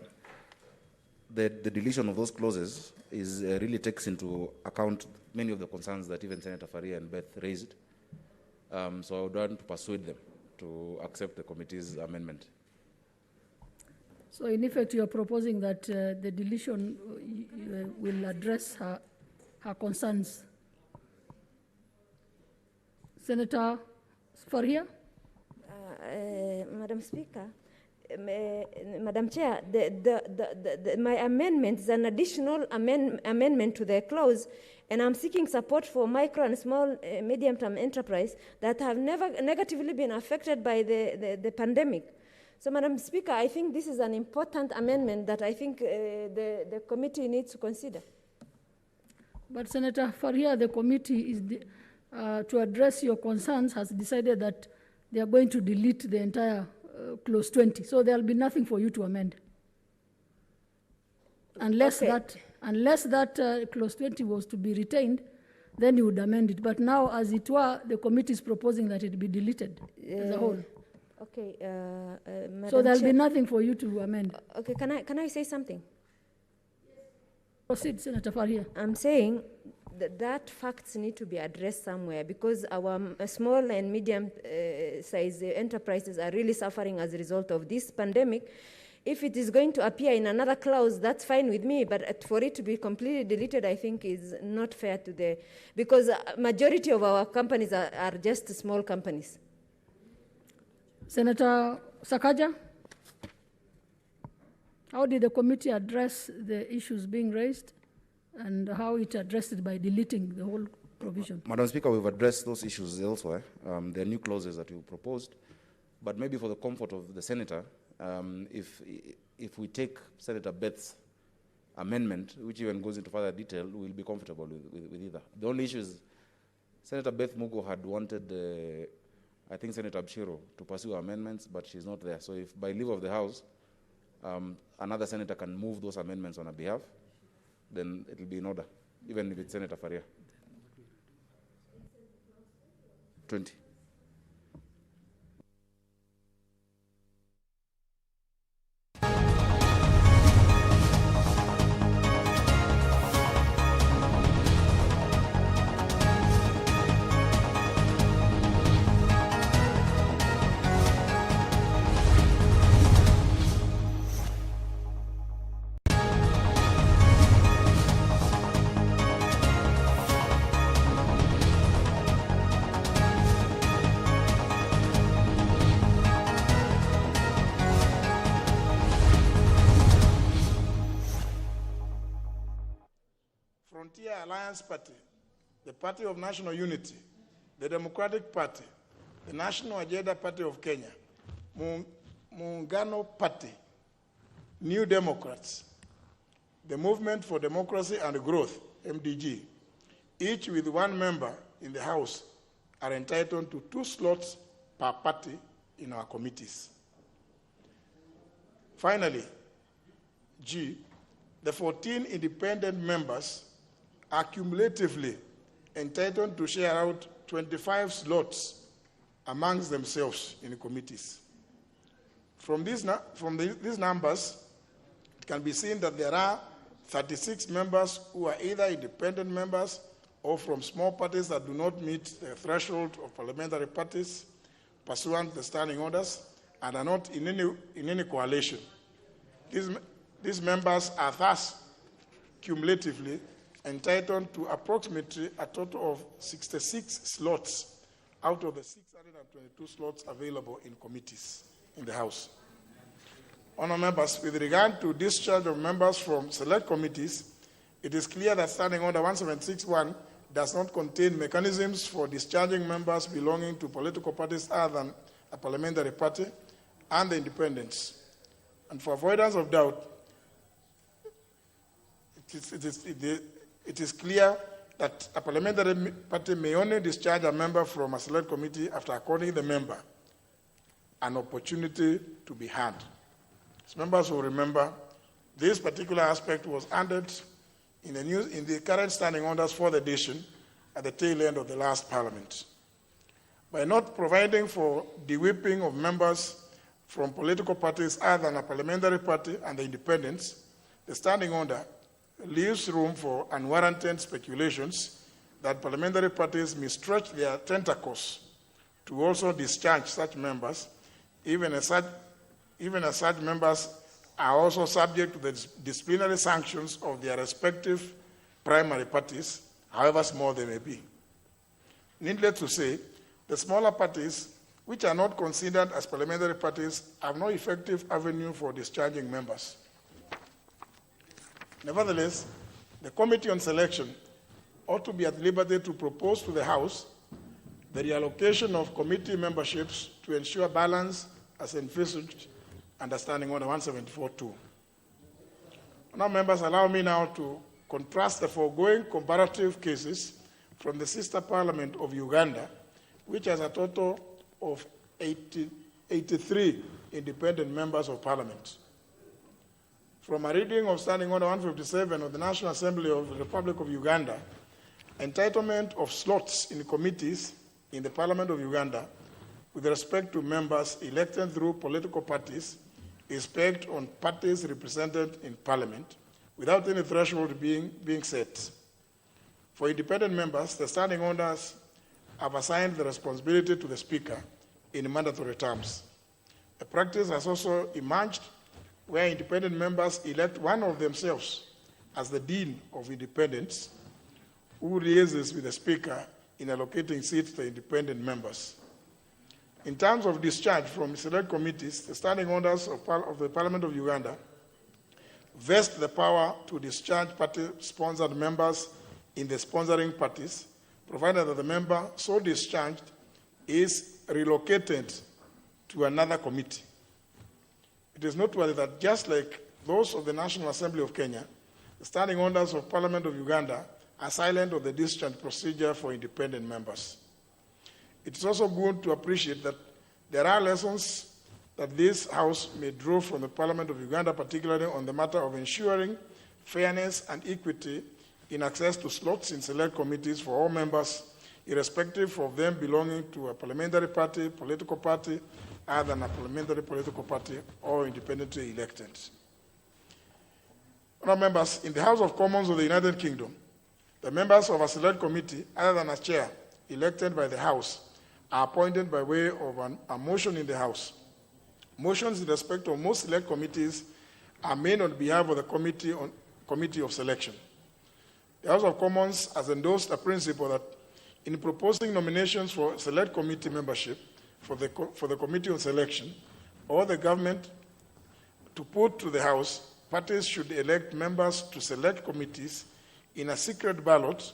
[SPEAKER 8] the deletion of those clauses is really takes into account many of the concerns that even Senator Faria and Beth raised. So I would want to persuade them to accept the committee's amendment.
[SPEAKER 7] So in effect, you are proposing that the deletion will address her concerns. Senator Faria?
[SPEAKER 14] Madam Speaker, Madam Chair, my amendment is an additional amendment to the clause, and I'm seeking support for micro and small medium-term enterprise that have never negatively been affected by the pandemic. So, Madam Speaker, I think this is an important amendment that I think the committee needs to consider.
[SPEAKER 7] But Senator Faria, the committee is to address your concerns has decided that they are going to delete the entire clause 20. So there will be nothing for you to amend. Unless that clause 20 was to be retained, then you would amend it. But now, as it were, the committee is proposing that it be deleted as a whole.
[SPEAKER 14] Okay, Madam
[SPEAKER 7] So there will be
[SPEAKER 14] Chair.
[SPEAKER 7] nothing for you to amend.
[SPEAKER 14] Okay, can I say something?
[SPEAKER 7] Proceed, Senator Faria.
[SPEAKER 14] I'm saying that facts need to be addressed somewhere because our small and medium size enterprises are really suffering as a result of this pandemic. If it is going to appear in another clause, that's fine with me, but for it to be completely deleted, I think is not fair to the, because majority of our companies are just small companies.
[SPEAKER 7] Senator Sakaja, how did the committee address the issues being raised and how it addressed it by deleting the whole provision?
[SPEAKER 8] Madam Speaker, we've addressed those issues elsewhere. There are new clauses that we proposed, but maybe for the comfort of the senator, if we take Senator Beth's amendment, which even goes into further detail, we'll be comfortable with either. The only issue is Senator Beth Mugo had wanted, I think, Senator Abshiro to pursue amendments, but she's not there. So if by leave of the House, another senator can move those amendments on her behalf, then it will be in order, even if it's Senator Faria. 20.
[SPEAKER 10] Alliance Party, the Party of National Unity, the Democratic Party, the National Agenda Party of Kenya, Muungano Party, New Democrats, the Movement for Democracy and Growth, MDG, each with one member in the House, are entitled to 2 slots per party in our committees. Finally, G, the 14 independent members are cumulatively entitled to share out 25 slots amongst themselves in the committees. From these numbers, it can be seen that there are 36 members who are either independent members or from small parties that do not meet the threshold of parliamentary parties pursuant to the standing orders and are not in any coalition. These members are thus cumulatively entitled to approximately a total of 66 slots out of the 622 slots available in committees in the House. Honourable members, with regard to discharge of members from select committees, it is clear that Standing Order 1761 does not contain mechanisms for discharging members belonging to political parties other than a parliamentary party and the independents. And for avoidance of doubt, it is clear that a parliamentary party may only discharge a member from a select committee after according the member an opportunity to be heard. As members will remember, this particular aspect was added in the current standing orders for the edition at the tail end of the last parliament. By not providing for the whipping of members from political parties other than a parliamentary party and the independents, the standing order leaves room for unwarranted speculations that parliamentary parties may stretch their tentacles to also discharge such members, even as such members are also subject to the disciplinary sanctions of their respective primary parties, however small they may be. Needless to say, the smaller parties, which are not considered as parliamentary parties, have no effective avenue for discharging members. Nevertheless, the Committee on Selection ought to be at liberty to propose to the House the reallocation of committee memberships to ensure balance as envisaged under Standing Order 1742. Now, members, allow me now to contrast the foregoing comparative cases from the sister parliament of Uganda, which has a total of 83 independent members of parliament. From a reading of Standing Order 157 of the National Assembly of the Republic of Uganda, entitlement of slots in committees in the Parliament of Uganda with respect to members elected through political parties is pegged on parties represented in Parliament without any threshold being set. For independent members, the standing orders have assigned the responsibility to the Speaker in mandatory terms. A practice has also emerged where independent members elect one of themselves as the Dean of Independents, who liaises with the Speaker in allocating seats to independent members. In terms of discharge from select committees, the standing orders of the Parliament of Uganda vest the power to discharge party-sponsored members in the sponsoring parties, provided that the member so discharged is relocated to another committee. It is noteworthy that just like those of the National Assembly of Kenya, the standing orders of Parliament of Uganda are silent on the discharge procedure for independent members. It is also good to appreciate that there are lessons that this House may draw from the Parliament of Uganda, particularly on the matter of ensuring fairness and equity in access to slots in select committees for all members, irrespective of them belonging to a parliamentary party, political party, other than a parliamentary political party, or independently elected. Honourable members, in the House of Commons of the United Kingdom, the members of a select committee, other than a chair, elected by the House, are appointed by way of a motion in the House. Motions in respect of most select committees are made on behalf of the Committee of Selection. The House of Commons has endorsed a principle that in proposing nominations for select committee membership for the Committee on Selection or the government to put to the House, parties should elect members to select committees in a secret ballot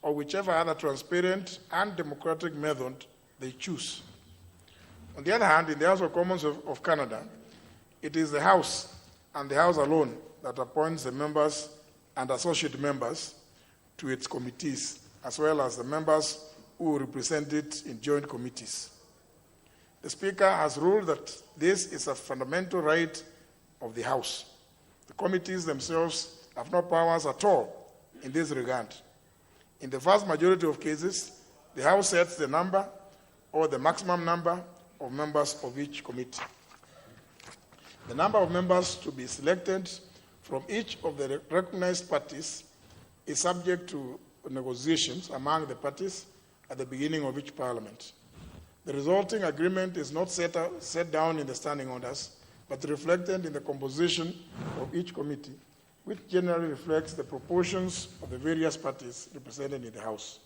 [SPEAKER 10] or whichever other transparent and democratic method they choose. On the other hand, in the House of Commons of Canada, it is the House and the House alone that appoints the members and associate members to its committees, as well as the members who represent it in joint committees. The Speaker has ruled that this is a fundamental right of the House. The committees themselves have no powers at all in this regard. In the vast majority of cases, the House sets the number or the maximum number of members of each committee. The number of members to be selected from each of the recognized parties is subject to negotiations among the parties at the beginning of each parliament. The resulting agreement is not set down in the standing orders, but reflected in the composition of each committee, which generally reflects the proportions of the various parties represented in the House.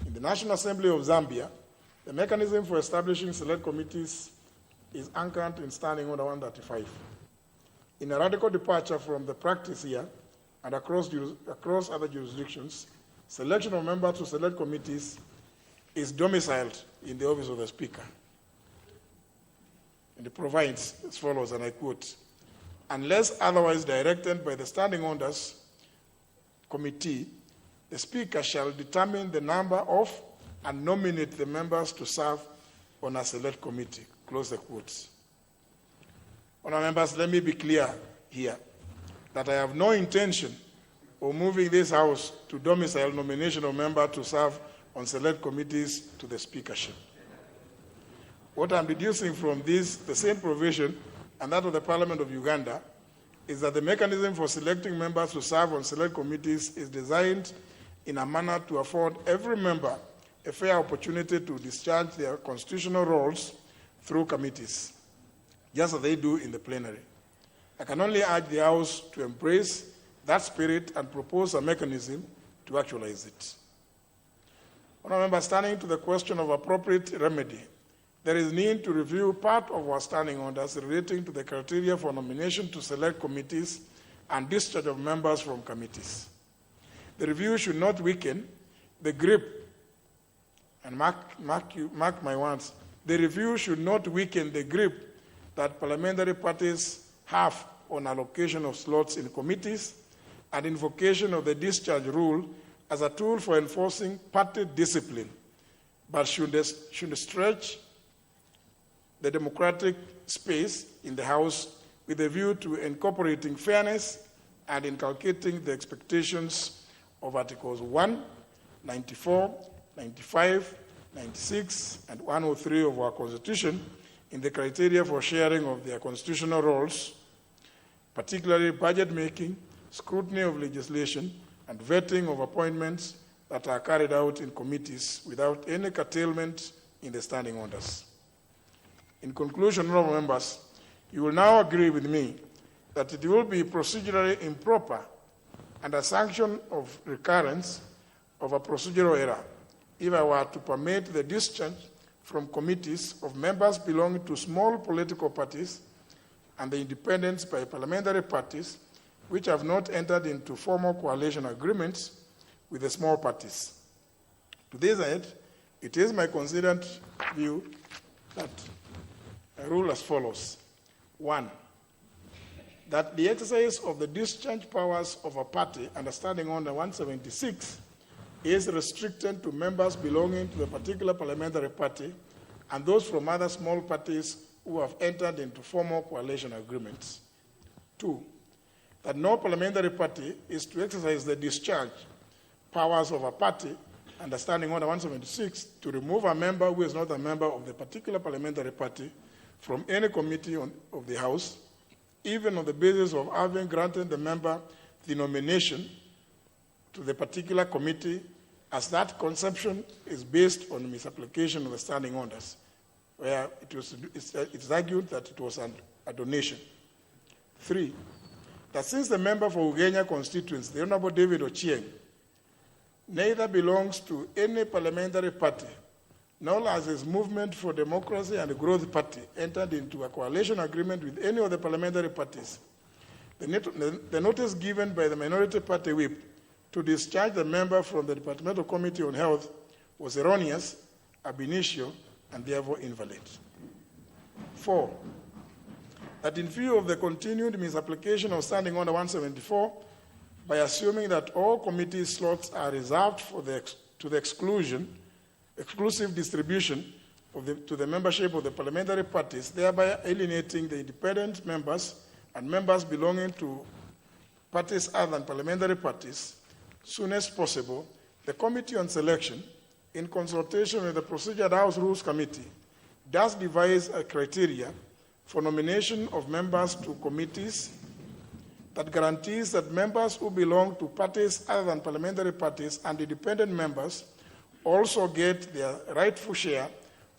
[SPEAKER 10] In the National Assembly of Zambia, the mechanism for establishing select committees is anchored in Standing Order 135. In a radical departure from the practice here and across other jurisdictions, selection of members to select committees is domiciled in the office of the Speaker. And it provides as follows, and I quote, "Unless otherwise directed by the Standing Orders Committee, the Speaker shall determine the number of and nominate the members to serve on a select committee." Close the quotes. Honourable members, let me be clear here that I have no intention of moving this House to domicile nomination of members to serve on select committees to the Speakership. What I'm deducing from this, the same provision, and that of the Parliament of Uganda, is that the mechanism for selecting members to serve on select committees is designed in a manner to afford every member a fair opportunity to discharge their constitutional roles through committees, just as they do in the plenary. I can only urge the House to embrace that spirit and propose a mechanism to actualize it. Honourable members, turning to the question of appropriate remedy, there is need to review part of our standing orders relating to the criteria for nomination to select committees and discharge of members from committees. The review should not weaken the grip, and mark my words, the review should not weaken the grip that parliamentary parties have on allocation of slots in committees and invocation of the discharge rule as a tool for enforcing party discipline, but should stretch the democratic space in the House with a view to incorporating fairness and inculcating the expectations of Articles 1, 94, 95, 96, and 103 of our Constitution in the criteria for sharing of their constitutional roles, particularly budget making, scrutiny of legislation, and vetting of appointments that are carried out in committees without any curtailment in the standing orders. In conclusion, honourable members, you will now agree with me that it will be procedurally improper and a sanction of recurrence of a procedural error if I were to permit the discharge from committees of members belonging to small political parties and the independents by parliamentary parties which have not entered into formal coalition agreements with the small parties. To this end, it is my considered view that I rule as follows. 1, that the exercise of the discharge powers of a party under Standing Order 176 is restricted to members belonging to a particular parliamentary party and those from other small parties who have entered into formal coalition agreements. 2, that no parliamentary party is to exercise the discharge powers of a party under Standing Order 176 to remove a member who is not a member of the particular parliamentary party from any committee of the House, even on the basis of having granted the member the nomination to the particular committee, as that conception is based on misapplication of the standing orders, where it's argued that it was a donation. 3, that since the member for Ugenya constituency, the Honourable David Ochieng, neither belongs to any parliamentary party, nor has his Movement for Democracy and Growth Party entered into a coalition agreement with any of the parliamentary parties, The notice given by the minority party whip to discharge the member from the Departmental Committee on Health was erroneous, ab initio, and therefore invalid. 4, that in view of the continued misapplication of Standing Order 174, by assuming that all committee slots are reserved for to the exclusive distribution to the membership of the parliamentary parties, thereby alienating the independent members and members belonging to parties other than parliamentary parties, soon as possible, the Committee on Selection, in consultation with the Procedural House Rules Committee, does devise a criteria for nomination of members to committees that guarantees that members who belong to parties other than parliamentary parties and independent members also get their rightful share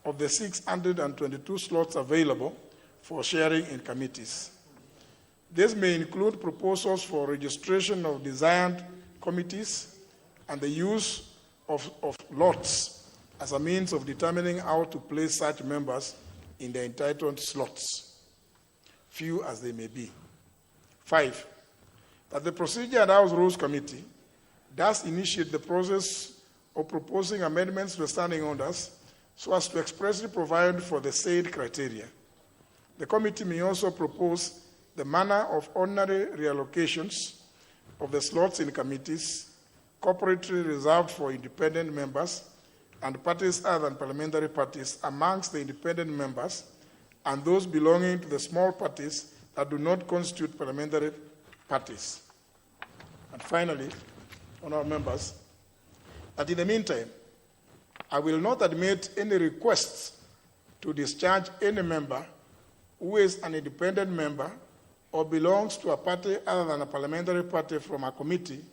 [SPEAKER 10] of the 622 slots available for sharing in committees. This may include proposals for registration of desired committees and the use of lots as a means of determining how to place such members in the entitled slots, few as they may be. 5, that the Procedure and House Rules Committee does initiate the process of proposing amendments to the standing orders so as to expressly provide for the said criteria. The committee may also propose the manner of ordinary reallocations of the slots in committees corporately reserved for independent members and parties other than parliamentary parties amongst the independent members and those belonging to the small parties that do not constitute parliamentary parties. And finally, honourable members, that in the meantime, I will not admit any requests to discharge any member who is an independent member or belongs to a party other than a parliamentary party from a committee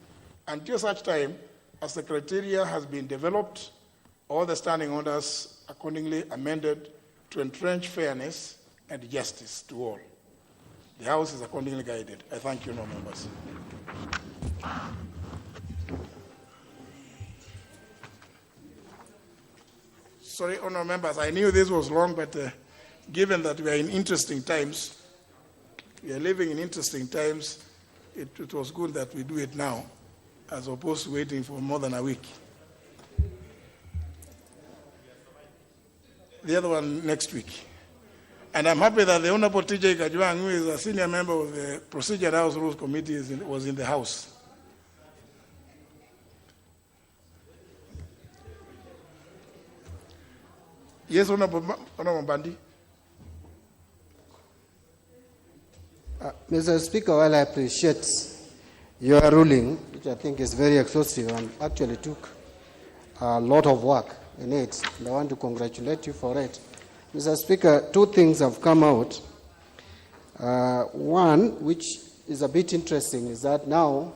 [SPEAKER 10] until such time as the criteria has been developed or the standing orders accordingly amended to entrench fairness and justice to all. The House is accordingly guided. I thank you, no members. Sorry, honourable members, I knew this was long, but given that we are in interesting times, we are living in interesting times, it was good that we do it now, as opposed to waiting for more than a week. The other one next week. And I'm happy that the Honorable TJ Kajwang, who is a senior member of the Procedure House Rules Committee, was in the House. Yes, Honorable Bandi.
[SPEAKER 11] Mr. Speaker, while I appreciate your ruling, which I think is very exhaustive and actually took a lot of work in it, and I want to congratulate you for it. Mr. Speaker, 2 things have come out. One, which is a bit interesting, is that now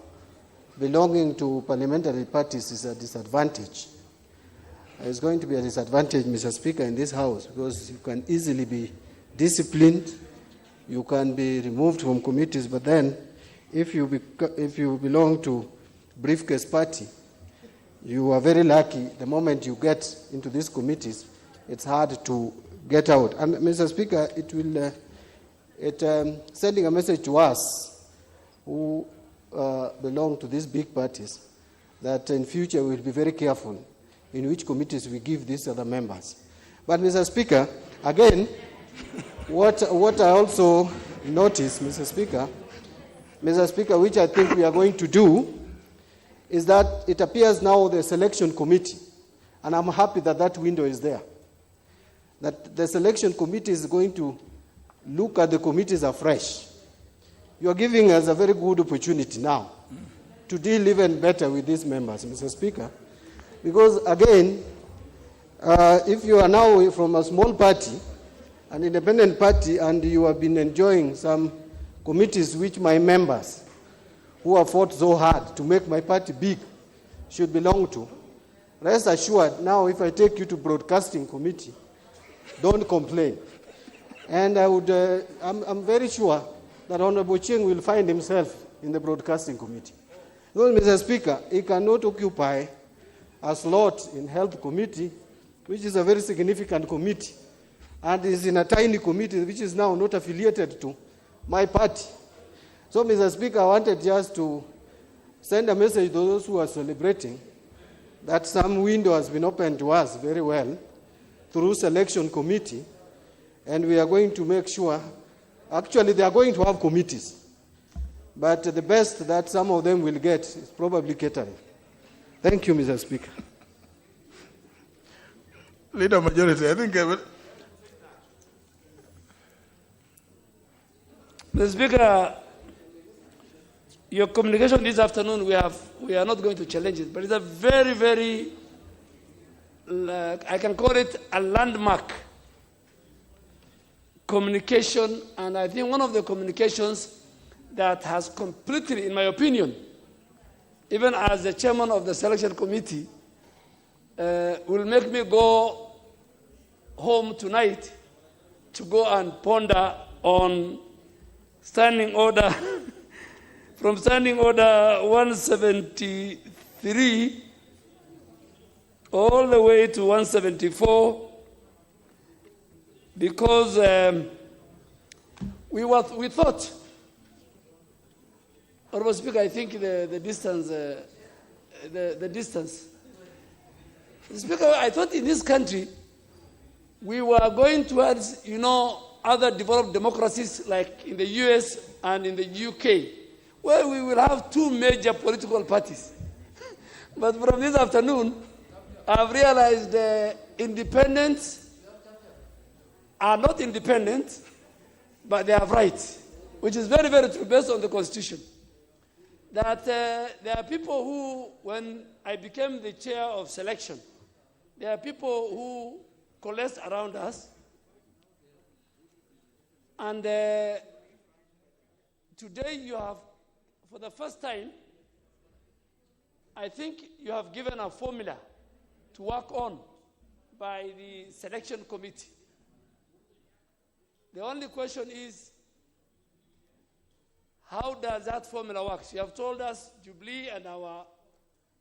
[SPEAKER 11] belonging to parliamentary parties is a disadvantage. It's going to be a disadvantage, Mr. Speaker, in this House, because you can easily be disciplined, you can be removed from committees, but then if you belong to briefcase party, you are very lucky. The moment you get into these committees, it's hard to get out. And Mr. Speaker, it will sending a message to us who belong to these big parties that in future we'll be very careful in which committees we give these other members. But Mr. Speaker, again, what I also noticed, Mr. Speaker, which I think we are going to do, is that it appears now the selection committee, and I'm happy that that window is there, that the selection committee is going to look at the committees afresh. You are giving us a very good opportunity now to deal even better with these members, Mr. Speaker, because again, if you are now from a small party, an independent party, and you have been enjoying some committees which my members who have fought so hard to make my party big should belong to, rest assured, now if I take you to broadcasting committee, don't complain. And I'm very sure that Honorable Ching will find himself in the broadcasting committee. Because, Mr. Speaker, he cannot occupy a slot in health committee, which is a very significant committee, and is in a tiny committee which is now not affiliated to my party. So, Mr. Speaker, I wanted just to send a message to those who are celebrating that some window has been opened to us very well through selection committee, and we are going to make sure, actually they are going to have committees, but the best that some of them will get is probably catering. Thank you, Mr. Speaker.
[SPEAKER 10] Leader Majority, I think
[SPEAKER 15] Mr. Speaker, your communication this afternoon, we are not going to challenge it, but it's a very, very, I can call it a landmark communication, and I think one of the communications that has completely, in my opinion, even as the chairman of the selection committee, will make me go home tonight to go and ponder on standing order from standing order 173 all the way to 174, because we thought, Honorable Speaker, I think the distance, the distance. Speaker, I thought in this country we were going towards, other developed democracies like in the US and in the UK, where we will have two major political parties. But from this afternoon, I've realized independents are not independent, but they have rights, which is very, very true based on the Constitution. That there are people who, when I became the chair of selection, there are people who coalesced around us. And today you have, for the first time, I think you have given a formula to work on by the selection committee. The only question is, how does that formula work? You have told us, Jubilee and our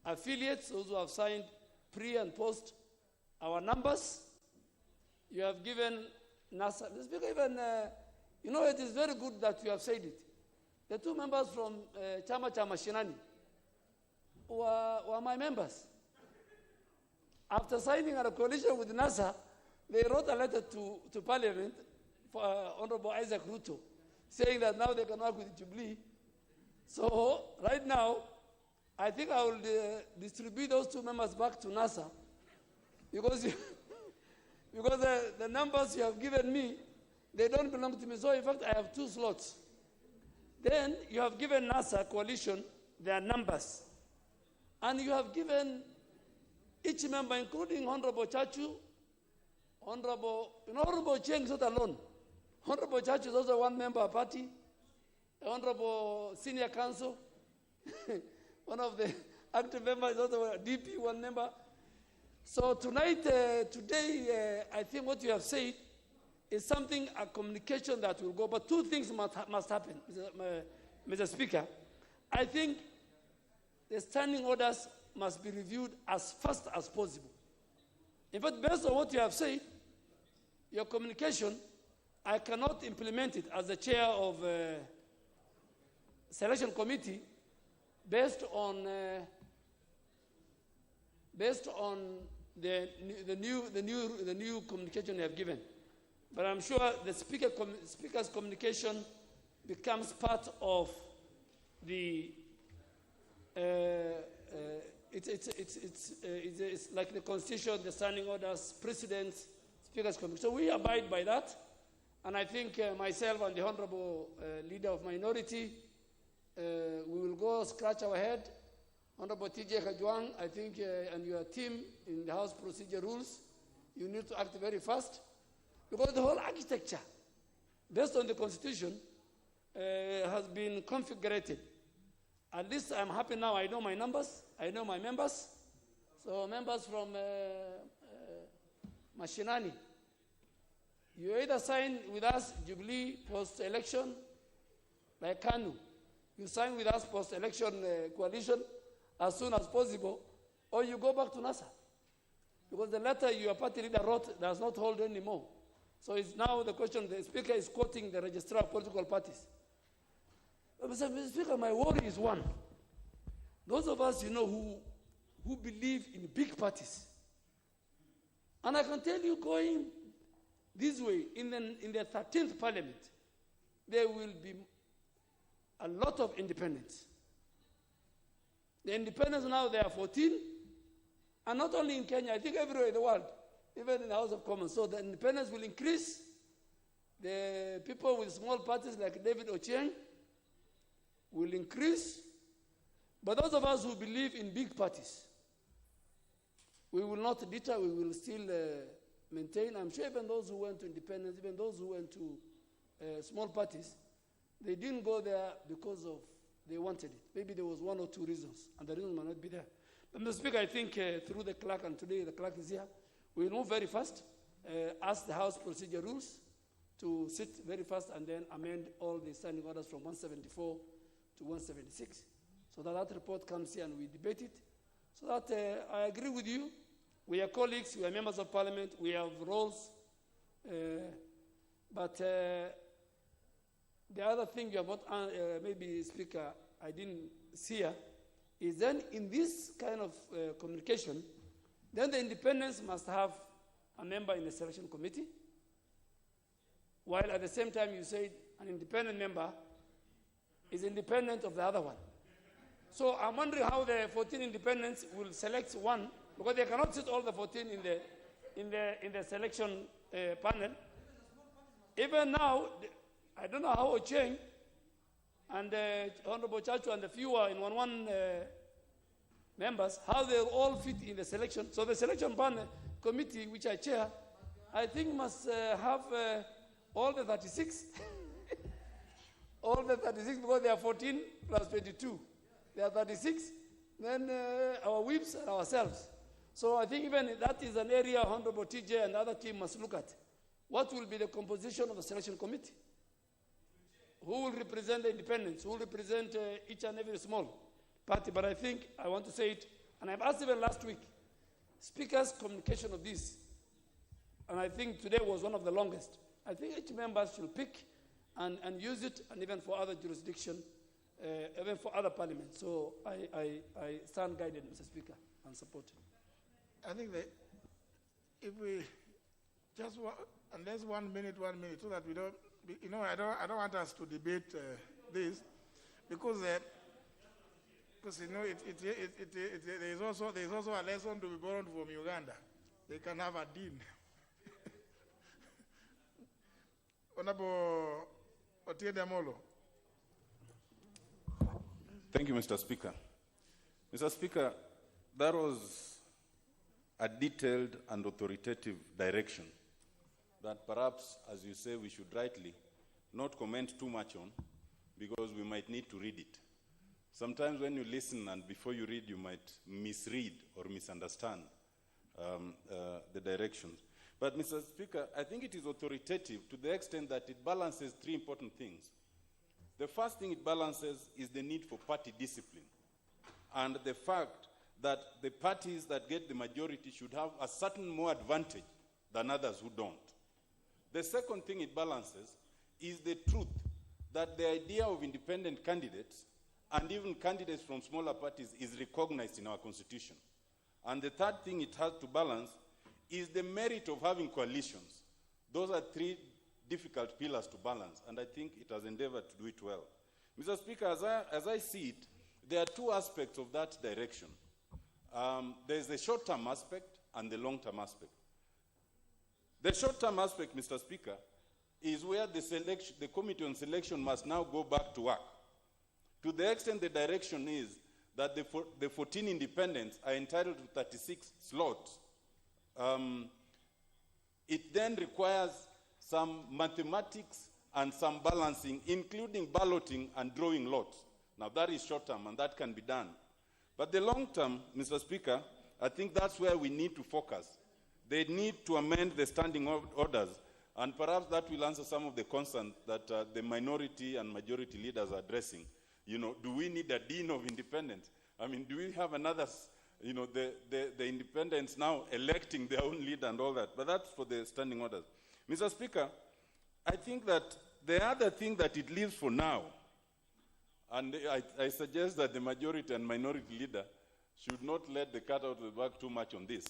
[SPEAKER 15] affiliates, those who have signed pre and post, our numbers. You have given NASA. The Speaker, even, it is very good that you have said it. The two members from Chama Shinani were my members. After signing a coalition with NASA, they wrote a letter to Parliament for Honorable Isaac Ruto, saying that now they can work with Jubilee. So right now, I think I will distribute those two members back to NASA, because the numbers you have given me, they don't belong to me. So in fact, I have two slots. Then you have given NASA coalition their numbers, and you have given each member, including Honorable Chachu, Honorable Cheng is not alone. Honorable Chachu is also one member party. Honorable Senior Counsel, one of the active members is also a DP, one member. So tonight, today, I think what you have said is something, a communication that will go, but two things must happen, Mr. Speaker. I think the standing orders must be reviewed as fast as possible. In fact, based on what you have said, your communication, I cannot implement it as the chair of selection committee based on the new communication you have given. But I'm sure the speaker's communication becomes part of the it's like the Constitution, the standing orders, precedents, speaker's communication. So we abide by that, and I think myself and the honorable leader of minority, we will go scratch our head. Honorable TJ Kajwang, I think, and your team in the House procedure rules, you need to act very fast, because the whole architecture, based on the Constitution, has been configured. At least I'm happy now. I know my numbers. I know my members. So members from Mashinani, you either sign with us Jubilee post-election, like Kanu. You sign with us post-election coalition as soon as possible, or you go back to NASA. Because the letter your party leader wrote does not hold anymore. So it's now the question, the Speaker is quoting the Registrar of Political Parties. But Mr. Speaker, my worry is one. Those of us, who believe in big parties, and I can tell you, going this way, in the 13th Parliament, there will be a lot of independents. The independents now, there are 14, and not only in Kenya, I think everywhere in the world, even in the House of Commons. So the independents will increase. The people with small parties like David Ochieng will increase. But those of us who believe in big parties, we will not deter, we will still maintain. I'm sure even those who went to independence, even those who went to small parties, they didn't go there because they wanted it. Maybe there was one or two reasons, and the reason might not be there. But Mr. Speaker, I think through the clerk, and today the clerk is here, we will move very fast, ask the House procedure rules to sit very fast and then amend all the standing orders from 174 to 176. So that report comes here and we debate it. So that I agree with you. We are colleagues, we are members of parliament, we have roles. But the other thing you have not, maybe Speaker, I didn't see here, is then in this kind of communication, then the independents must have a member in the selection committee, while at the same time you said an independent member is independent of the other one. So I'm wondering how the 14 independents will select one, because they cannot sit all the 14 in the selection panel. Even now, I don't know how Ochieng and Honorable Chachu and the fewer in one members, how they all fit in the selection. So the selection panel committee, which I chair, I think must have all the 36. All the 36, because they are 14 plus 22. They are 36. Then our whips and ourselves. So I think even that is an area Honorable TJ and the other team must look at. What will be the composition of the selection committee? Who will represent the independents? Who will represent each and every small party? But I think I want to say it, and I've asked even last week, Speaker's communication of this, and I think today was one of the longest. I think each member should pick and use it, and even for other jurisdiction, even for other parliaments. So I stand guided, Mr. Speaker, and support it.
[SPEAKER 10] I think that if we just unless 1 minute, so that we don't, I don't want us to debate this, because there is also a lesson to be borrowed from Uganda. They can have a dean. Honorable Otiende Amolo.
[SPEAKER 2] Thank you, Mr. Speaker. Mr. Speaker, that was a detailed and authoritative direction that perhaps, as you say, we should rightly not comment too much on, because we might need to read it. Sometimes when you listen and before you read, you might misread or misunderstand the directions. But, Mr. Speaker, I think it is authoritative to the extent that it balances three important things. The first thing it balances is the need for party discipline, and the fact that the parties that get the majority should have a certain more advantage than others who don't. The second thing it balances is the truth that the idea of independent candidates and even candidates from smaller parties is recognized in our constitution. And the third thing it has to balance is the merit of having coalitions. Those are three difficult pillars to balance, and I think it has endeavored to do it well. Mr. Speaker, as I see it, there are two aspects of that direction. There's the short-term aspect and the long-term aspect. The short-term aspect, Mr. Speaker, is where the Committee on Selection must now go back to work. To the extent the direction is that the 14 independents are entitled to 36 slots, it then requires some mathematics and some balancing, including balloting and drawing lots. Now that is short-term, and that can be done. But the long-term, Mr. Speaker, I think that's where we need to focus. They need to amend the standing orders, and perhaps that will answer some of the concerns that the minority and majority leaders are addressing. Do we need a dean of independence? I mean, do we have another, the independents now electing their own leader and all that? But that's for the standing orders. Mr. Speaker, I think that the other thing that it leaves for now And I suggest that the majority and minority leader should not let the cat out of the bag too much on this,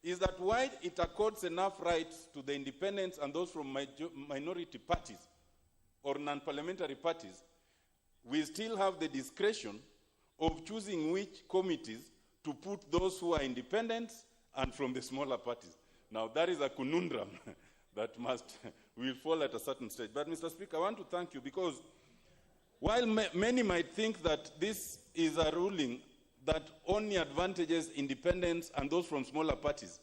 [SPEAKER 2] is that while it accords enough rights to the independents and those from minority parties or non-parliamentary parties, we still have the discretion of choosing which committees to put those who are independents and from the smaller parties. Now, that is a conundrum that will fall at a certain stage. But, Mr. Speaker, I want to thank you because while many might think that this is a ruling that only advantages independents and those from smaller parties,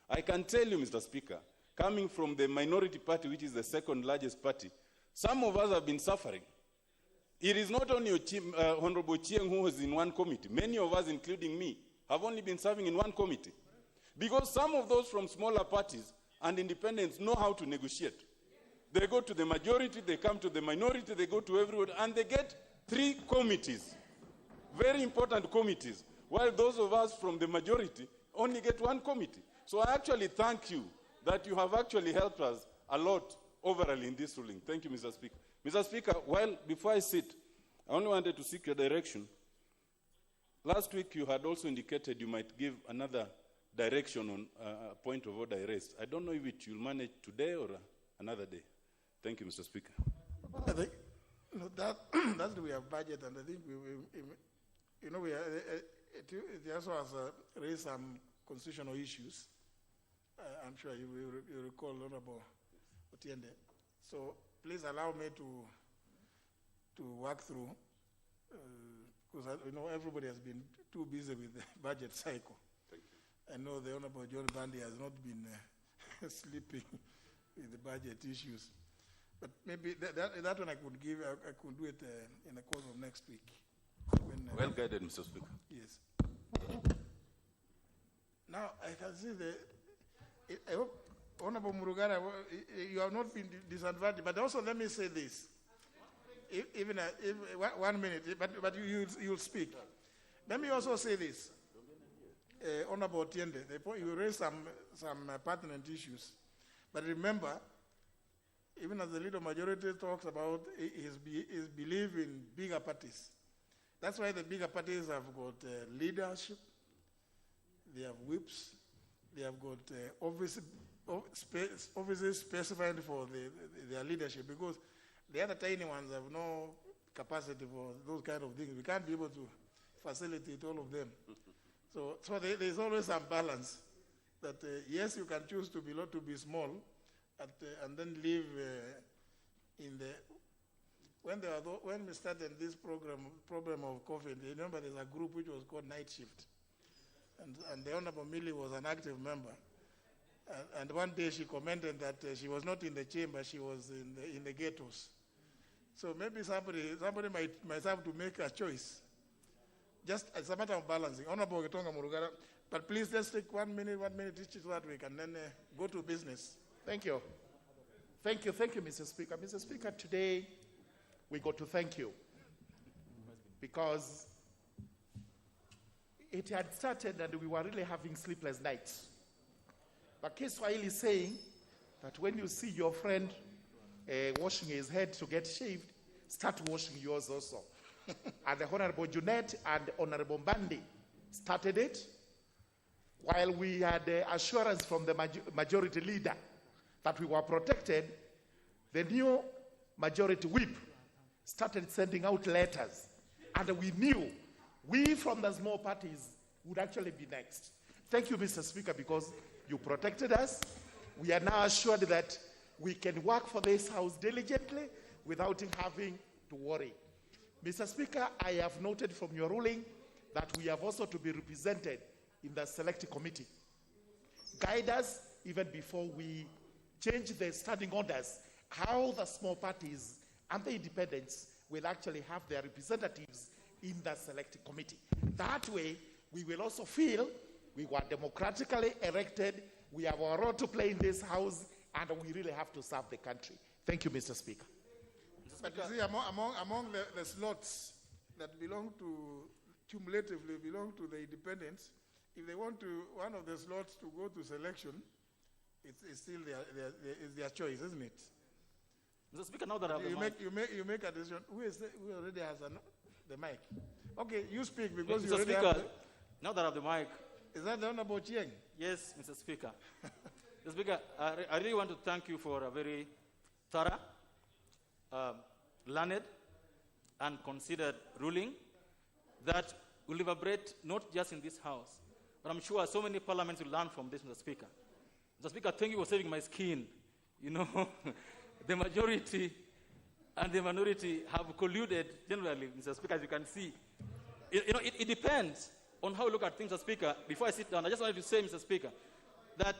[SPEAKER 2] I can tell you, Mr. Speaker, coming from the minority party, which is the second largest party, some of us have been suffering. It is not only Honorable Chieng who is in one committee. Many of us, including me, have only been serving in one committee. Because some of those from smaller parties and independents know how to negotiate. They go to the majority, they come to the minority, they go to everyone, and they get 3 committees, very important committees, while those of us from the majority only get 1 committee. So I actually thank you that you have actually helped us a lot overall in this ruling. Thank you, Mr. Speaker. Mr. Speaker, before I sit, I only wanted to seek your direction. Last week you had also indicated you might give another direction on a point of order I raised. I don't know if you'll manage today or another day. Thank you, Mr. Speaker.
[SPEAKER 10] I think that's the way of budget, and I think it also has raised some constitutional issues. I'm sure you recall, Honorable Otiende. So please allow me to work through, because everybody has been too busy with the budget cycle.
[SPEAKER 2] Thank you.
[SPEAKER 10] I know the Honorable John Bandi has not been sleeping with the budget issues. But maybe that one I could do it in the course of next week.
[SPEAKER 2] Well guided, Mr. Speaker.
[SPEAKER 10] Yes. Now, I can see I hope, Honorable Murugara, you have not been disadvantaged, but also let me say this. If 1 minute, but you'll speak. Let me also say this. Honorable Otiende, you raised some pertinent issues, but remember, even as the leader majority talks about his belief in bigger parties. That's why the bigger parties have got leadership, they have whips, they have got offices specified for their leadership, because the other tiny ones have no capacity for those kind of things. We can't be able to facilitate all of them. So there's always some balance that, yes, you can choose to be small, and then live in the. When we started this problem of COVID, remember there's a group which was called Night Shift, and the Honorable Millie was an active member, and one day she commented that she was not in the chamber, she was in the ghettos. So maybe somebody might have to make a choice. Just as a matter of balancing. Honorable Getonga Murugara, but please let's take 1 minute each so that we can then go to business.
[SPEAKER 16] Thank you. Thank you, Mr. Speaker. Mr. Speaker, today we got to thank you because it had started and we were really having sleepless nights. But Kiswahili is saying that when you see your friend washing his head to get shaved, start washing yours also. And the Honorable Junet and Honorable Bandi started it, while we had assurance from the majority leader that we were protected. The new majority whip started sending out letters, and we knew we from the small parties would actually be next. Thank you, Mr. Speaker, because you protected us. We are now assured that we can work for this House diligently without having to worry. Mr. Speaker, I have noted from your ruling that we have also to be represented in the select committee. Guide us even before we change the standing orders, how the small parties and the independents will actually have their representatives in the select committee. That way, we will also feel we were democratically elected, we have a role to play in this House, and we really have to serve the country. Thank you, Mr. Speaker.
[SPEAKER 10] But you see, among the slots that cumulatively belong to the independents, if they want one of the slots to go to selection, it's still their choice, isn't it?
[SPEAKER 18] Mr. Speaker, now that
[SPEAKER 10] you make a decision. Who already has the mic. Okay, you speak because you
[SPEAKER 18] Mr.
[SPEAKER 10] already
[SPEAKER 18] Speaker,
[SPEAKER 10] have
[SPEAKER 18] now that I have the mic.
[SPEAKER 10] Is that the Honorable Chieng?
[SPEAKER 18] Yes, Mr. Speaker. Mr. Speaker, I really want to thank you for a very thorough, learned, and considered ruling that will reverberate not just in this House, but I'm sure so many parliaments will learn from this, Mr. Speaker. Mr. Speaker, thank you for saving my skin. You know, the majority and the minority have colluded generally, Mr. Speaker, as you can see. It depends on how you look at things, Mr. Speaker. Before I sit down, I just wanted to say, Mr. Speaker, that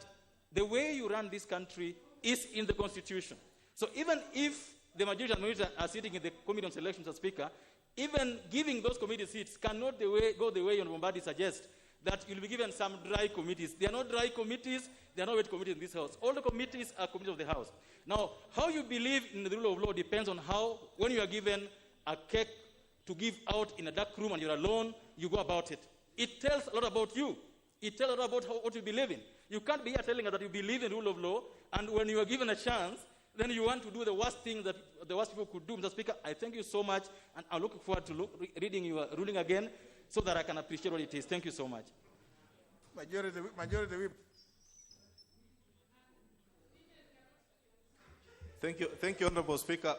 [SPEAKER 18] the way you run this country is in the Constitution. So even if the majority and minority are sitting in the Committee on Selection, Mr. Speaker, even giving those committee seats cannot go the way Bombadi suggests, that you'll be given some dry committees. They are not dry committees. They are not wet committees in this House. All the committees are committees of the House. Now, how you believe in the rule of law depends on how, when you are given a cake to give out in a dark room and you're alone, you go about it. It tells a lot about you. It tells a lot about what you believe in. You can't be here telling us that you believe in the rule of law, and when you are given a chance, then you want to do the worst thing that the worst people could do. Mr. Speaker, I thank you so much, and I'm looking forward to reading your ruling again so that I can appreciate what it is. Thank you so much.
[SPEAKER 10] Majority Whip.
[SPEAKER 19] Thank you, Honorable Speaker.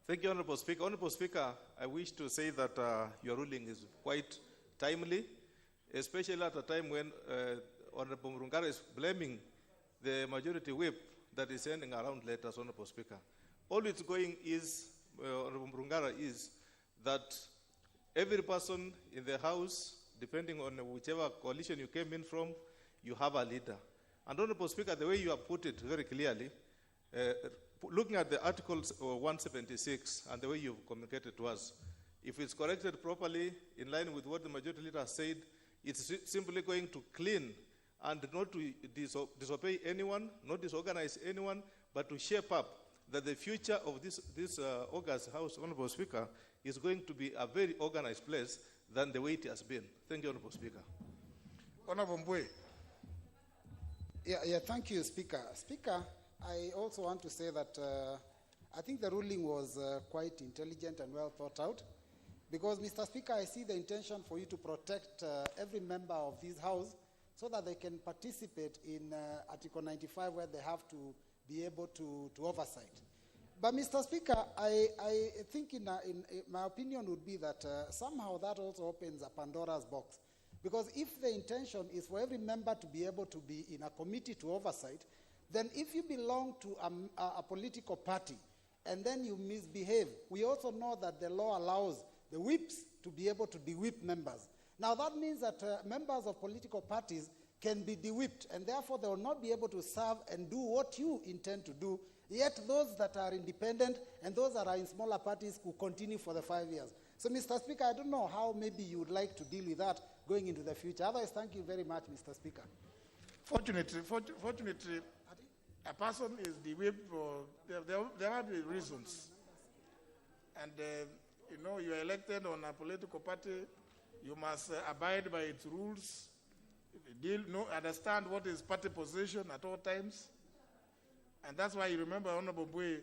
[SPEAKER 19] Thank you, Honorable Speaker. Honorable Speaker, I wish to say that your ruling is quite timely, especially at a time when Honorable Murungara is blaming the majority whip that is sending around letters, Honorable Speaker. All it's going is, Honorable Murungara, is that every person in the House, depending on whichever coalition you came in from, you have a leader. And Honorable Speaker, the way you have put it very clearly, looking at the Articles 176 and the way you've communicated to us, if it's corrected properly, in line with what the majority leader has said, it's simply going to clean and not to disobey anyone, not disorganize anyone, but to shape up that the future of this August House, Honorable Speaker, is going to be a very organized place than the way it has been. Thank you, Honorable Speaker.
[SPEAKER 10] Honorable Mbwe.
[SPEAKER 23] Yeah, thank you, Speaker. Speaker, I also want to say that I think the ruling was quite intelligent and well thought out, because, Mr. Speaker, I see the intention for you to protect every member of this House so that they can participate in Article 95, where they have to be able to oversight. But, Mr. Speaker, I think in my opinion would be that somehow that also opens a Pandora's box. Because if the intention is for every member to be able to be in a committee to oversight, then if you belong to a political party and then you misbehave, we also know that the law allows the whips to be able to de-whip members. Now that means that members of political parties can be de-whipped, and therefore they will not be able to serve and do what you intend to do, yet those that are independent and those that are in smaller parties could continue for the 5 years. So, Mr. Speaker, I don't know how maybe you would like to deal with that going into the future. Otherwise, thank you very much, Mr. Speaker.
[SPEAKER 10] Fortunately, a person is de-whipped for, there might be reasons. And, you are elected on a political party, you must abide by its rules, understand what is party position at all times. And that's why you remember, Honorable Bui,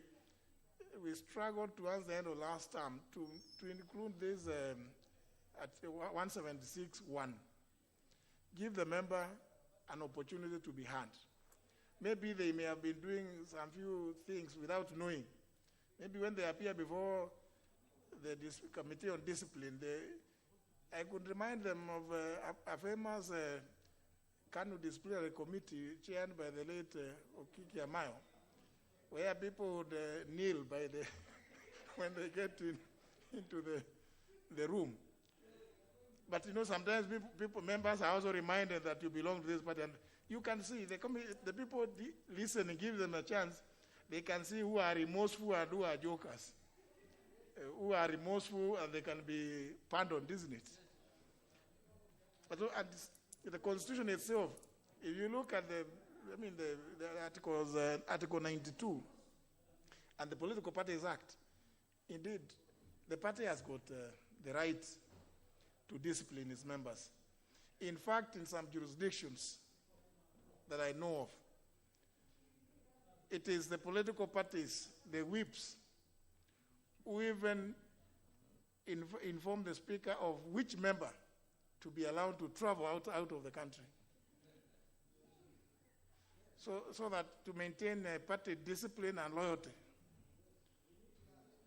[SPEAKER 10] we struggled towards the end of last term to include this at 176(1). Give the member an opportunity to be heard. Maybe they may have been doing some few things without knowing. Maybe when they appear before the Committee on Discipline, I could remind them of a famous Kanu Disciplinary Committee chaired by the late Okiki Amayo, where people would kneel by when they get into the room. But sometimes members are also reminded that you belong to this party, and you can see the people listen and give them a chance. They can see who are remorseful and who are jokers. Who are remorseful and they can be pardoned, isn't it? But the Constitution itself, if you look at the articles, Article 92, and the Political Parties Act, indeed, the party has got the right to discipline its members. In fact, in some jurisdictions that I know of, it is the political parties, the whips, who even inform the Speaker of which member to be allowed to travel out of the country. So that to maintain party discipline and loyalty.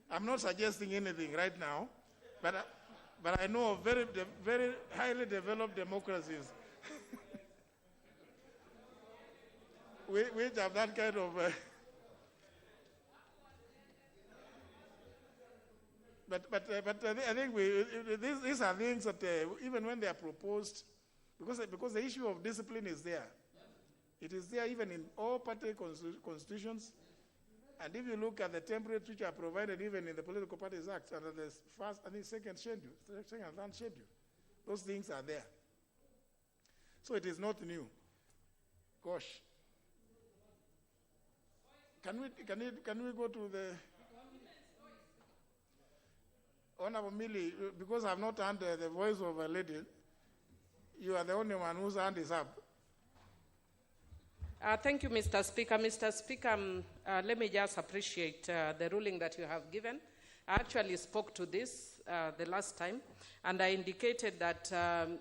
[SPEAKER 10] I'm not suggesting anything right now, but I know of very highly developed democracies which have that kind of. But I think these are things that even when they are proposed, because the issue of discipline is there. It is there even in all party constitutions. And if you look at the templates which are provided even in the Political Parties Act, under the first, I think second and third schedule, those things are there. So it is not new. Gosh. Can we go to the Honorable Millie, because I've not heard the voice of a lady, you are the only one whose hand is up.
[SPEAKER 1] Thank you, Mr. Speaker. Mr. Speaker, let me just appreciate the ruling that you have given. I actually spoke to this the last time, and I indicated that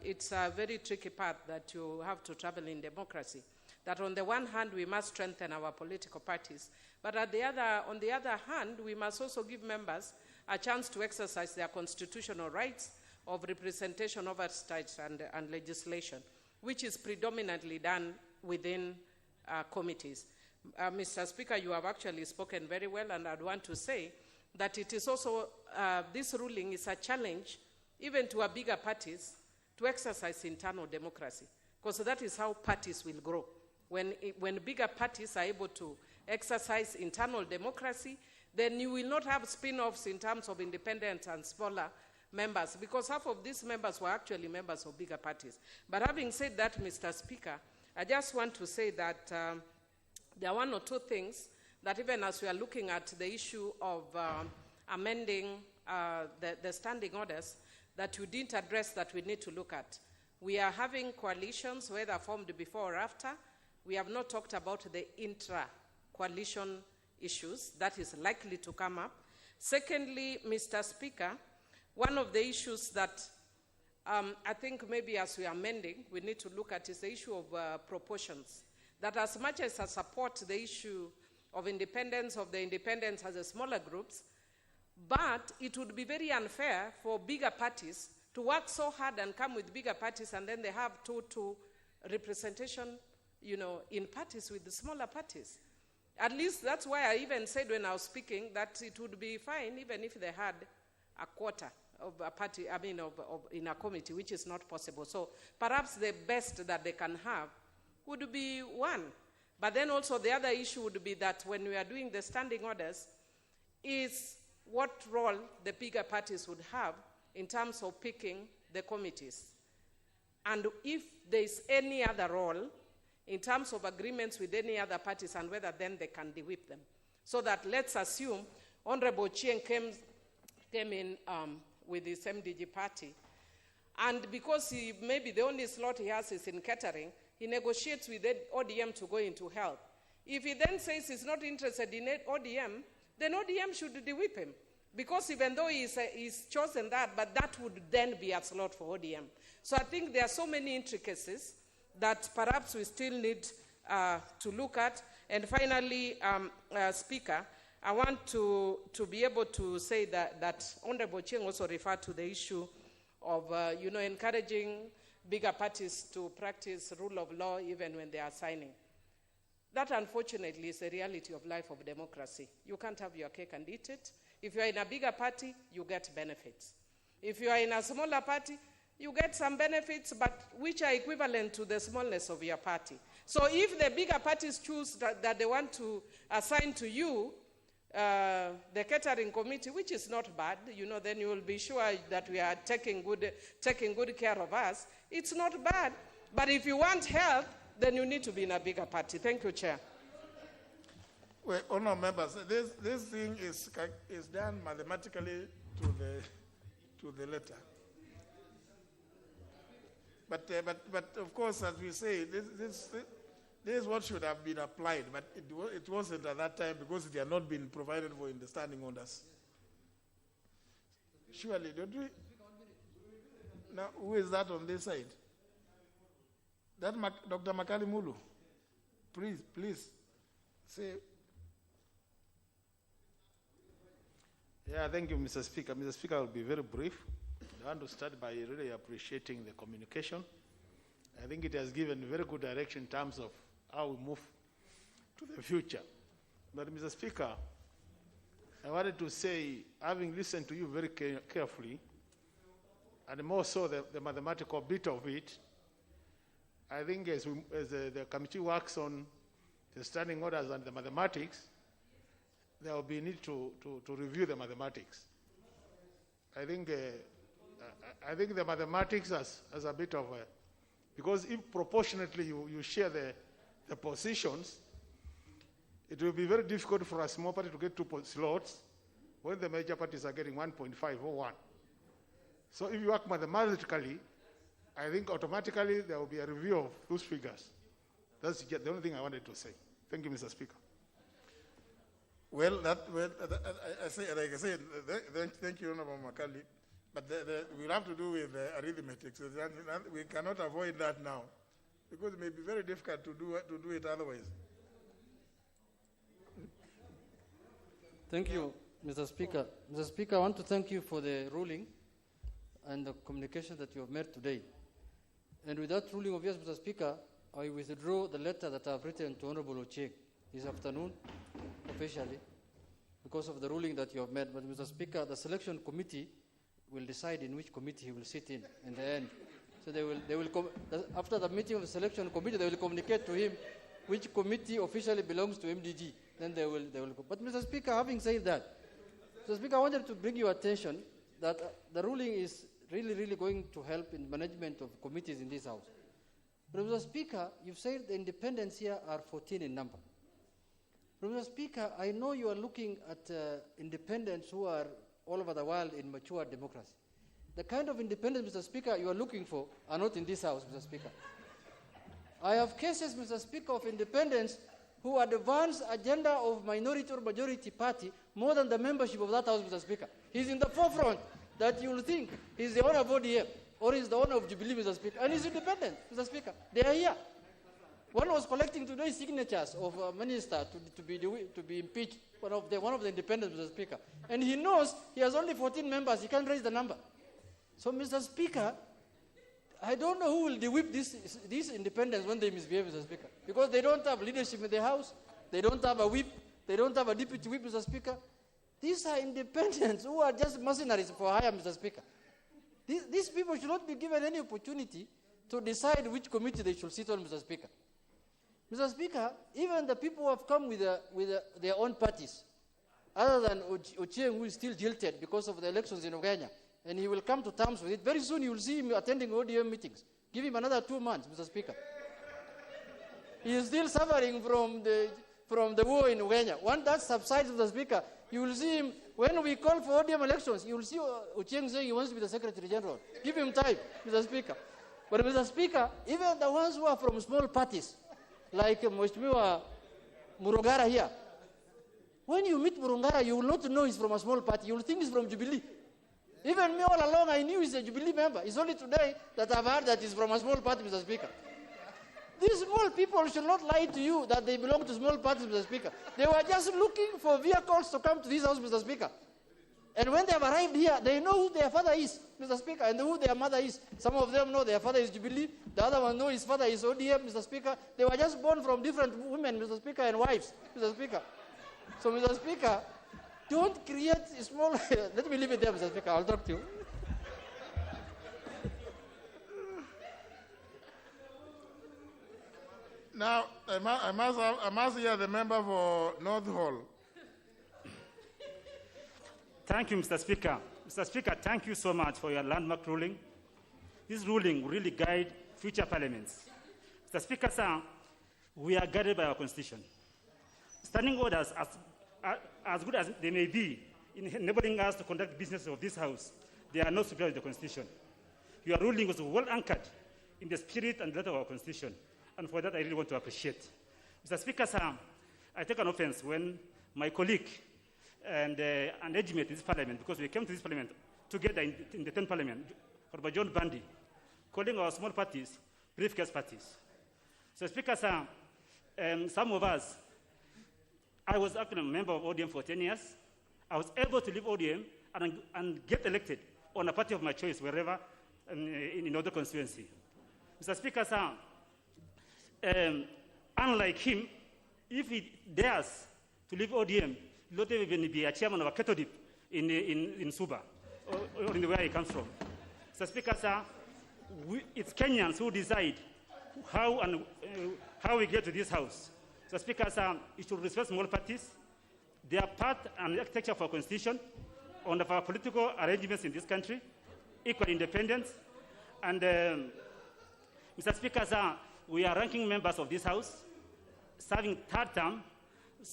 [SPEAKER 1] it's a very tricky path that you have to travel in democracy. That on the one hand, we must strengthen our political parties, but on the other hand, we must also give members a chance to exercise their constitutional rights of representation, oversight, and legislation, which is predominantly done within committees. Mr. Speaker, you have actually spoken very well, and I'd want to say that it is also, this ruling is a challenge even to our bigger parties to exercise internal democracy, because that is how parties will grow. When bigger parties are able to exercise internal democracy, then you will not have spin-offs in terms of independent and smaller members, because half of these members were actually members of bigger parties. But having said that, Mr. Speaker, I just want to say that there are one or two things that even as we are looking at the issue of amending the standing orders, that you didn't address that we need to look at. We are having coalitions, whether formed before or after. We have not talked about the intra-coalition issues that is likely to come up. Secondly, Mr. Speaker, one of the issues that I think maybe as we are amending, we need to look at is the issue of proportions. That as much as I support the issue of independence as a smaller groups, but it would be very unfair for bigger parties to work so hard and come with bigger parties, and then they have total representation, in parties with the smaller parties. At least that's why I even said when I was speaking that it would be fine even if they had a quarter of a party, in a committee, which is not possible. So perhaps the best that they can have would be one. But then also the other issue would be that when we are doing the standing orders, is what role the bigger parties would have in terms of picking the committees. And if there is any other role in terms of agreements with any other parties, and whether then they can de-whip them. So that let's assume Honorable Chien came in with his MDG party, and because maybe the only slot he has is in catering, he negotiates with the ODM to go into health. If he then says he's not interested in ODM, then ODM should de-whip him. Because even though he's chosen that, but that would then be a slot for ODM. So I think there are so many intricacies that perhaps we still need to look at. And finally, Speaker, I want to be able to say that Honorable Cheng also referred to the issue of encouraging bigger parties to practice rule of law even when they are signing. That, unfortunately, is the reality of life of democracy. You can't have your cake and eat it. If you are in a bigger party, you get benefits. If you are in a smaller party, you get some benefits, but which are equivalent to the smallness of your party. So if the bigger parties choose that they want to assign to you the catering committee, which is not bad, then you will be sure that we are taking good care of us. It's not bad. But if you want help, then you need to be in a bigger party. Thank you, Chair.
[SPEAKER 10] Well, honourable members, this thing is done mathematically to the letter. But of course, as we say, this is what should have been applied, but it wasn't at that time because it had not been provided for in the standing orders. Surely, don't we? Now, who is that on this side? That Dr. Makali Mulu. Please, say.
[SPEAKER 13] Yeah, thank you, Mr. Speaker. Mr. Speaker, I will be very brief. I want to start by really appreciating the communication. I think it has given very good direction in terms of how we move to the future. But, Mr. Speaker, I wanted to say, having listened to you very carefully, and more so the mathematical bit of it, I think as the committee works on the standing orders and the mathematics, there will be need to review the mathematics. I think the mathematics as a bit of a, because if proportionately you share the positions, it will be very difficult for a small party to get 2 slots when the major parties are getting 1.5 or 1. So if you work mathematically, I think automatically there will be a review of those figures. That's the only thing I wanted to say. Thank you, Mr. Speaker.
[SPEAKER 10] Well, I say, like I said, thank you, Honorable Makali. But we'll have to do with arithmetic. So we cannot avoid that now, because it may be very difficult to do it otherwise.
[SPEAKER 17] Thank you, Mr. Speaker. Mr. Speaker, I want to thank you for the ruling and the communication that you have made today. And with that ruling of yours, Mr. Speaker, I withdraw the letter that I have written to Honorable Ochieng this afternoon, officially, because of the ruling that you have made. But, Mr. Speaker, the selection committee will decide in which committee he will sit in the end. So they will after the meeting of the selection committee, they will communicate to him which committee officially belongs to MDG. Then they will go. But, Mr. Speaker, having said that, Mr. Speaker, I wanted to bring your attention that the ruling is really going to help in management of committees in this House. But, Mr. Speaker, you've said the independents here are 14 in number. But, Mr. Speaker, I know you are looking at independents who are all over the world in mature democracy. The kind of independence, Mr. Speaker, you are looking for are not in this House, Mr. Speaker. I have cases, Mr. Speaker, of independents who advance agenda of minority or majority party more than the membership of that House, Mr. Speaker. He's in the forefront that you will think he's the owner of ODM or he's the owner of Jubilee, Mr. Speaker, and he's independent, Mr. Speaker. They are here. One was collecting today signatures of a minister to be impeached, one of the independents, Mr. Speaker. And he knows he has only 14 members, he can't raise the number. So, Mr. Speaker, I don't know who will de-whip these independents when they misbehave, Mr. Speaker, because they don't have leadership in the House, they don't have a whip, they don't have a deputy whip, Mr. Speaker. These are independents who are just mercenaries for hire, Mr. Speaker. These people should not be given any opportunity to decide which committee they should sit on, Mr. Speaker. Mr. Speaker, even the people who have come with their own parties, other than Ochieng, who is still jilted because of the elections in Uganda, and he will come to terms with it. Very soon you will see him attending ODM meetings. Give him another 2 months, Mr. Speaker. He is still suffering from the war in Uganda. Once that subsides, Mr. Speaker, you will see him, when we call for ODM elections, you will see Ochieng saying he wants to be the Secretary General. Give him time, Mr. Speaker. But, Mr. Speaker, even the ones who are from small parties, like Mheshimiwa Murungara here, when you meet Murungara, you will not know he's from a small party. You will think he's from Jubilee. Even me all along, I knew he's a Jubilee member. It's only today that I've heard that he's from a small party, Mr. Speaker. These small people should not lie to you that they belong to small parties, Mr. Speaker. They were just looking for vehicles to come to this House, Mr. Speaker. And when they have arrived here, they know who their father is, Mr. Speaker, and who their mother is. Some of them know their father is Jubilee. The other one know his father is ODM, Mr. Speaker. They were just born from different women, Mr. Speaker, and wives, Mr. Speaker. So, Mr. Speaker, don't create small... Let me leave it there, Mr. Speaker. I'll talk to you.
[SPEAKER 10] Now, I must hear the member for North Hall.
[SPEAKER 20] Thank you, Mr. Speaker. Mr. Speaker, thank you so much for your landmark ruling. This ruling will really guide future parliaments. Mr. Speaker, sir, we are guided by our Constitution. Standing orders, as good as they may be, in enabling us to conduct business of this House, they are not superior to the Constitution. Your ruling was well anchored in the spirit and letter of our Constitution, and for that I really want to appreciate. Mr. Speaker, sir, I take an offense when my colleague and engagement in this parliament, because we came to this parliament together in the 10th Parliament, Honorable John Bundy, calling our small parties briefcase parties. So, Speaker, sir, some of us, I was actually a member of ODM for 10 years. I was able to leave ODM and get elected on a party of my choice wherever in other constituency. Mr. Speaker, sir, unlike him, if he dares to leave ODM, he'll not even be a chairman of a cattle dip in Suba, or in where he comes from. Mr. Speaker, sir, it's Kenyans who decide how we get to this house. Mr. Speaker, sir, you should respect small parties. They are part and architecture of our constitution, and of our political arrangements in this country, equal independence. And Mr. Speaker, sir, we are ranking members of this house, serving third term,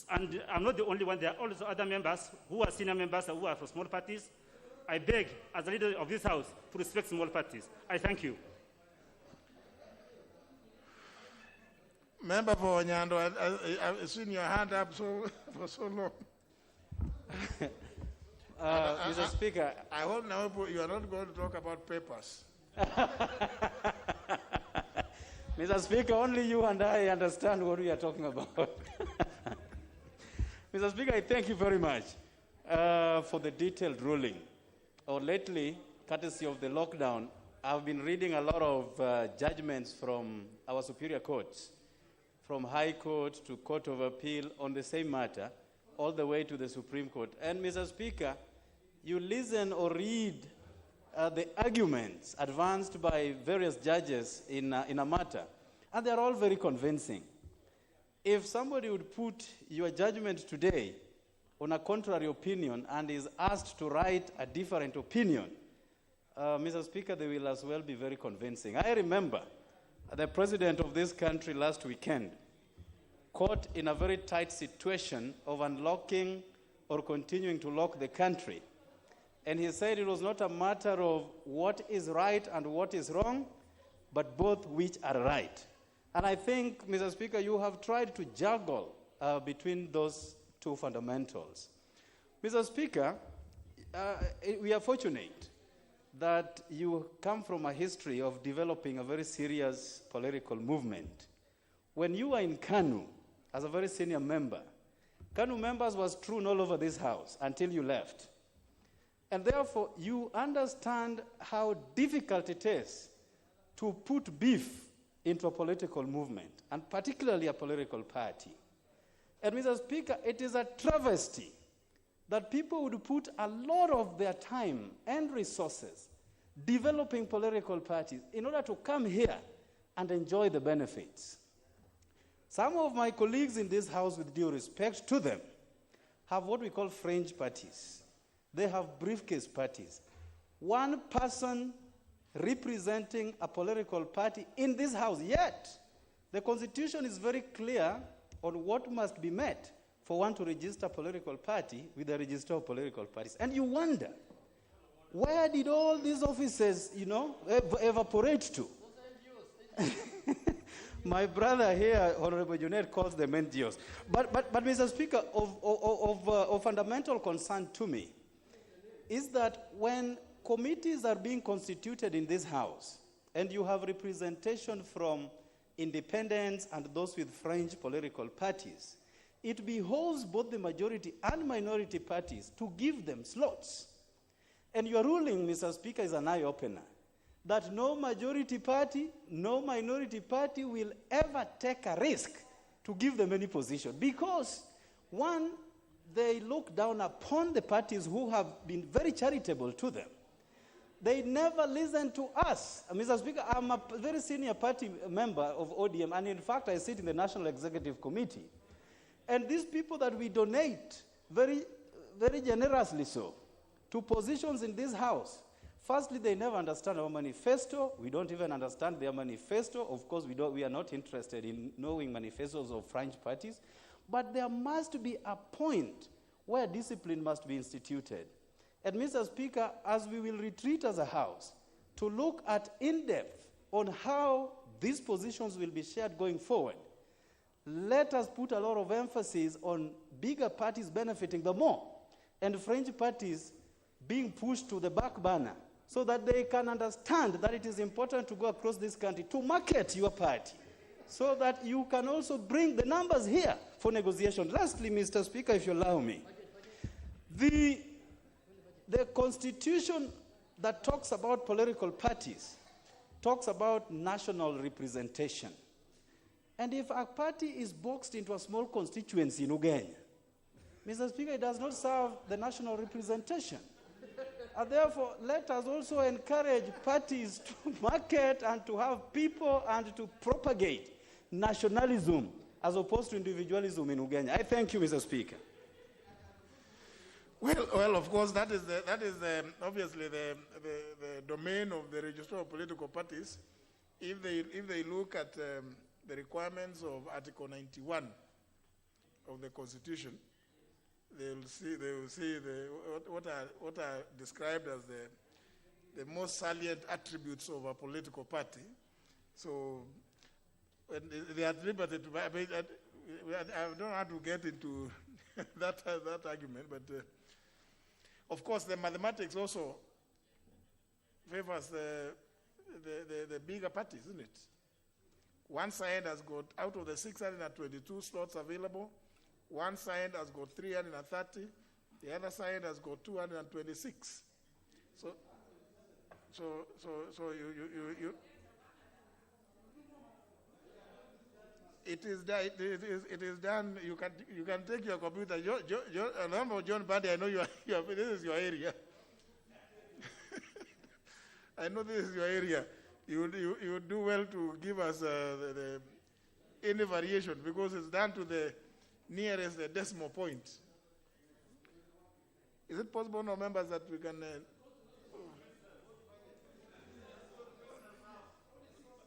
[SPEAKER 20] and I'm not the only one. There are also other members who are senior members who are from small parties. I beg, as a leader of this house, to respect small parties. I thank you.
[SPEAKER 10] Member for Nyando, I've seen your hand up for so long.
[SPEAKER 4] Mr. Speaker,
[SPEAKER 10] I hope now you are not going to talk about papers.
[SPEAKER 4] Mr. Speaker, only you and I understand what we are talking about. Mr. Speaker, I thank you very much for the detailed ruling. Lately, courtesy of the lockdown, I've been reading a lot of judgments from our superior courts, from High Court to Court of Appeal on the same matter, all the way to the Supreme Court. And Mr. Speaker, you listen or read the arguments advanced by various judges in a matter, and they're all very convincing. If somebody would put your judgment today on a contrary opinion and is asked to write a different opinion, Mr. Speaker, they will as well be very convincing. I remember the president of this country last weekend caught in a very tight situation of unlocking or continuing to lock the country. And he said it was not a matter of what is right and what is wrong, but both which are right. And I think, Mr. Speaker, you have tried to juggle between those two fundamentals. Mr. Speaker, we are fortunate that you come from a history of developing a very serious political movement. When you were in KANU, as a very senior member, KANU members was strewn all over this house until you left. And therefore, you understand how difficult it is to put beef into a political movement, and particularly a political party. And Mr. Speaker, it is a travesty that people would put a lot of their time and resources developing political parties in order to come here and enjoy the benefits. Some of my colleagues in this house, with due respect to them, have what we call fringe parties. They have briefcase parties. One person representing a political party in this house, yet the Constitution is very clear on what must be met for one to register a political party with the Register of Political Parties. And you wonder, where did all these offices, evaporate to? My brother here, Honorable Junaid, calls them NGOs. But Mr. Speaker, of fundamental concern to me is that when committees are being constituted in this house, and you have representation from independents and those with fringe political parties, it behoves both the majority and minority parties to give them slots. And your ruling, Mr. Speaker, is an eye-opener, that no majority party, no minority party will ever take a risk to give them any position. Because, one, they look down upon the parties who have been very charitable to them. They never listen to us. Mr. Speaker, I'm a very senior party member of ODM, and in fact, I sit in the National Executive Committee. And these people that we donate very, very generously so to positions in this house, firstly, they never understand our manifesto. We don't even understand their manifesto. Of course, we are not interested in knowing manifestos of fringe parties. But there must be a point where discipline must be instituted. And Mr. Speaker, as we will retreat as a house to look at in depth on how these positions will be shared going forward, let us put a lot of emphasis on bigger parties benefiting the more, and fringe parties being pushed to the back burner so that they can understand that it is important to go across this country to market your party so that you can also bring the numbers here for negotiation. Lastly, Mr. Speaker, if you allow me, the constitution that talks about political parties talks about national representation. And if a party is boxed into a small constituency in Uganda, Mr. Speaker, it does not serve the national representation. And therefore, let us also encourage parties to market and to have people and to propagate nationalism as opposed to individualism in Uganda. I thank you, Mr. Speaker.
[SPEAKER 10] Well, of course, that is obviously the domain of the Registrar of Political Parties. If they look at the requirements of Article 91 of the Constitution, they will see what are described as the most salient attributes of a political party. So they are liberty to. I don't know how to get into that argument, but of course the mathematics also favors the bigger parties, isn't it? One side has got, out of the 622 slots available, one side has got 330, the other side has got 226. So you it is done. You can take your computer. John Bandi, I know this is your area. I know this is your area. You do well to give us any variation because it's down to the nearest decimal point. Is it possible, no members, that we can?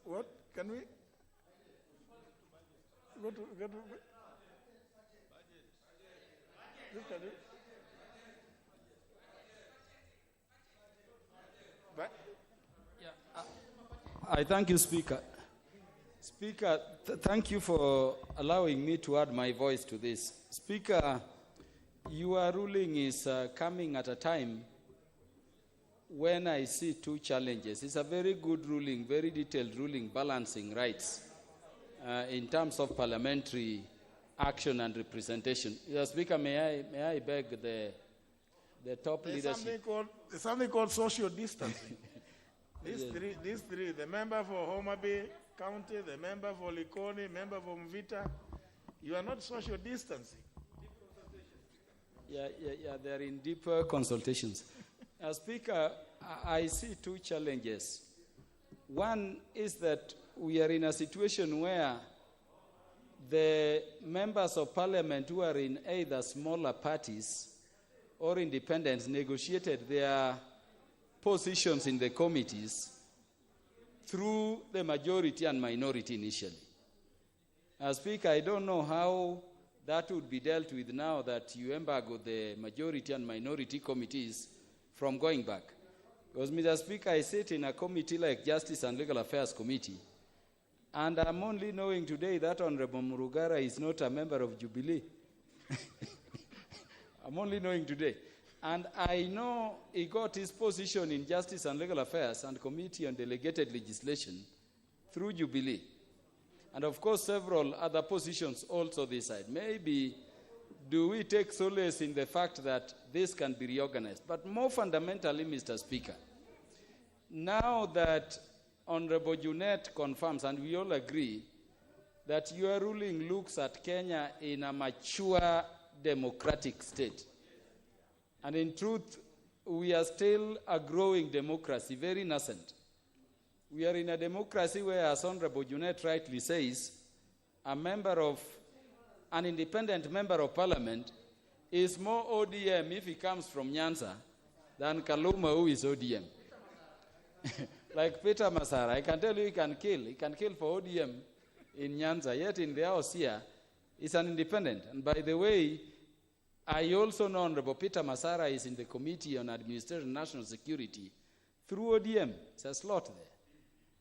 [SPEAKER 10] What can we? Go to
[SPEAKER 3] I thank you, Speaker. Speaker, thank you for allowing me to add my voice to this. Speaker, your ruling is coming at a time when I see two challenges. It's a very good ruling, very detailed ruling, balancing rights in terms of parliamentary action and representation. Speaker, may I beg the top leadership?
[SPEAKER 10] There's something called social distancing. These three, the member for Homa Bay County, the member for Likoni, member for Mvita, you are not social distancing.
[SPEAKER 3] Yeah, they're in deeper consultations. Speaker, I see two challenges. One is that we are in a situation where the members of parliament who are in either smaller parties or independents negotiated their positions in the committees through the majority and minority initially. Speaker, I don't know how that would be dealt with now that you embargo the majority and minority committees from going back. Because, Mr. Speaker, I sit in a committee like Justice and Legal Affairs Committee, and I'm only knowing today that Honorable Murugara is not a member of Jubilee. I'm only knowing today. And I know he got his position in Justice and Legal Affairs and Committee on Delegated Legislation through Jubilee. And of course, several other positions also this side. Maybe do we take solace in the fact that this can be reorganized? But more fundamentally, Mr. Speaker, now that Honorable Junet confirms, and we all agree, that your ruling looks at Kenya in a mature democratic state. And in truth, we are still a growing democracy, very nascent. We are in a democracy where, as Honorable Junet rightly says, an independent member of parliament is more ODM if he comes from Nyanza than Kaluma, who is ODM. Like Peter Masara, I can tell you he can kill for ODM in Nyanza, yet in the house here, he's an independent. And by the way, I also know Honorable Peter Masara is in the Committee on Administration and National Security through ODM. It's a slot there.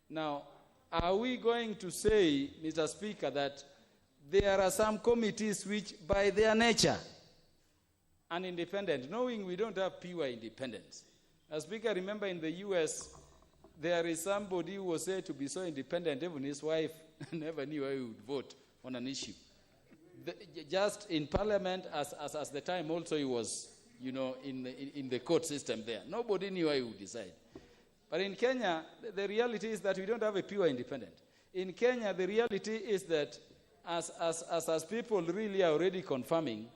[SPEAKER 3] Now, are we going to say, Mr. Speaker, that there are some committees which, by their nature, an independent, knowing we don't have pure independence. As Speaker, remember in the US, there is somebody who was said to be so independent, even his wife never knew how he would vote on an issue. Just in Parliament, as the time also he was, in the court system there. Nobody knew how he would decide. But in Kenya, the reality is that we don't have a pure independent. In Kenya, the reality is that as people really are already confirming,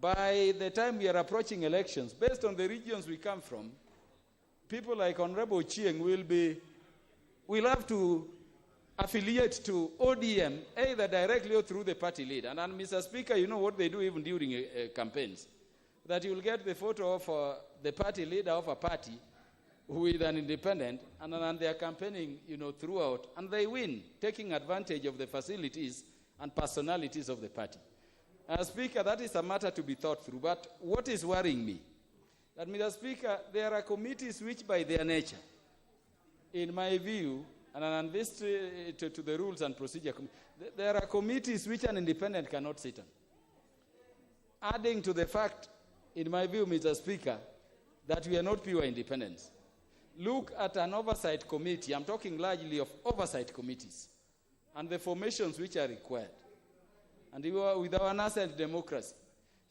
[SPEAKER 3] by the time we are approaching elections, based on the regions we come from, people like Honorable Chieng will have to affiliate to ODM, either directly or through the party leader. And Mr. Speaker, you know what they do even during campaigns, that you will get the photo of the party leader of a party who is an independent, and they are campaigning, throughout, and they win, taking advantage of the facilities and personalities of the party. Speaker, that is a matter to be thought through. But what is worrying me, that, Mr. Speaker, there are committees which by their nature, in my view, and this to the rules and procedure, there are committees which an independent cannot sit on. Adding to the fact, in my view, Mr. Speaker, that we are not pure independents. Look at an oversight committee. I'm talking largely of oversight committees and the formations which are required. And with our nascent democracy,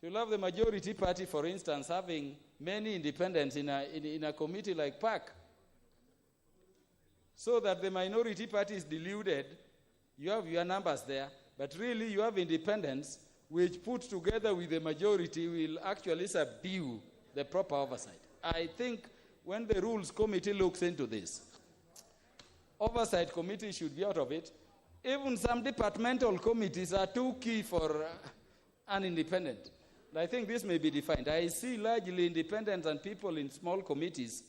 [SPEAKER 3] you'll have the majority party, for instance, having many independents in a committee like PAC, so that the minority party is deluded. You have your numbers there, but really you have independents which put together with the majority will actually subdue the proper oversight. I think when the Rules Committee looks into this, Oversight Committee should be out of it. Even some departmental committees are too key for an independent. I think this may be defined. I see largely independents and people in small committees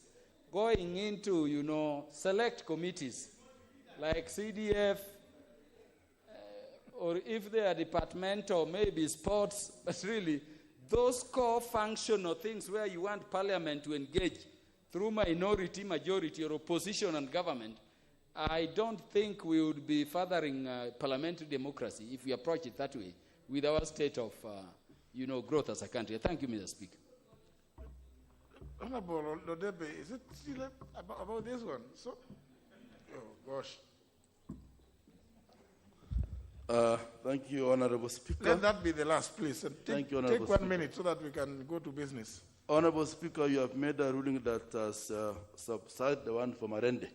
[SPEAKER 3] going into, select committees like CDF, or if they are departmental, maybe sports, but really those core functional things where you want Parliament to engage through minority, majority, or opposition and government, I don't think we would be furthering parliamentary democracy if we approach it that way with our state of, growth as a country. Thank you, Mr. Speaker.
[SPEAKER 10] Honorable Lodebe, is it still about this one? So, oh gosh.
[SPEAKER 5] Thank you, Honorable Speaker.
[SPEAKER 10] Let that be the last, please. And
[SPEAKER 5] Thank you, Honorable
[SPEAKER 10] Take 1
[SPEAKER 5] Speaker.
[SPEAKER 10] minute so that we can go to business.
[SPEAKER 5] Honorable Speaker, you have made a ruling that has subsided the one from Arende.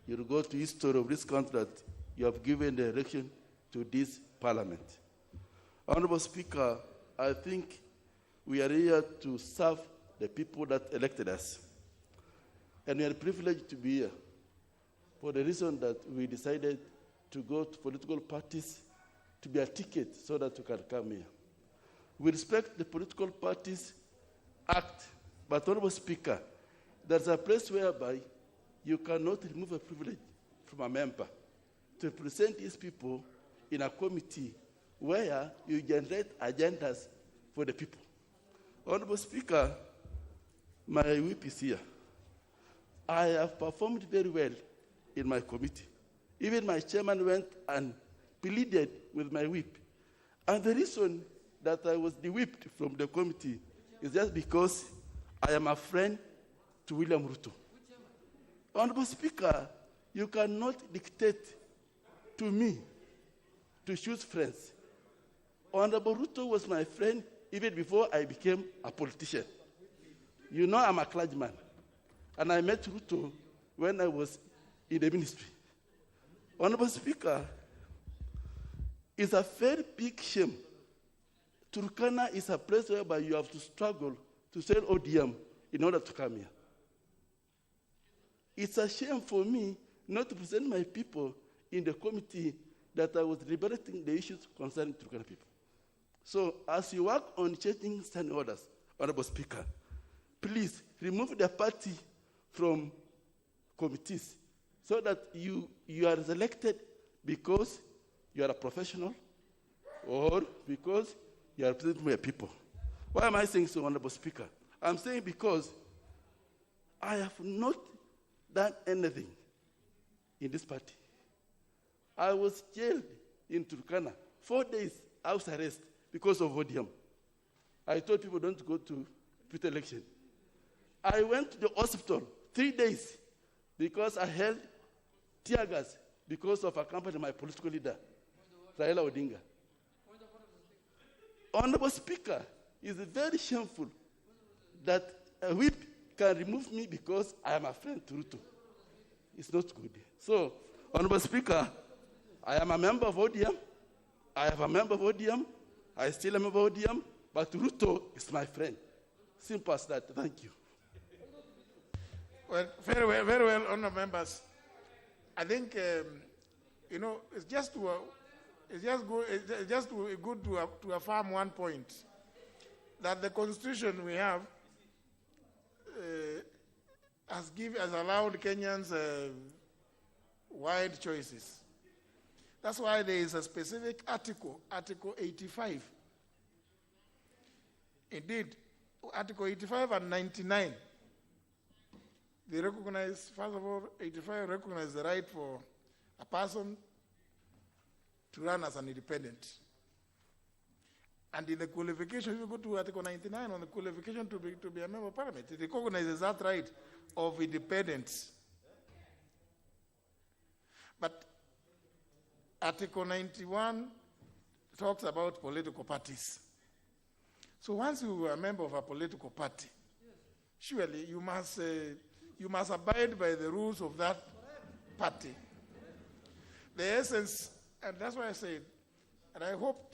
[SPEAKER 5] You will go to history of this country that you have given the election to this Parliament. Honorable Speaker, I think we are here to serve the people that elected us. And we are privileged to be here for the reason that we decided to go to political parties to be a ticket so that we can come here. We respect the political parties act, but Honorable Speaker, there's a place whereby you cannot remove a privilege from a member to represent these people in a committee where you generate agendas for the people. Honorable Speaker, my whip is here. I have performed very well in my committee. Even my chairman went and pleaded with my whip. And the reason that I was de-whipped from the committee is just because I am a friend to William Ruto. Honorable Speaker, you cannot dictate to me to choose friends. Honorable Ruto was my friend even before I became a politician. You know I'm a clergyman, and I met Ruto when I was in the ministry. Honorable Speaker, it's a very big shame. Turkana is a place whereby you have to struggle to sell ODM in order to come here. It's a shame for me not to present my people in the committee that I was deliberating the issues concerning Turkana people. So as you work on changing standing orders, Honorable Speaker, please remove the party from committees so that you are selected because you are a professional or because you are representing your people. Why am I saying so, Honorable Speaker? I'm saying because I have not done anything in this party. I was jailed in Turkana, 4 days house arrest because of ODM. I told people don't go to put election. I went to the hospital 3 days because I held tear gas because of accompanying my political leader, Raila Odinga. Honorable Speaker, it's very shameful that a whip can remove me because I am a friend to Ruto. It's not good. So, Honorable Speaker, I am a member of ODM. I am a member of ODM. I still am a member of ODM. But Ruto is my friend. Simple as that. Thank you.
[SPEAKER 10] Well, very well, honourable members. I think it's just good to affirm one point, that the constitution we have has allowed Kenyans wide choices. That's why there is a specific article, Article 85. Indeed, Article 85 and 99, they recognize, first of all, 85 recognize the right for a person to run as an independent. And in the qualification, if you go to Article 99 on the qualification to be a member of parliament, it recognizes that right of independence. But Article 91 talks about political parties. So once you are a member of a political party, surely you must abide by the rules of that party. The essence, and that's why I said, and I hope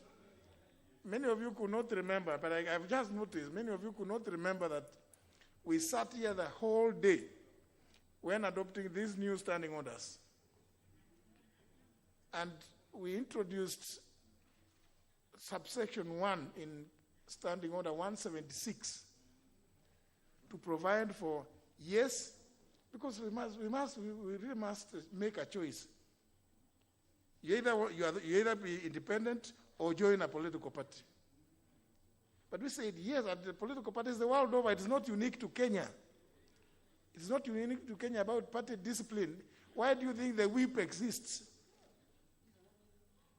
[SPEAKER 10] many of you could not remember, but I've just noticed many of you could not remember that we sat here the whole day when adopting these new standing orders. And we introduced subsection 1 in Standing Order 176 to provide for yes, because we really must make a choice. You either be independent or join a political party. But we said yes, and the political parties the world over, it's not unique to Kenya. It's not unique to Kenya about party discipline. Why do you think the whip exists?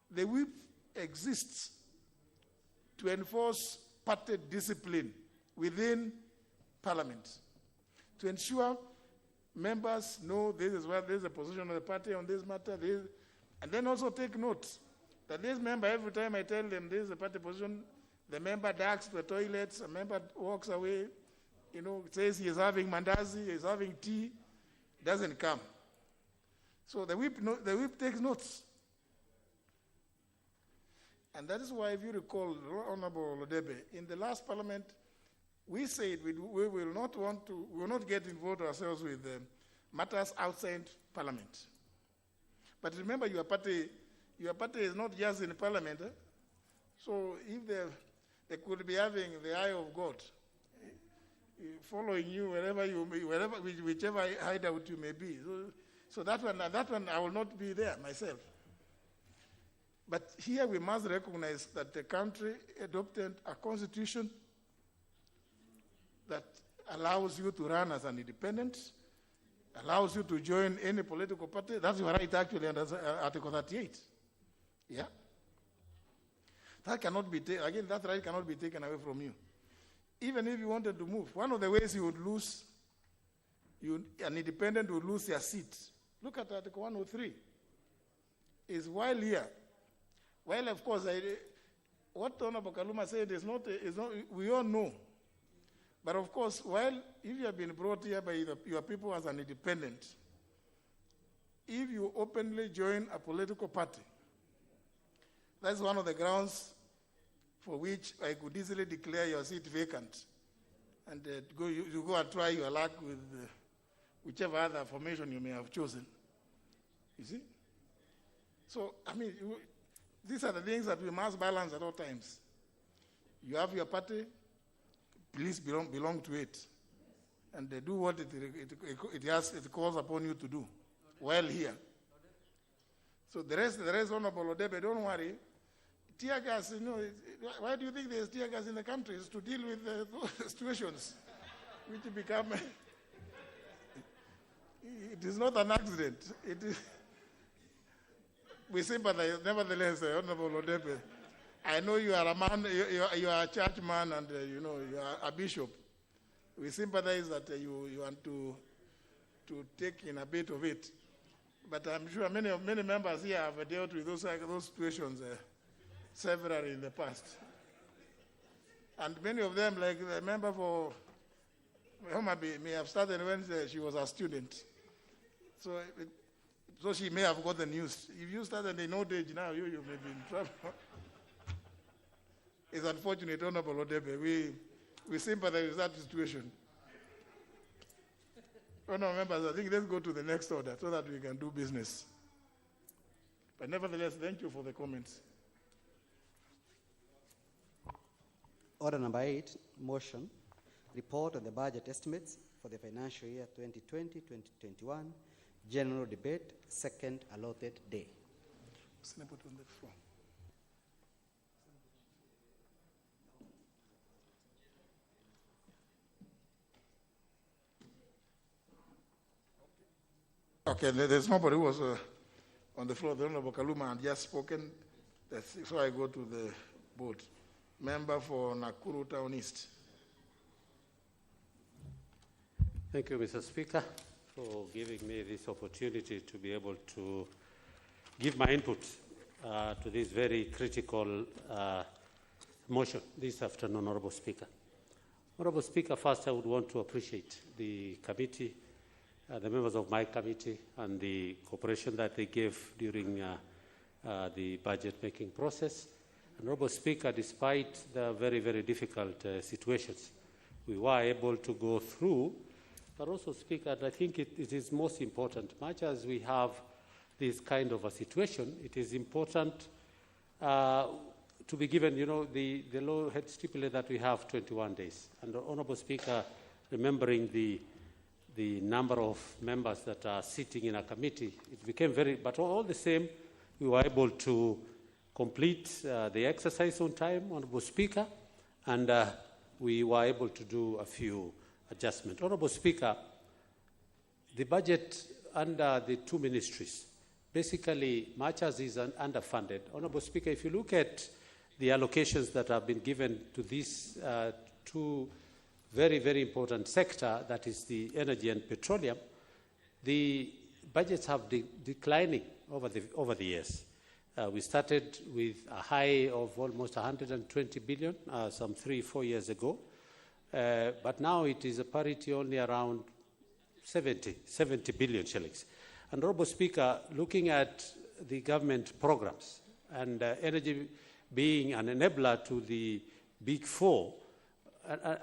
[SPEAKER 10] The whip exists to enforce party discipline within Parliament, to ensure members know this is what this is the position of the party on this matter, and then also take note that this member, every time I tell them this is the party position, the member ducks to the toilets, a member walks away, says he is having mandazi, he is having tea, doesn't come. So the whip takes notes. And that is why, if you recall, Honorable Odebe, in the last parliament, we said we will not get involved ourselves with matters outside parliament. But remember, your party is not just in parliament. So if they could be having the eye of God following you whichever hideout you may be. So that one I will not be there myself. But here we must recognize that the country adopted a constitution that allows you to run as an independent, allows you to join any political party. That's your right actually under Article 38. Yeah? That cannot be taken, that right cannot be taken away from you. Even if you wanted to move, one of the ways you would lose, an independent would lose their seat. Look at Article 103. Is while here, well, of course, what Honorable Kaluma said is not, we all know. But of course, if you have been brought here by your people as an independent, if you openly join a political party, that's one of the grounds for which I could easily declare your seat vacant. And you go and try your luck with whichever other formation you may have chosen. You see? So, these are the things that we must balance at all times. You have your party, please belong to it. And do what it calls upon you to do while here. So the rest, Honorable Odebe, don't worry. Tear gas, why do you think there's tear gas in the country? It's to deal with those situations which become... It is not an accident. We sympathize, nevertheless, Honorable Odebe. I know you are a man, you are a church man, and you know you are a bishop. We sympathize that you want to take in a bit of it. But I'm sure many members here have dealt with those situations several in the past. And many of them, like the member for Homa Bay, may have started when she was a student. So she may have got the news. If you started in old age now, you may be in trouble. It's unfortunate, Honorable Odebe. We sympathize with that situation. Honorable members, I think let's go to the next order so that we can do business. But nevertheless, thank you for the comments.
[SPEAKER 6] Order number 8, motion, report on the budget estimates for the financial year 2020-2021, general debate, second allotted day.
[SPEAKER 10] Okay, there's nobody who was on the floor. The Honorable Kaluma had just spoken. So I go to the board. Member for Nakuru Town East.
[SPEAKER 21] Thank you, Mr. Speaker, for giving me this opportunity to be able to give my input to this very critical motion this afternoon, Honorable Speaker. Honorable Speaker, first I would want to appreciate the committee, the members of my committee, and the cooperation that they gave during the budget-making process. Honorable Speaker, despite the very, very difficult situations, we were able to go through. But also, Speaker, and I think it is most important, much as we have this kind of a situation, it is important to be given, you know, the law had stipulated that we have 21 days. And Honorable Speaker, remembering the number of members that are sitting in a committee, it became very, but all the same, we were able to complete the exercise on time, Honorable Speaker, and we were able to do a few adjustments. Honorable Speaker, the budget under the two ministries, basically, much as is underfunded. Honorable Speaker, if you look at the allocations that have been given to these two very, very important sector, that is the energy and petroleum, the budgets have declining over the years. We started with a high of almost 120 billion some 3-4 years ago, but now it is a parity only around 70 billion shillings. And Honorable Speaker, looking at the government programs and energy being an enabler to the Big Four,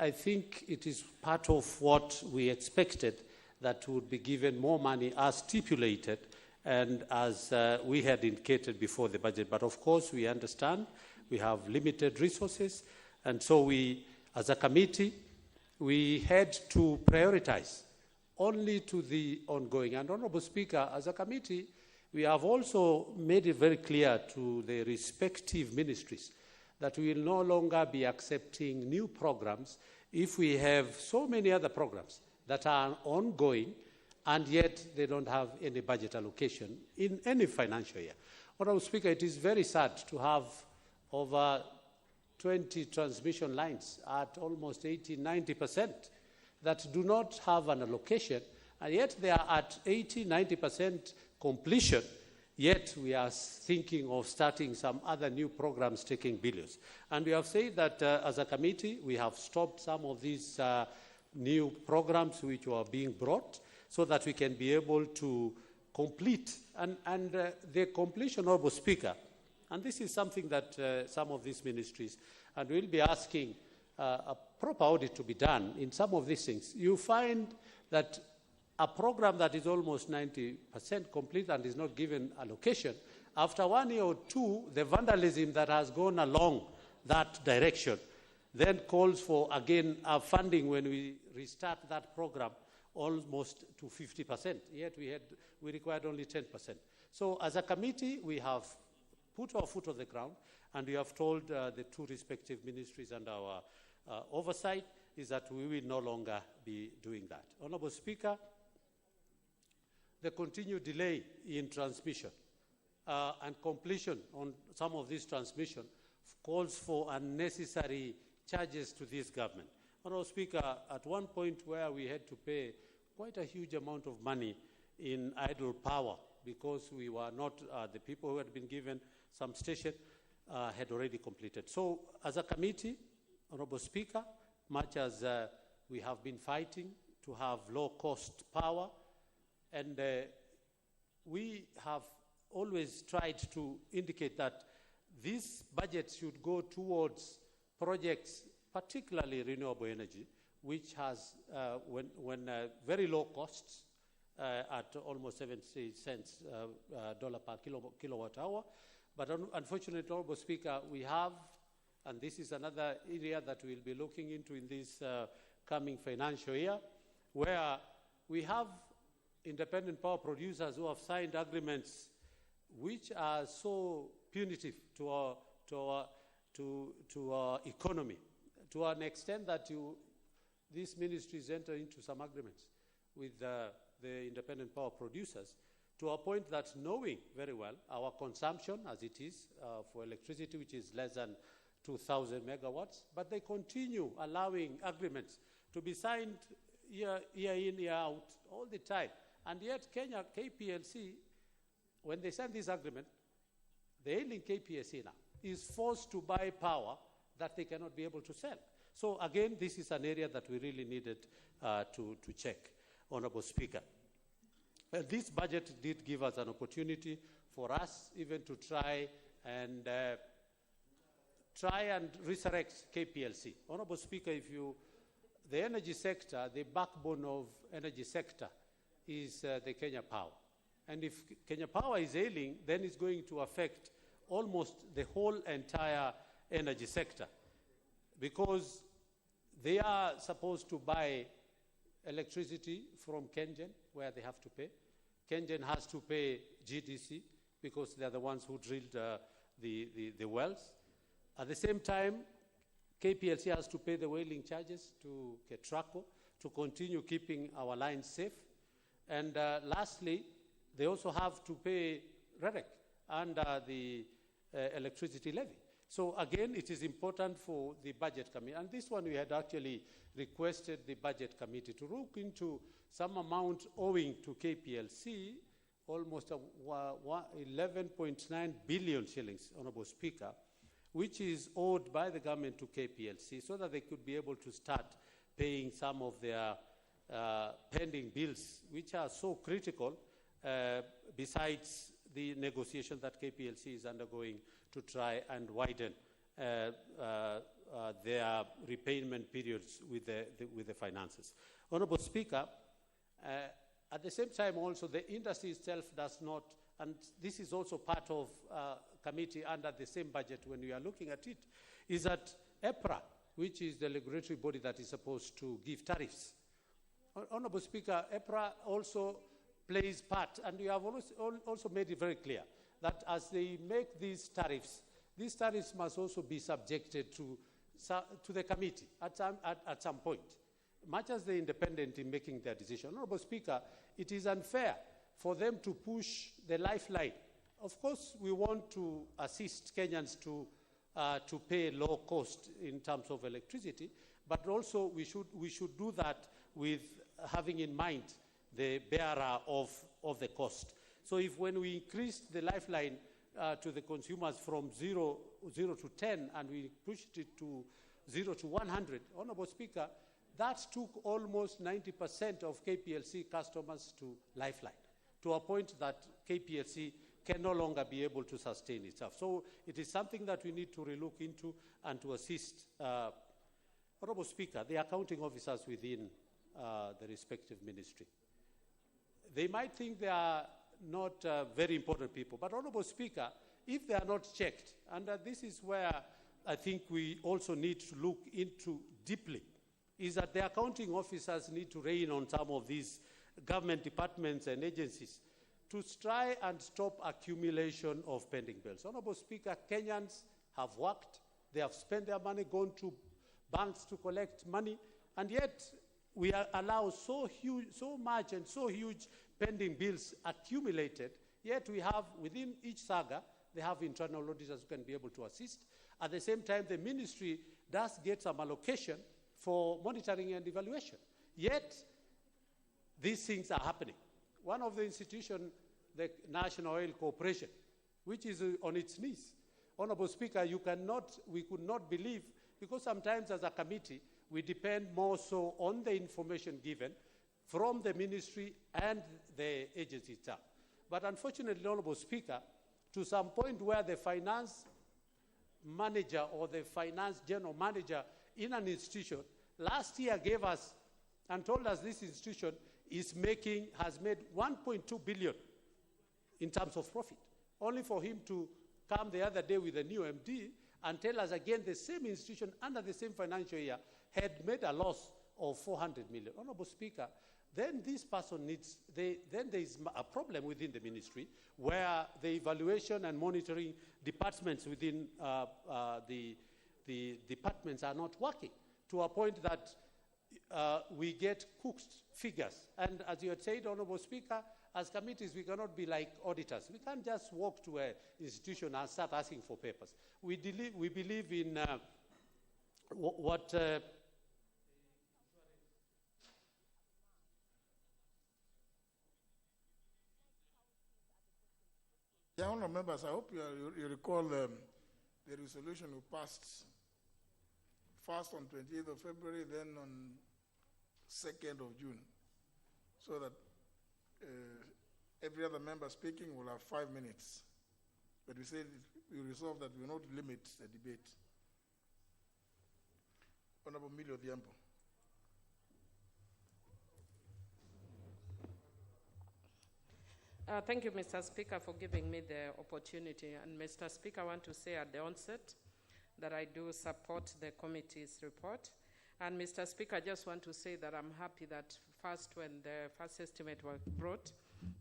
[SPEAKER 21] I think it is part of what we expected, that would be given more money as stipulated and as we had indicated before the budget. But of course, we understand we have limited resources, and so we, as a committee, we had to prioritize only to the ongoing. And Honorable Speaker, as a committee, we have also made it very clear to the respective ministries that we will no longer be accepting new programs if we have so many other programs that are ongoing and yet they don't have any budget allocation in any financial year. Honorable Speaker, it is very sad to have over 20 transmission lines at almost 80-90% that do not have an allocation, and yet they are at 80-90% completion, yet we are thinking of starting some other new programs taking billions. And we have said that as a committee, we have stopped some of these new programs which were being brought so that we can be able to complete. And the completion, Honorable Speaker, and this is something that some of these ministries, and we'll be asking a proper audit to be done in some of these things. You find that a program that is almost 90% complete and is not given allocation, after 1 year or two, the vandalism that has gone along that direction then calls for, again, funding when we restart that program almost to 50%, yet we required only 10%. So as a committee, we have put our foot on the ground, and we have told the two respective ministries and our oversight is that we will no longer be doing that. Honorable Speaker, the continued delay in transmission and completion on some of this transmission calls for unnecessary charges to this government. Honourable Speaker, at one point where we had to pay quite a huge amount of money in idle power because we were not, the people who had been given some station had already completed. So as a committee, Honourable Speaker, much as we have been fighting to have low-cost power, and we have always tried to indicate that this budget should go towards projects, particularly renewable energy, which has very low costs at almost 70 cents dollar per kilowatt hour. But unfortunately, Honourable Speaker, we have, and this is another area that we'll be looking into in this coming financial year, where we have independent power producers who have signed agreements which are so punitive to our economy, to an extent that these ministries enter into some agreements with the independent power producers, to a point that, knowing very well our consumption as it is for electricity, which is less than 2,000 megawatts, but they continue allowing agreements to be signed year in, year out, all the time. And yet Kenya, KPLC, when they sign this agreement, the ailing KPLC now is forced to buy power that they cannot be able to sell. So again, this is an area that we really needed to check, Honourable Speaker. This budget did give us an opportunity for us even to try and resurrect KPLC. Honourable Speaker, the energy sector, the backbone of energy sector is the Kenya Power. And if Kenya Power is ailing, then it's going to affect almost the whole entire energy sector, because they are supposed to buy electricity from KenGen, where they have to pay. KenGen has to pay GDC because they're the ones who drilled the wells. At the same time, KPLC has to pay the whaling charges to Ketraco to continue keeping our lines safe. And lastly, they also have to pay REREC under the electricity levy. So again, it is important for the budget committee, and this one we had actually requested the budget committee to look into some amount owing to KPLC, almost 11.9 billion shillings, Honourable Speaker, which is owed by the government to KPLC, so that they could be able to start paying some of their pending bills, which are so critical, besides the negotiation that KPLC is undergoing to try and widen their repayment periods with the finances. Honourable Speaker, at the same time also the industry itself does not, and this is also part of committee under the same budget when we are looking at it, is that EPRA, which is the regulatory body that is supposed to give tariffs. Honourable Speaker, EPRA also plays part, and we have also made it very clear that as they make these tariffs must also be subjected to the committee at some point, much as they're independent in making their decision. Honourable Speaker, it is unfair for them to push the lifeline. Of course, we want to assist Kenyans to pay low cost in terms of electricity, but also we should do that with having in mind the bearer of the cost. So if when we increased the lifeline to the consumers from 0 to 10 and we pushed it to 0 to 100, Honourable Speaker, that took almost 90% of KPLC customers to lifeline, to a point that KPLC can no longer be able to sustain itself. So it is something that we need to relook into and to assist, Honourable Speaker, the accounting officers within the respective ministry. They might think they are not very important people, but Honourable Speaker, if they are not checked, and this is where I think we also need to look into deeply, is that the accounting officers need to rein on some of these government departments and agencies to try and stop accumulation of pending bills. Honourable Speaker, Kenyans have worked, they have spent their money, gone to banks to collect money, and yet we allow so much and so huge pending bills accumulated, yet we have, within each saga, they have internal auditors who can be able to assist. At the same time, the ministry does get some allocation for monitoring and evaluation. Yet, these things are happening. One of the institutions, the National Oil Corporation, which is on its knees. Honorable Speaker, we could not believe, because sometimes as a committee, we depend more so on the information given from the ministry and the agency itself. But unfortunately, Honorable Speaker, to some point where the finance manager or the finance general manager in an institution last year gave us and told us this institution has made 1.2 billion in terms of profit, only for him to come the other day with a new MD and tell us again the same institution under the same financial year had made a loss of 400 million. Honorable Speaker, then this person then there is a problem within the ministry where the evaluation and monitoring departments within the departments are not working to a point that we get cooked figures. And as you had said, Honorable Speaker, as committees, we cannot be like auditors. We can't just walk to an institution and start asking for papers. We believe in what...
[SPEAKER 10] Yeah, honourable members, I hope you recall the resolution we passed first on 28th of February, then on 2nd of June, so that every other member speaking will have 5 minutes. But we said we resolved that we will not limit the debate. Honourable Millie Odhiambo.
[SPEAKER 1] Thank you, Mr. Speaker, for giving me the opportunity. And Mr. Speaker, I want to say at the onset that I do support the committee's report. And Mr. Speaker, I just want to say that I'm happy that first, when the first estimate was brought,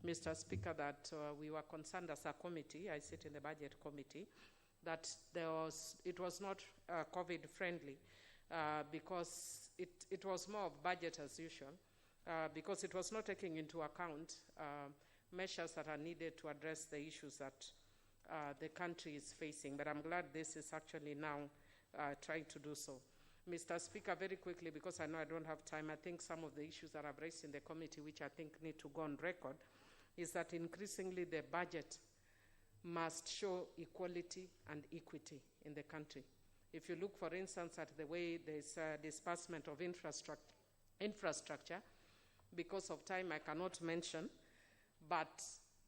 [SPEAKER 1] Mr. Speaker, that we were concerned as a committee, I sit in the budget committee, that it was not COVID-friendly because it was more of budget as usual, because it was not taking into account measures that are needed to address the issues that the country is facing. But I'm glad this is actually now trying to do so. Mr. Speaker, very quickly, because I know I don't have time, I think some of the issues that I've raised in the committee, which I think need to go on record, is that increasingly the budget must show equality and equity in the country. If you look, for instance, at the way there's disbursement of infrastructure, because of time I cannot mention, but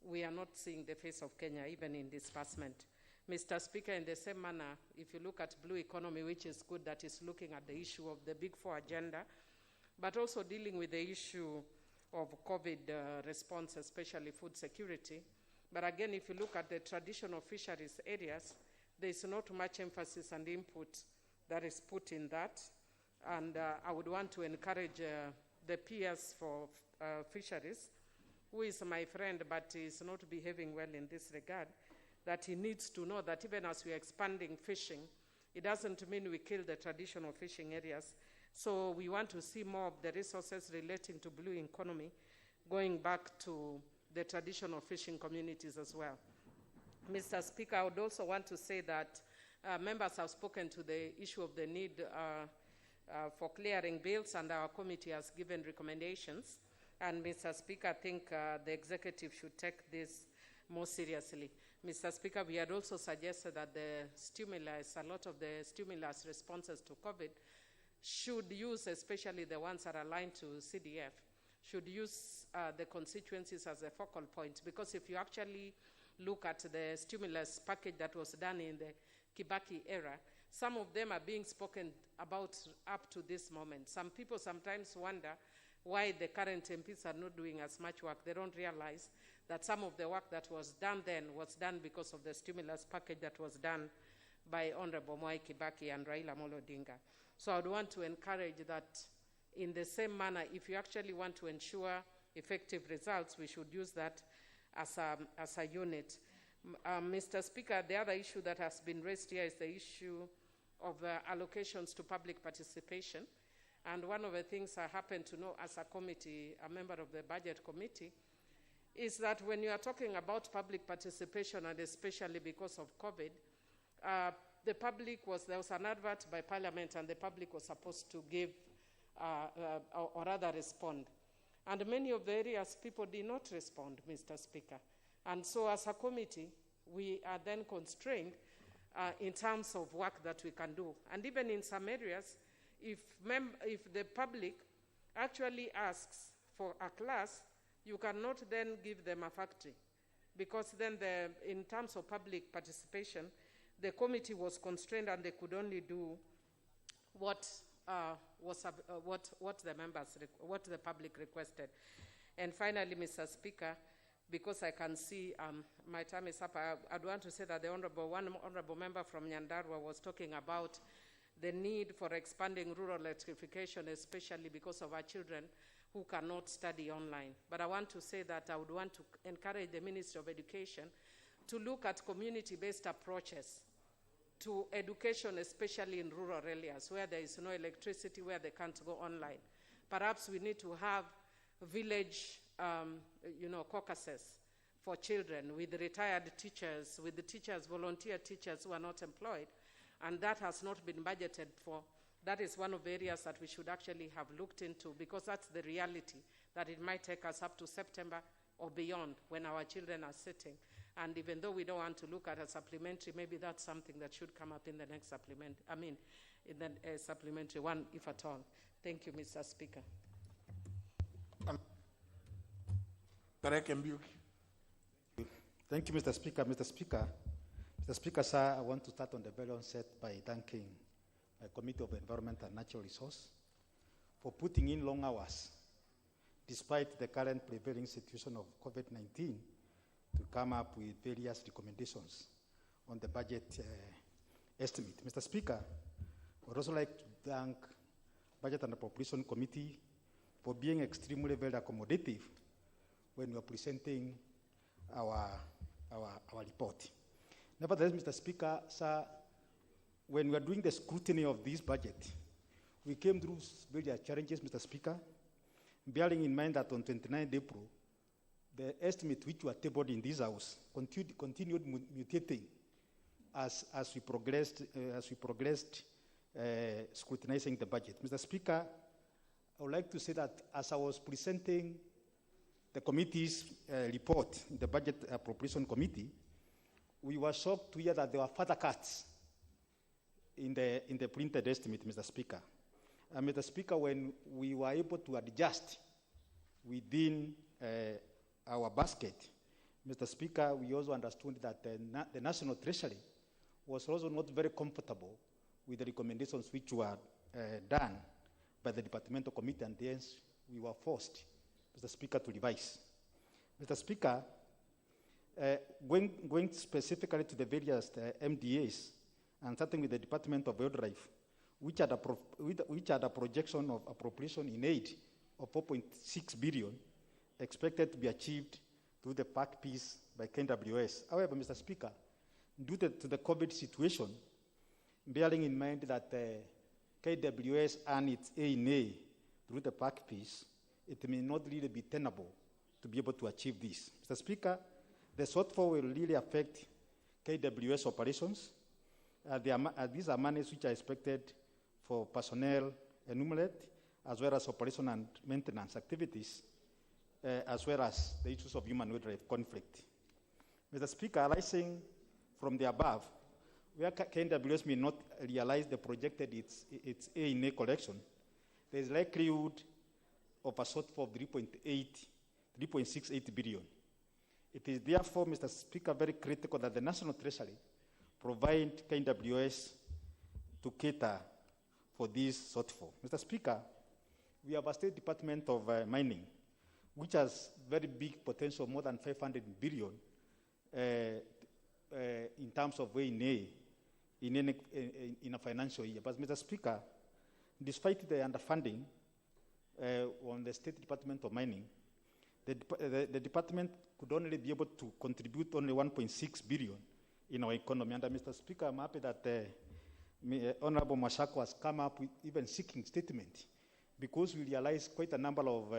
[SPEAKER 1] we are not seeing the face of Kenya even in disbursement. Mr. Speaker, in the same manner, if you look at blue economy, which is good, that is looking at the issue of the Big Four agenda, but also dealing with the issue of COVID response, especially food security. But again, if you look at the traditional fisheries areas, there is not much emphasis and input that is put in that. And I would want to encourage the peers for fisheries, who is my friend but is not behaving well in this regard, that he needs to know that even as we are expanding fishing, it doesn't mean we kill the traditional fishing areas. So we want to see more of the resources relating to blue economy going back to the traditional fishing communities as well. Mr. Speaker, I would also want to say that members have spoken to the issue of the need for clearing bills, and our committee has given recommendations. And Mr. Speaker, I think the executive should take this more seriously. Mr. Speaker, we had also suggested that the stimulus, a lot of the stimulus responses to COVID should use, especially the ones that are aligned to CDF, should use the constituencies as a focal point. Because if you actually look at the stimulus package that was done in the Kibaki era, some of them are being spoken about up to this moment. Some people sometimes wonder why the current MPs are not doing as much work. They don't realize that some of the work that was done then was done because of the stimulus package that was done by Honorable Mwai Kibaki and Raila Amolo Odinga. So I would want to encourage that in the same manner, if you actually want to ensure effective results, we should use that as a unit. Mr. Speaker, the other issue that has been raised here is the issue of allocations to public participation. And one of the things I happen to know as a committee, a member of the budget committee, is that when you are talking about public participation, and especially because of COVID, the public there was an advert by Parliament, and the public was supposed to give or rather respond. And many of the areas people did not respond, Mr. Speaker. And so as a committee, we are then constrained in terms of work that we can do. And even in some areas, if the public actually asks for a class, you cannot then give them a factory, because then in terms of public participation, the committee was constrained and they could only do what the public requested. And finally, Mr. Speaker, because I can see my time is up, I'd want to say that one honorable member from Nyandarua was talking about the need for expanding rural electrification, especially because of our children who cannot study online. But I want to say that I would want to encourage the Ministry of Education to look at community-based approaches to education, especially in rural areas where there is no electricity, where they can't go online. Perhaps we need to have village caucuses for children with retired teachers, with the teachers, volunteer teachers who are not employed, and that has not been budgeted for. That is one of the areas that we should actually have looked into, because that's the reality, that it might take us up to September or beyond when our children are sitting. And even though we don't want to look at a supplementary, maybe that's something that should come up in the next supplementary one, if at all. Thank you, Mr. Speaker.
[SPEAKER 9] Thank you, Mr. Speaker. Mr. Speaker, sir, I want to start on the very onset by thanking the Committee of Environment and Natural Resource for putting in long hours, despite the current prevailing situation of COVID-19, to come up with various recommendations on the budget estimate. Mr. Speaker, I would also like to thank Budget and Appropriation Committee for being extremely very accommodative when we are presenting our report. Nevertheless, Mr. Speaker, sir, when we are doing the scrutiny of this budget, we came through various challenges, Mr. Speaker, bearing in mind that on 29 April, the estimate which were tabled in this House continued mutating as we progressed scrutinizing the budget. Mr. Speaker, I would like to say that as I was presenting the committee's report in the Budget Appropriation Committee, we were shocked to hear that there were further cuts in the printed estimate, Mr. Speaker. Mr. Speaker, when we were able to adjust within our basket, Mr. Speaker, we also understood that the National Treasury was also not very comfortable with the recommendations which were done by the Departmental Committee, and hence we were forced, Mr. Speaker, to revise. Mr. Speaker, going specifically to the various MDAs, and starting with the Department of Wildlife, which had a projection of appropriation in aid of 4.6 billion, expected to be achieved through the park piece by KWS. However, Mr. Speaker, due to the COVID situation, bearing in mind that KWS and its A&A through the park piece, it may not really be tenable to be able to achieve this. Mr. Speaker, the shortfall will really affect KWS operations. These are monies which are expected for personnel enumerate, as well as operation and maintenance activities, as well as the issues of human-wildlife conflict. Mr. Speaker, arising from the above, where KWS may not realize the projected its A&A collection, there is likelihood of a shortfall of 3.68 billion. It is therefore, Mr. Speaker, very critical that the National Treasury provide KWS to cater for this shortfall. Mr. Speaker, we have a State Department of Mining, which has very big potential, more than 500 billion in terms of A&A in a financial year. But, Mr. Speaker, despite the underfunding on the State Department of Mining, the department could only be able to contribute only 1.6 billion in our economy. And Mr. Speaker, I'm happy that Honorable Mashako has come up with even seeking statement, because we realize quite a number of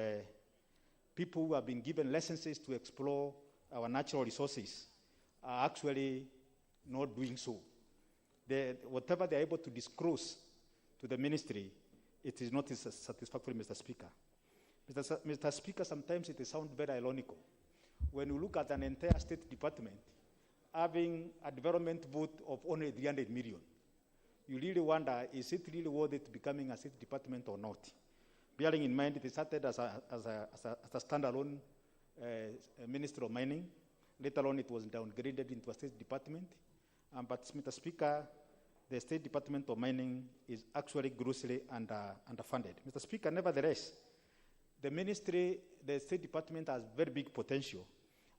[SPEAKER 9] people who have been given licenses to explore our natural resources are actually not doing so. whatever they're able to disclose to the ministry, it is not satisfactory, Mr. Speaker. Mr. Speaker, sometimes it sounds very ironical. When you look at an entire state department having a development vote of only 300 million, you really wonder, is it really worth it becoming a state department or not? Bearing in mind it started as a standalone Ministry of Mining. Later on, it was downgraded into a state department. But, Mr. Speaker, the State Department of Mining is actually grossly underfunded. Mr. Speaker, nevertheless, the ministry, the State Department has very big potential,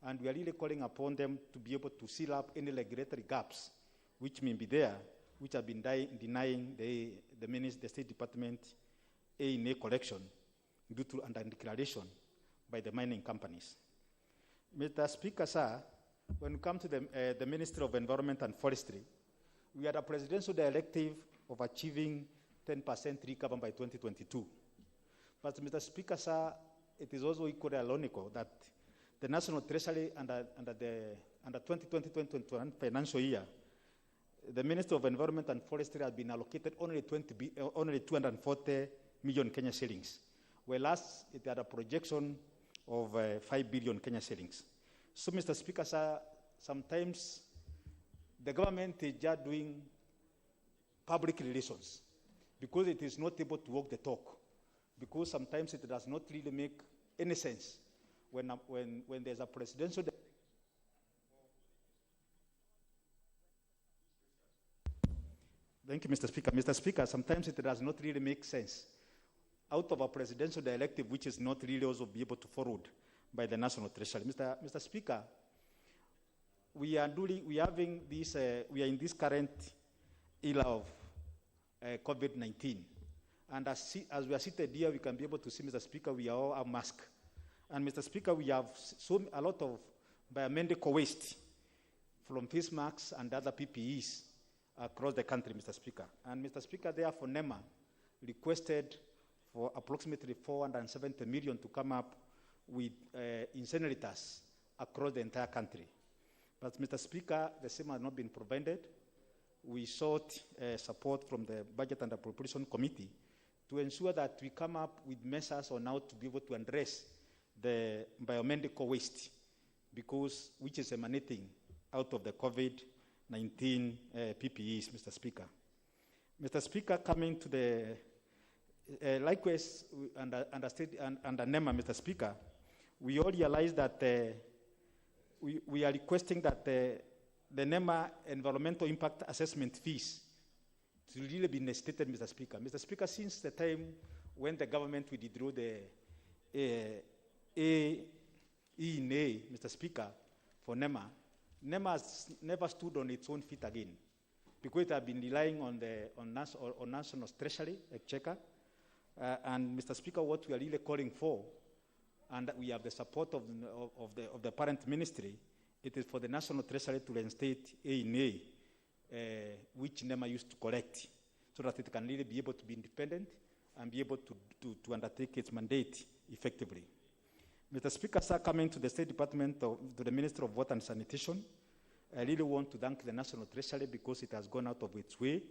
[SPEAKER 9] and we are really calling upon them to be able to seal up any regulatory gaps which may be there, which have been denying the State Department A&A collection due to under declaration by the mining companies. Mr. Speaker, sir, when we come to the Ministry of Environment and Forestry, we had a presidential directive of achieving 10% recovery by 2022. But, Mr. Speaker, sir, it is also equally ironical that the National Treasury under 2020-2021 financial year, the Ministry of Environment and Forestry has been allocated only 240 million Kenya shillings, whereas it had a projection of 5 billion Kenya shillings. So, Mr. Speaker, sir, sometimes the government is just doing public relations because it is not able to walk the talk, because sometimes it does not really make any sense when there's a presidential. Thank you, Mr. Speaker. Mr. Speaker, sometimes it does not really make sense out of a presidential directive which is not really also be able to forward by the National Treasury. Mr. Speaker, we are in this current era of COVID-19. And as we are seated here, we can be able to see, Mr. Speaker, we are all a mask. And Mr. Speaker, we have a lot of biomedical waste from face masks and other PPEs across the country, Mr. Speaker. And Mr. Speaker, therefore, NEMA requested for approximately 470 million to come up with incinerators across the entire country. But, Mr. Speaker, the same has not been provided. We sought support from the Budget and Appropriation Committee to ensure that we come up with measures on how to be able to address the biomedical waste, which is emanating out of the COVID-19 PPEs, Mr. Speaker. Mr. Speaker, coming to the, likewise, under NEMA, Mr. Speaker, we all realize that we are requesting that the NEMA environmental impact assessment fees to really be stated, Mr. Speaker. Mr. Speaker, since the time when the government withdrew the E&A, Mr. Speaker, for NEMA, NEMA has never stood on its own feet again, because it has been relying on National Treasury, Exchequer. And Mr. Speaker, what we are really calling for, and we have the support of the parent ministry, it is for the National Treasury to reinstate A&A, which NEMA used to collect, so that it can really be able to be independent and be able to undertake its mandate effectively. Mr. Speaker, sir, coming to the State Department, to the Minister of Water and Sanitation, I really want to thank the National Treasury because it has gone out of its way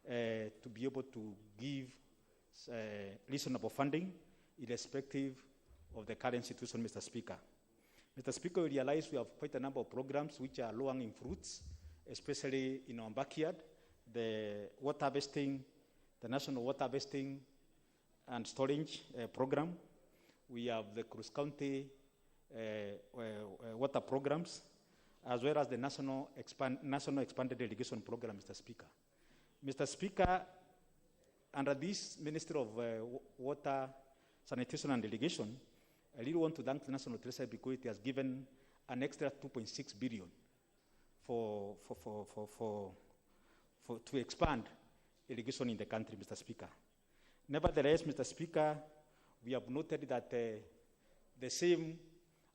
[SPEAKER 9] to be able to give reasonable funding irrespective of the current situation, Mr. Speaker. Mr. Speaker, we realize we have quite a number of programs which are low-hanging fruits, especially in our backyard, the water harvesting, the National Water Harvesting and Storage Program. We have the cross-county water programs, as well as the National Expanded Irrigation Program, Mr. Speaker. Mr. Speaker, under this Ministry of Water, Sanitation and Irrigation, I really want to thank the National Treasury because it has given an extra 2.6 billion to expand irrigation in the country, Mr. Speaker. Nevertheless, Mr. Speaker, we have noted that the same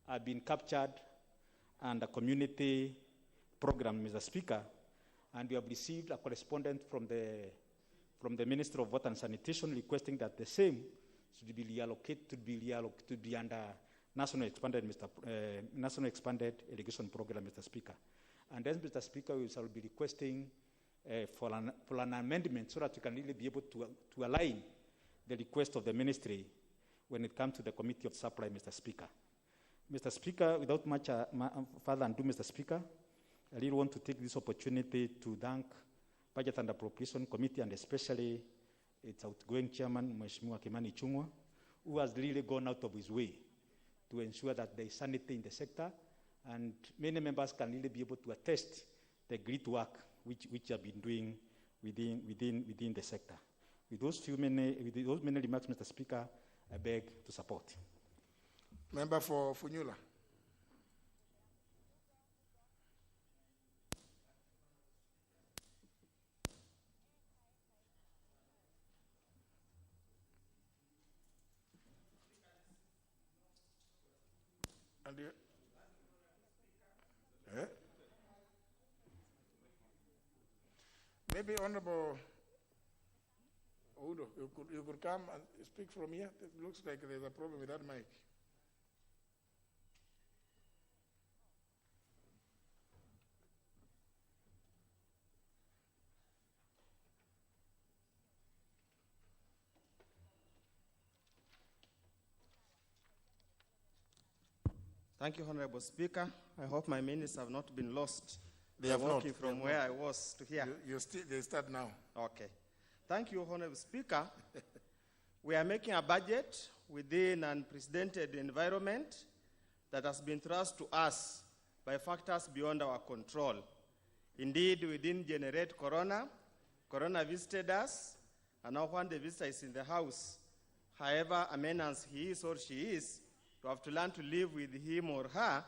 [SPEAKER 9] have been captured under community program, Mr. Speaker, and we have received a correspondence from the Minister of Water and Sanitation requesting that the same should be reallocated to be under National Expanded Irrigation Program, Mr. Speaker. And then, Mr. Speaker, we shall be requesting for an amendment so that we can really be able to align the request of the ministry when it comes to the Committee of Supply, Mr. Speaker. Mr. Speaker, without much further ado, Mr. Speaker, I really want to take this opportunity to thank Budget and Appropriation Committee and especially its outgoing chairman, Mheshimiwa Kimani Ichung'wah, who has really gone out of his way to ensure that there is sanity in the sector, and many members can really be able to attest the great work which have been doing within the sector. With those many remarks, Mr. Speaker, I beg to support.
[SPEAKER 10] Member for Funyula. And maybe Honorable Oudo, you could come and speak from here. It looks like there's a problem with that mic.
[SPEAKER 12] Thank you, Honorable Speaker. I hope my minutes have not been lost.
[SPEAKER 10] They have
[SPEAKER 12] walking
[SPEAKER 10] not.
[SPEAKER 12] From where I was to here.
[SPEAKER 10] They start now.
[SPEAKER 12] Okay. Thank you, Honorable Speaker. We are making a budget within an unprecedented environment that has been thrust to us by factors beyond our control. Indeed, we didn't generate corona. Corona visited us, and now when the visitor is in the house, however a menace he is or she is, you have to learn to live with him or her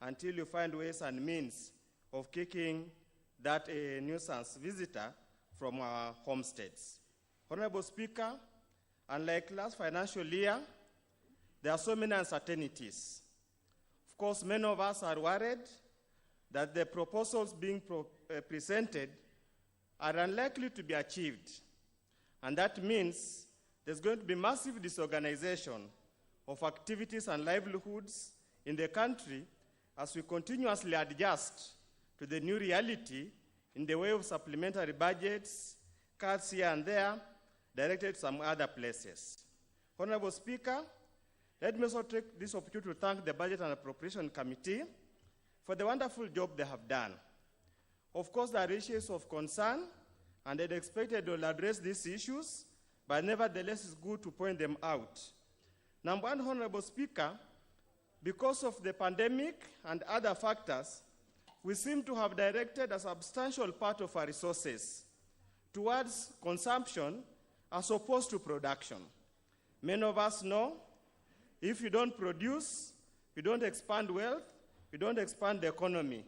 [SPEAKER 12] until you find ways and means of kicking that nuisance visitor from our homesteads. Honorable Speaker, unlike last financial year, there are so many uncertainties. Of course, many of us are worried that the proposals being presented are unlikely to be achieved. And that means there's going to be massive disorganization of activities and livelihoods in the country as we continuously adjust to the new reality in the way of supplementary budgets, cuts here and there, directed to some other places. Honorable Speaker, let me also take this opportunity to thank the Budget and Appropriation Committee for the wonderful job they have done. Of course, there are issues of concern, and they'd expected they'll address these issues, but nevertheless, it's good to point them out. Number one, Honorable Speaker, because of the pandemic and other factors, we seem to have directed a substantial part of our resources towards consumption as opposed to production. Many of us know if you don't produce, you don't expand wealth, you don't expand the economy.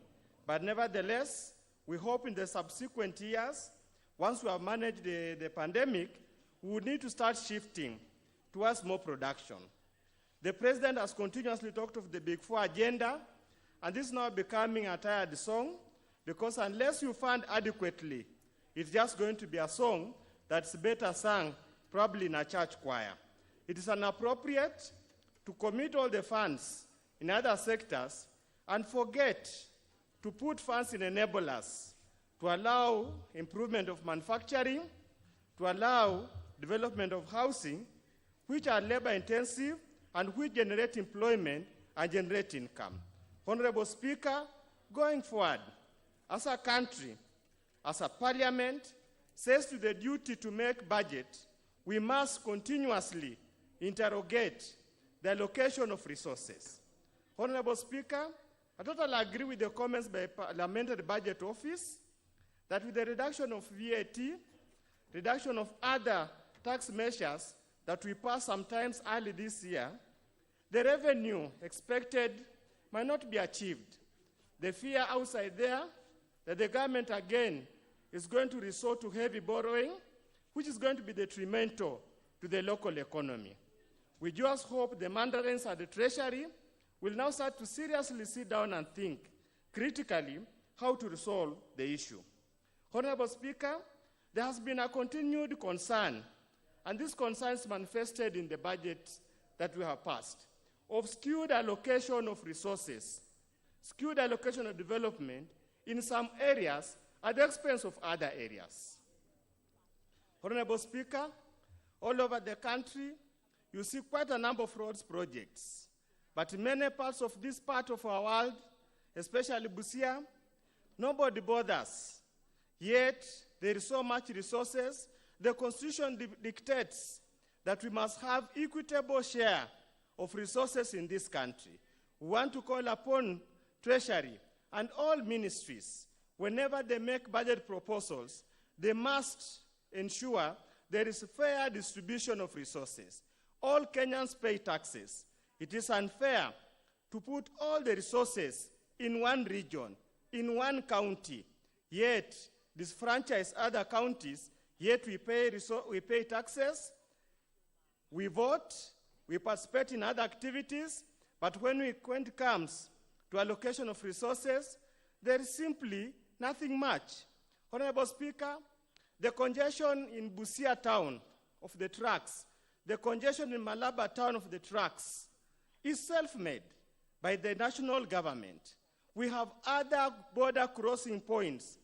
[SPEAKER 12] But nevertheless, we hope in the subsequent years, once we have managed the pandemic, we would need to start shifting towards more production. The President has continuously talked of the Big Four agenda, and this is now becoming a tired song, because unless you fund adequately, it's just going to be a song that's better sung probably in a church choir. It is inappropriate to commit all the funds in other sectors and forget to put funds in enablers to allow improvement of manufacturing, to allow development of housing, which are labor-intensive and which generate employment and generate income. Honorable Speaker, going forward, as a country, as a parliament, says to the duty to make budget, we must continuously interrogate the allocation of resources. Honorable Speaker, I totally agree with the comments by Parliamentary Budget Office that with the reduction of VAT, reduction of other tax measures that we passed sometimes early this year, the revenue expected might not be achieved. The fear outside there that the government again is going to resort to heavy borrowing, which is going to be detrimental to the local economy. We just hope the mandarins at the Treasury will now start to seriously sit down and think critically how to resolve the issue. Honorable Speaker, there has been a continued concern, and this concern is manifested in the budget that we have passed, of skewed allocation of resources, skewed allocation of development in some areas at the expense of other areas. Honorable Speaker, all over the country, you see quite a number of roads projects. But in many parts of this part of our world, especially Busia, nobody bothers. Yet, there is so much resources. The Constitution dictates that we must have equitable share of resources in this country. We want to call upon Treasury and all ministries, whenever they make budget proposals, they must ensure there is a fair distribution of resources. All Kenyans pay taxes. It is unfair to put all the resources in one region, in one county, yet disfranchise other counties, yet we pay taxes, we vote, we participate in other activities, but when it comes to allocation of resources, there is simply nothing much. Honorable Speaker, the congestion in Busia town of the trucks, the congestion in Malaba town of the trucks is self-made by the national government. We have other border crossing points,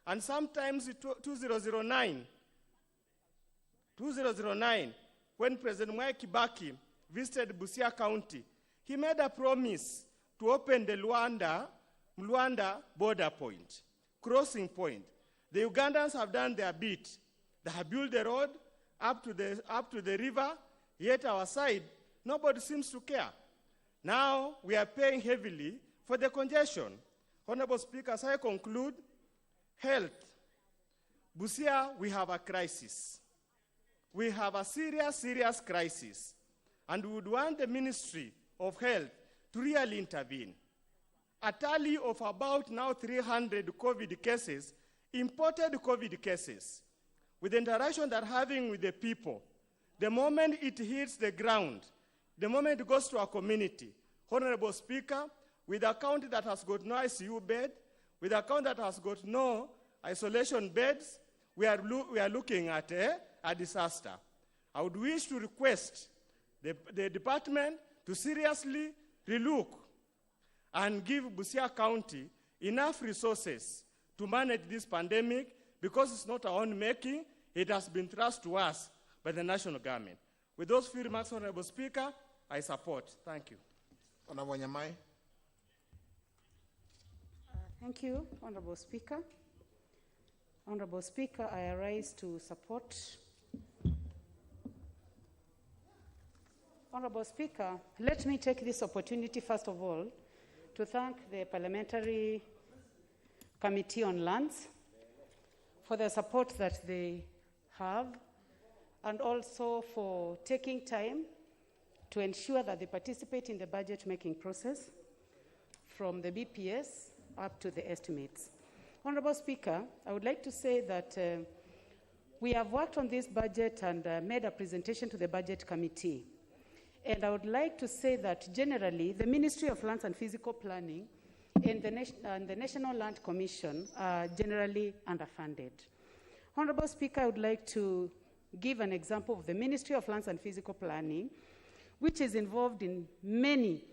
[SPEAKER 12] and sometimes in 2009, when President Mwai Kibaki visited Busia County, he made a promise to open the Luanda border point, crossing point. The Ugandans have done their bit. They have built the road up to the river, yet our side, nobody seems to care. Now we are paying heavily for the congestion. Honorable Speaker, as I conclude, health. Busia, we have a crisis. We have a serious, serious crisis. And we would want the Ministry of Health to really intervene. A tally of about now 300 COVID cases, imported COVID cases, with the interaction they're having with the people, the moment it hits the ground, the moment it goes to our community, Honorable Speaker, with a county that has got no ICU bed, with a county that has got no isolation beds, we are looking at a disaster. I would wish to request the department to seriously relook and give Busia County enough resources to manage this pandemic, because it's not our own making, it has been thrust to us by the national government. With those few remarks, Honorable Speaker, I support. Thank you.
[SPEAKER 10] Honorable Nyamai.
[SPEAKER 7] Thank you, Honorable Speaker. Honorable Speaker, I arise to support. Honorable Speaker, let me take this opportunity, first of all, to thank the Parliamentary Committee on Lands for the support that they have, and also for taking time to ensure that they participate in the budget-making process from the BPS up to the estimates. Honorable Speaker, I would like to say that we have worked on this budget and made a presentation to the Budget Committee. And I would like to say that generally, the Ministry of Lands and Physical Planning and the National Land Commission are generally underfunded. Honorable Speaker, I would like to give an example of the Ministry of Lands and Physical Planning, which is involved in many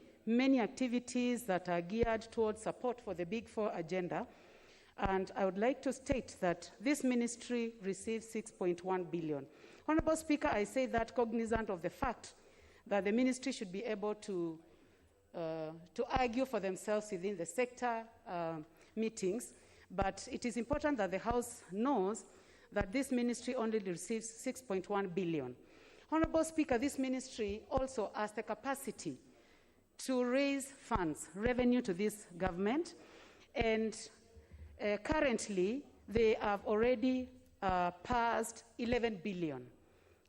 [SPEAKER 7] activities that are geared towards support for the Big Four agenda. And I would like to state that this ministry receives 6.1 billion. Honorable Speaker, I say that cognizant of the fact that the ministry should be able to argue for themselves within the sector meetings, but it is important that the House knows that this ministry only receives 6.1 billion. Honorable Speaker, this ministry also has the capacity to raise funds, revenue to this government, and currently they have already passed 11 billion,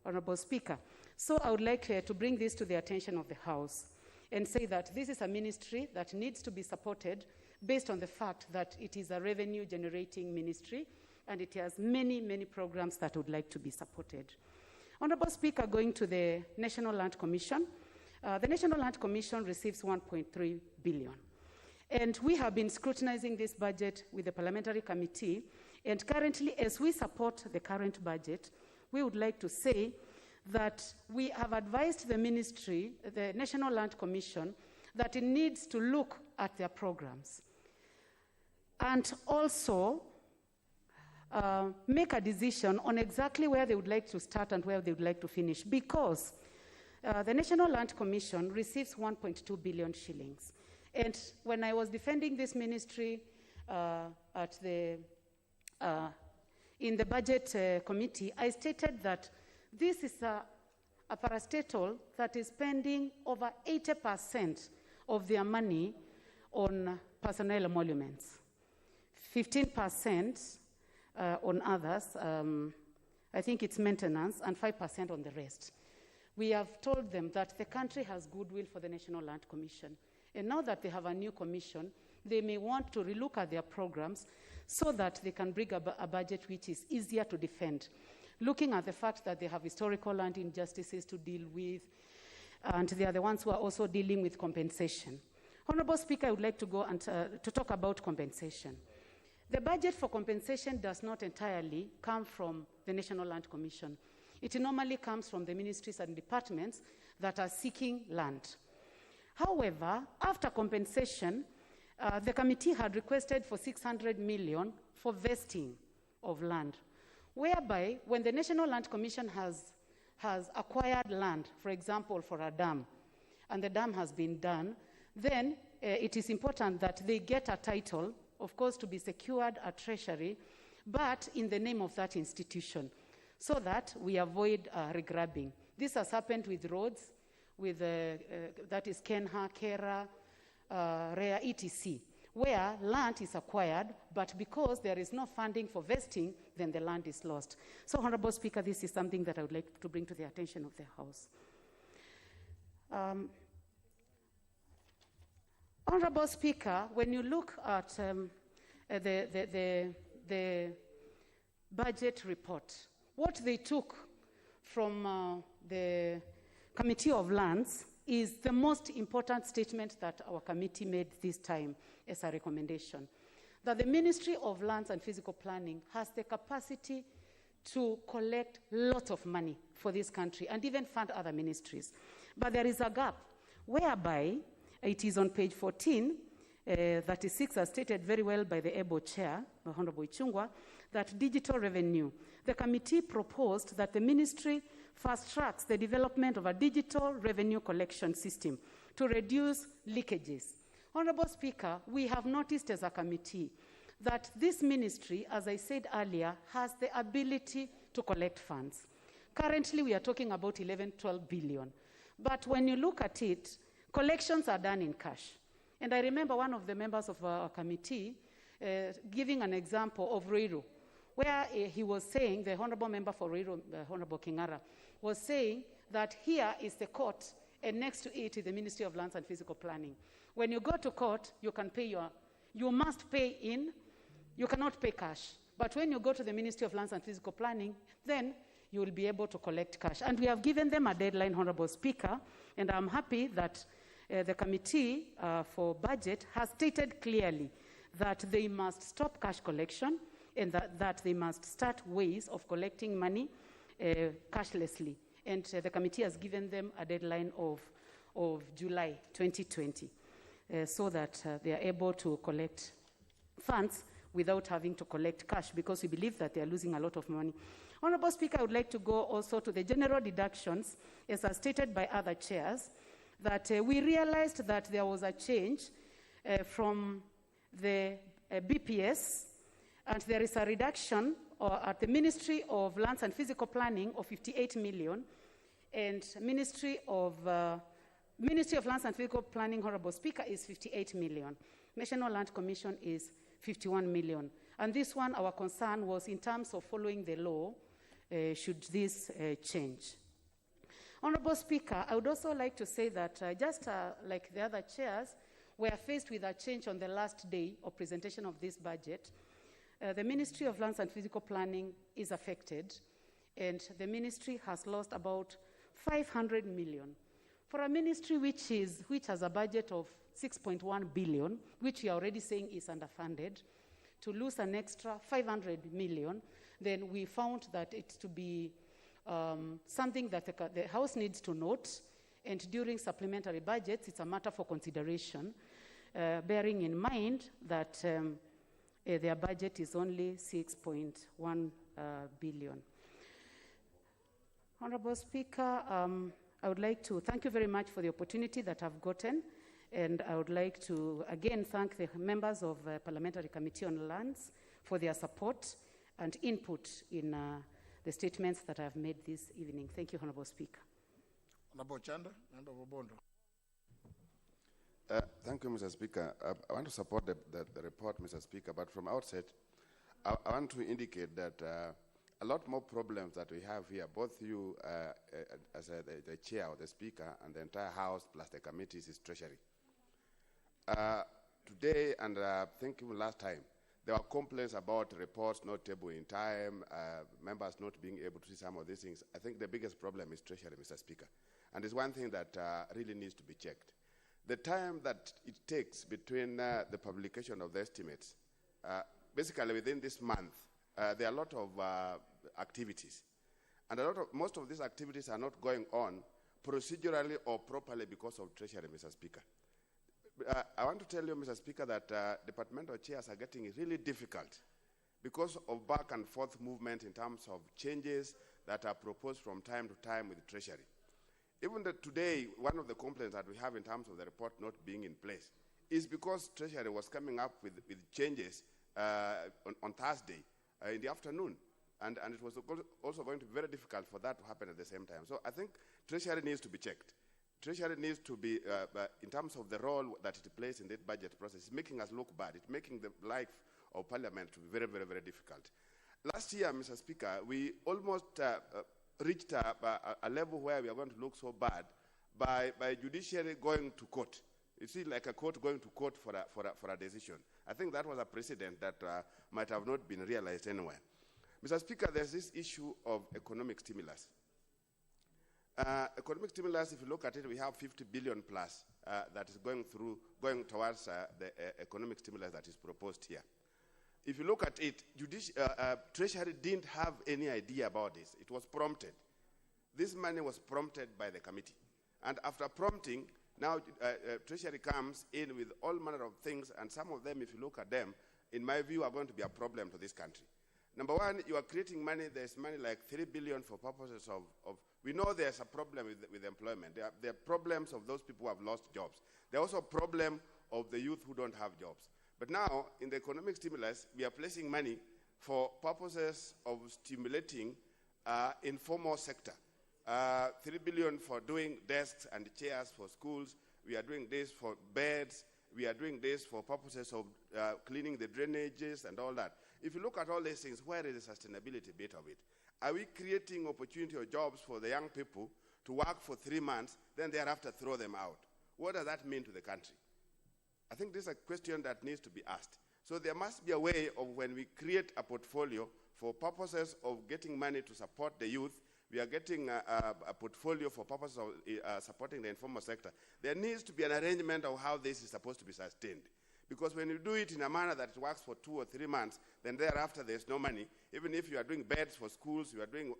[SPEAKER 7] Honorable Speaker. So I would like to bring this to the attention of the House and say that this is a ministry that needs to be supported based on the fact that it is a revenue-generating ministry and it has many programs that would like to be supported. Honorable Speaker, going to the National Land Commission, the National Land Commission receives 1.3 billion. And we have been scrutinizing this budget with the Parliamentary Committee, and currently, as we support the current budget, we would like to say that we have advised the ministry, the National Land Commission, that it needs to look at their programs. And also make a decision on exactly where they would like to start and where they would like to finish, because the National Land Commission receives 1.2 billion shillings. And when I was defending this ministry in the budget committee, I stated that this is a parastatal that is spending over 80% of their money on personnel emoluments, 15% on others, I think it's maintenance, and 5% on the rest. We have told them that the country has goodwill for the National Land Commission. And now that they have a new commission, they may want to relook at their programs so that they can bring a budget which is easier to defend, looking at the fact that they have historical land injustices to deal with, and they are the ones who are also dealing with compensation. Honorable Speaker, I would like to go and to talk about compensation. The budget for compensation does not entirely come from the National Land Commission. It normally comes from the ministries and departments that are seeking land. However, after compensation, the committee had requested for 600 million for vesting of land, whereby when the National Land Commission has acquired land, for example, for a dam, and the dam has been done, then it is important that they get a title, of course, to be secured at Treasury, but in the name of that institution, so that we avoid regrabbing. This has happened with roads, with that is Kenha, Kera, Rea, etc., where land is acquired, but because there is no funding for vesting, then the land is lost. So, Honorable Speaker, this is something that I would like to bring to the attention of the House. Honorable Speaker, when you look at the budget report, what they took from the Committee of Lands is the most important statement that our committee made this time as a recommendation, that the Ministry of Lands and Physical Planning has the capacity to collect lots of money for this country and even fund other ministries. But there is a gap whereby it is on page 14, 36, as stated very well by the able chair, Honorable Ichungwa, that digital revenue. The committee proposed that the ministry fast-tracks the development of a digital revenue collection system to reduce leakages. Honorable Speaker, we have noticed as a committee that this ministry, as I said earlier, has the ability to collect funds. Currently, we are talking about 12 billion. But when you look at it, collections are done in cash. And I remember one of the members of our committee giving an example of Ruiru, where he was saying, the honorable member for Ruiru, Honorable Kingara, was saying that here is the court, and next to it is the Ministry of Lands and Physical Planning. When you go to court, you can pay you must pay in, you cannot pay cash. But when you go to the Ministry of Lands and Physical Planning, then you will be able to collect cash. And we have given them a deadline, Honorable Speaker, and I'm happy that the Committee for Budget has stated clearly that they must stop cash collection and that they must start ways of collecting money cashlessly. And the committee has given them a deadline of July 2020 so that they are able to collect funds without having to collect cash, because we believe that they are losing a lot of money. Honorable Speaker, I would like to go also to the general deductions, as stated by other chairs, that we realized that there was a change from the BPS, and there is a reduction at the Ministry of Lands and Physical Planning of 58 million, and Ministry of Lands and Physical Planning, Honorable Speaker, is 58 million. National Land Commission is 51 million. And this one, our concern was in terms of following the law, should this change. Honorable Speaker, I would also like to say that just like the other chairs, we are faced with a change on the last day of presentation of this budget. The Ministry of Lands and Physical Planning is affected, and the ministry has lost about 500 million. For a ministry which has a budget of 6.1 billion, which we are already saying is underfunded, to lose an extra 500 million, then we found that it to be something that the House needs to note, and during supplementary budgets, it's a matter for consideration, bearing in mind that their budget is only 6.1 billion. Honorable Speaker, I would like to thank you very much for the opportunity that I've gotten, and I would like to again thank the members of the Parliamentary Committee on Lands for their support and input in the statements that I've made this evening. Thank you, Honorable Speaker.
[SPEAKER 10] Honorable Chanda and Obondo.
[SPEAKER 8] Thank you, Mr. Speaker. I want to support the report, Mr. Speaker, but from outset, I want to indicate that a lot more problems that we have here, both you as the chair or the speaker and the entire House plus the committees, is Treasury. Today, and I think even last time, there were complaints about reports not able in time, members not being able to see some of these things. I think the biggest problem is Treasury, Mr. Speaker. And it's one thing that really needs to be checked. The time that it takes between the publication of the estimates, basically within this month, there are a lot of activities. And most of these activities are not going on procedurally or properly because of Treasury, Mr. Speaker. I want to tell you, Mr. Speaker, that departmental chairs are getting really difficult because of back and forth movement in terms of changes that are proposed from time to time with Treasury. Even today, one of the complaints that we have in terms of the report not being in place is because Treasury was coming up with changes on Thursday in the afternoon. And it was also going to be very difficult for that to happen at the same time. So I think Treasury needs to be checked. Treasury needs to be, in terms of the role that it plays in that budget process, it's making us look bad. It's making the life of Parliament to be very, very, very difficult. Last year, Mr. Speaker, we almost reached a level where we are going to look so bad by judiciary going to court. You see, like a court going to court for a decision. I think that was a precedent that might have not been realized anywhere. Mr. Speaker, there's this issue of economic stimulus. Economic stimulus, if you look at it, we have 50 billion plus that is going towards the economic stimulus that is proposed here. If you look at it, Treasury didn't have any idea about this. It was prompted. This money was prompted by the committee. And after prompting, now Treasury comes in with all manner of things, and some of them, if you look at them, in my view, are going to be a problem to this country. Number one, you are creating money. There's money like 3 billion for purposes of we know there's a problem with employment. There are problems of those people who have lost jobs. There's also a problem of the youth who don't have jobs. But now, in the economic stimulus, we are placing money for purposes of stimulating informal sector. 3 billion for doing desks and chairs for schools. We are doing this for beds. We are doing this for purposes of cleaning the drainages and all that. If you look at all these things, where is the sustainability bit of it? Are we creating opportunity or jobs for the young people to work for 3 months, then thereafter throw them out? What does that mean to the country? I think this is a question that needs to be asked. So there must be a way of when we create a portfolio for purposes of getting money to support the youth, we are getting a portfolio for purposes of supporting the informal sector. There needs to be an arrangement of how this is supposed to be sustained. Because when you do it in a manner that it works for 2 or 3 months, then thereafter there's no money. Even if you are doing beds for schools, you are doing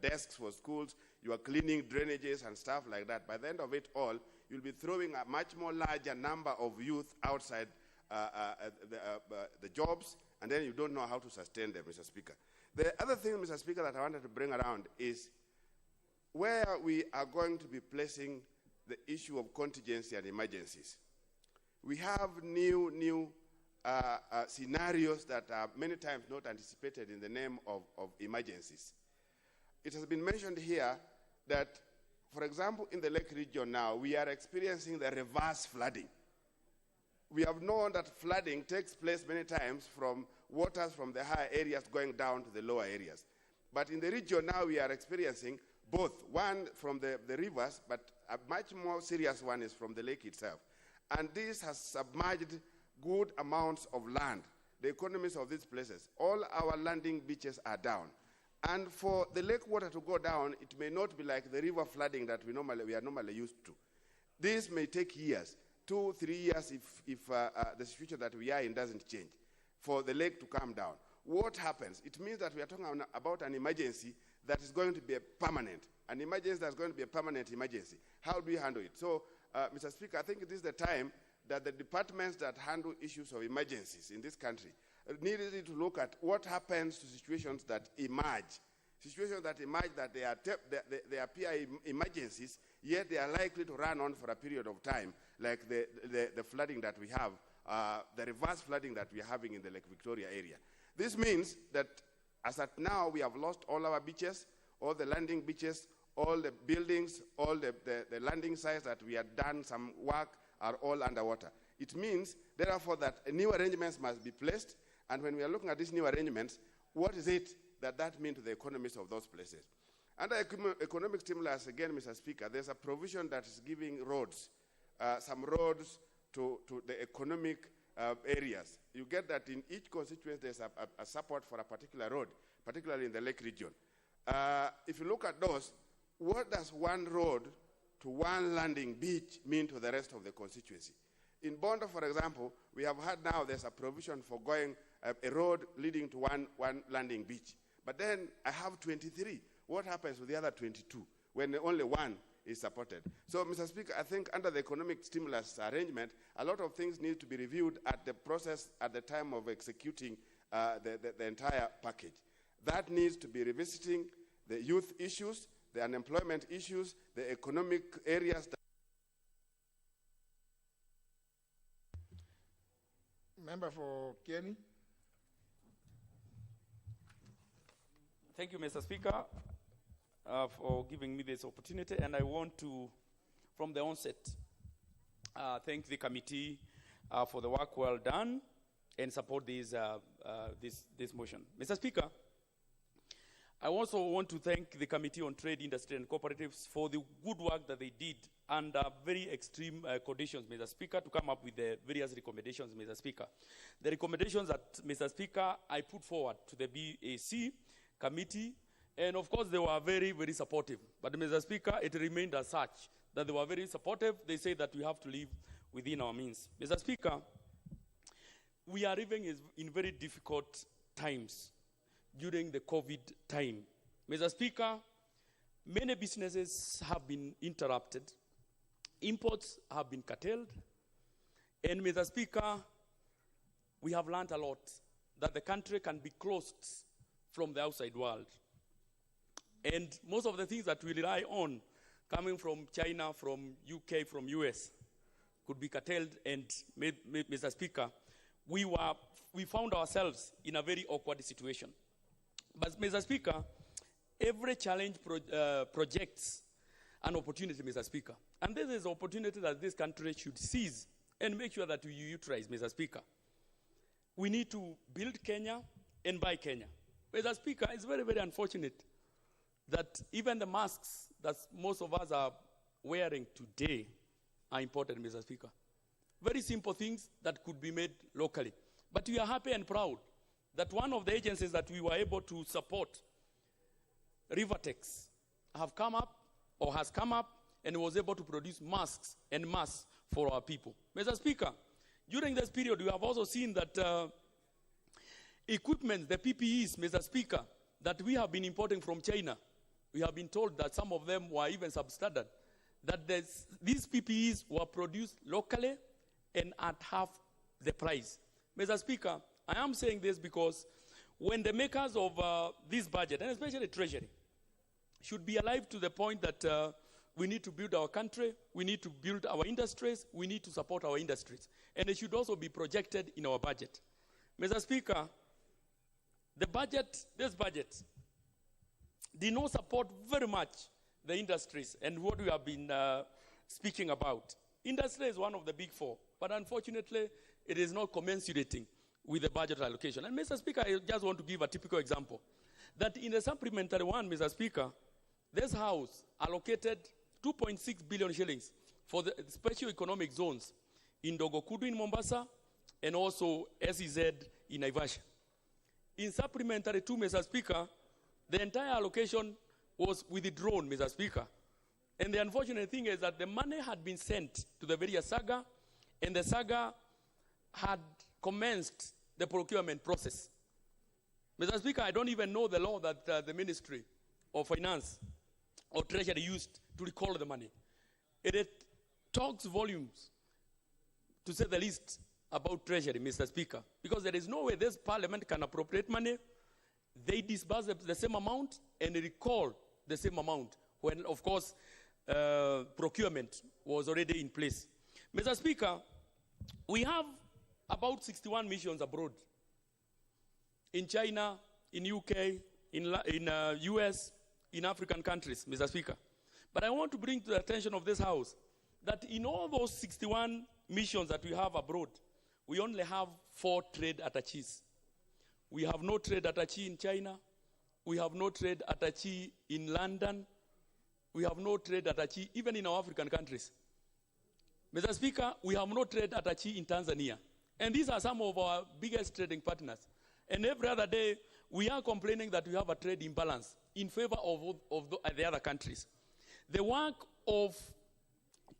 [SPEAKER 8] desks for schools, you are cleaning drainages and stuff like that. By the end of it all, you'll be throwing a much more larger number of youth outside the jobs, and then you don't know how to sustain them, Mr. Speaker. The other thing, Mr. Speaker, that I wanted to bring around is where we are going to be placing the issue of contingency and emergencies. We have new scenarios that are many times not anticipated in the name of emergencies. It has been mentioned here that, for example, in the Lake region now, we are experiencing the reverse flooding. We have known that flooding takes place many times from waters from the higher areas going down to the lower areas. But in the region now, we are experiencing both, one from the rivers, but a much more serious one is from the lake itself. And this has submerged good amounts of land, the economies of these places. All our landing beaches are down. And for the lake water to go down, it may not be like the river flooding that we are normally used to. This may take years, 2, 3 years if the situation that we are in doesn't change, for the lake to come down. What happens? It means that we are talking about an emergency that is going to be a permanent, an emergency that's going to be a permanent emergency. How do we handle it? So, Mr. Speaker, I think this is the time that the departments that handle issues of emergencies in this country needed to look at what happens to situations that emerge. Situations that emerge that they appear emergencies, yet they are likely to run on for a period of time, like the flooding that we have, the reverse flooding that we are having in the Lake Victoria area. This means that as at now, we have lost all our beaches, all the landing beaches, all the buildings, all the landing sites that we had done some work are all underwater. It means, therefore, that new arrangements must be placed, and when we are looking at these new arrangements, what is it that means to the economies of those places? Under economic stimulus, again, Mr. Speaker, there's a provision that is giving roads, some roads to the economic areas. You get that in each constituency there's a support for a particular road, particularly in the Lake region. If you look at those, what does one road to one landing beach mean to the rest of the constituency? In Bondo, for example, we have had now there's a provision for going a road leading to one landing beach. But then I have 23. What happens with the other 22 when only one is supported? So, Mr. Speaker, I think under the economic stimulus arrangement, a lot of things need to be reviewed at the process, at the time of executing the entire package. That needs to be revisiting the youth issues, the unemployment issues, the economic areas.
[SPEAKER 10] Member for Kieni.
[SPEAKER 11] Thank you, Mr. Speaker, for giving me this opportunity. And I want to, from the onset, thank the committee for the work well done and support this motion. Mr. Speaker, I also want to thank the Committee on Trade, Industry and Cooperatives for the good work that they did under very extreme conditions, Mr. Speaker, to come up with the various recommendations, Mr. Speaker. The recommendations that, Mr. Speaker, I put forward to the BAC committee, and of course they were very, very supportive. But, Mr. Speaker, it remained as such, that they were very supportive. They say that we have to live within our means. Mr. Speaker, we are living in very difficult times during the COVID time. Mr. Speaker, many businesses have been interrupted. Imports have been curtailed. And, Mr. Speaker, we have learned a lot that the country can be closed from the outside world. And most of the things that we rely on coming from China, from UK, from US, could be curtailed. And, Mr. Speaker, we found ourselves in a very awkward situation. But, Mr. Speaker, every challenge projects an opportunity, Mr. Speaker. And this is an opportunity that this country should seize and make sure that we utilize, Mr. Speaker. We need to build Kenya and buy Kenya. Mr. Speaker, it's very, very unfortunate that even the masks that most of us are wearing today are imported, Mr. Speaker. Very simple things that could be made locally. But we are happy and proud that one of the agencies that we were able to support, Rivertex, has come up and was able to produce masks and masks for our people. Mr. Speaker, during this period, we have also seen that equipment, the PPEs, Mr. Speaker, that we have been importing from China, we have been told that some of them were even substandard, that these PPEs were produced locally and at half the price. Mr. Speaker, I am saying this because when the makers of this budget, and especially Treasury, should be alive to the point that we need to build our country, we need to build our industries, we need to support our industries. And it should also be projected in our budget. Mr. Speaker, this budget did not support very much the industries and what we have been speaking about. Industry is one of the big four, but unfortunately, it is not commensurating with the budget allocation. And, Mr. Speaker, I just want to give a typical example. That in the supplementary one, Mr. Speaker, this House allocated 2.6 billion shillings for the special economic zones in Dogokudu in Mombasa and also SEZ in Naivasha. In supplementary 2, Mr. Speaker, the entire allocation was withdrawn, Mr. Speaker. And the unfortunate thing is that the money had been sent to the various SAGA, and the SAGA had commenced the procurement process. Mr. Speaker, I don't even know the law that the Ministry of Finance or Treasury used to recall the money. It talks volumes
[SPEAKER 14] to say the least, about Treasury, Mr. Speaker, because there is no way this Parliament can appropriate money, they disburse the same amount and recall the same amount when, of course, procurement was already in place. Mr. Speaker, we have about 61 missions abroad, in China, in UK, in US, in African countries, Mr. Speaker. But I want to bring to the attention of this House that in all those 61 missions that we have abroad, we only have 4 trade attaches. We have no trade attache in China. We have no trade attache in London. We have no trade attache even in our African countries. Mr. Speaker, we have no trade attache in Tanzania. And these are some of our biggest trading partners. And every other day, we are complaining that we have a trade imbalance in favor of the other countries. The work of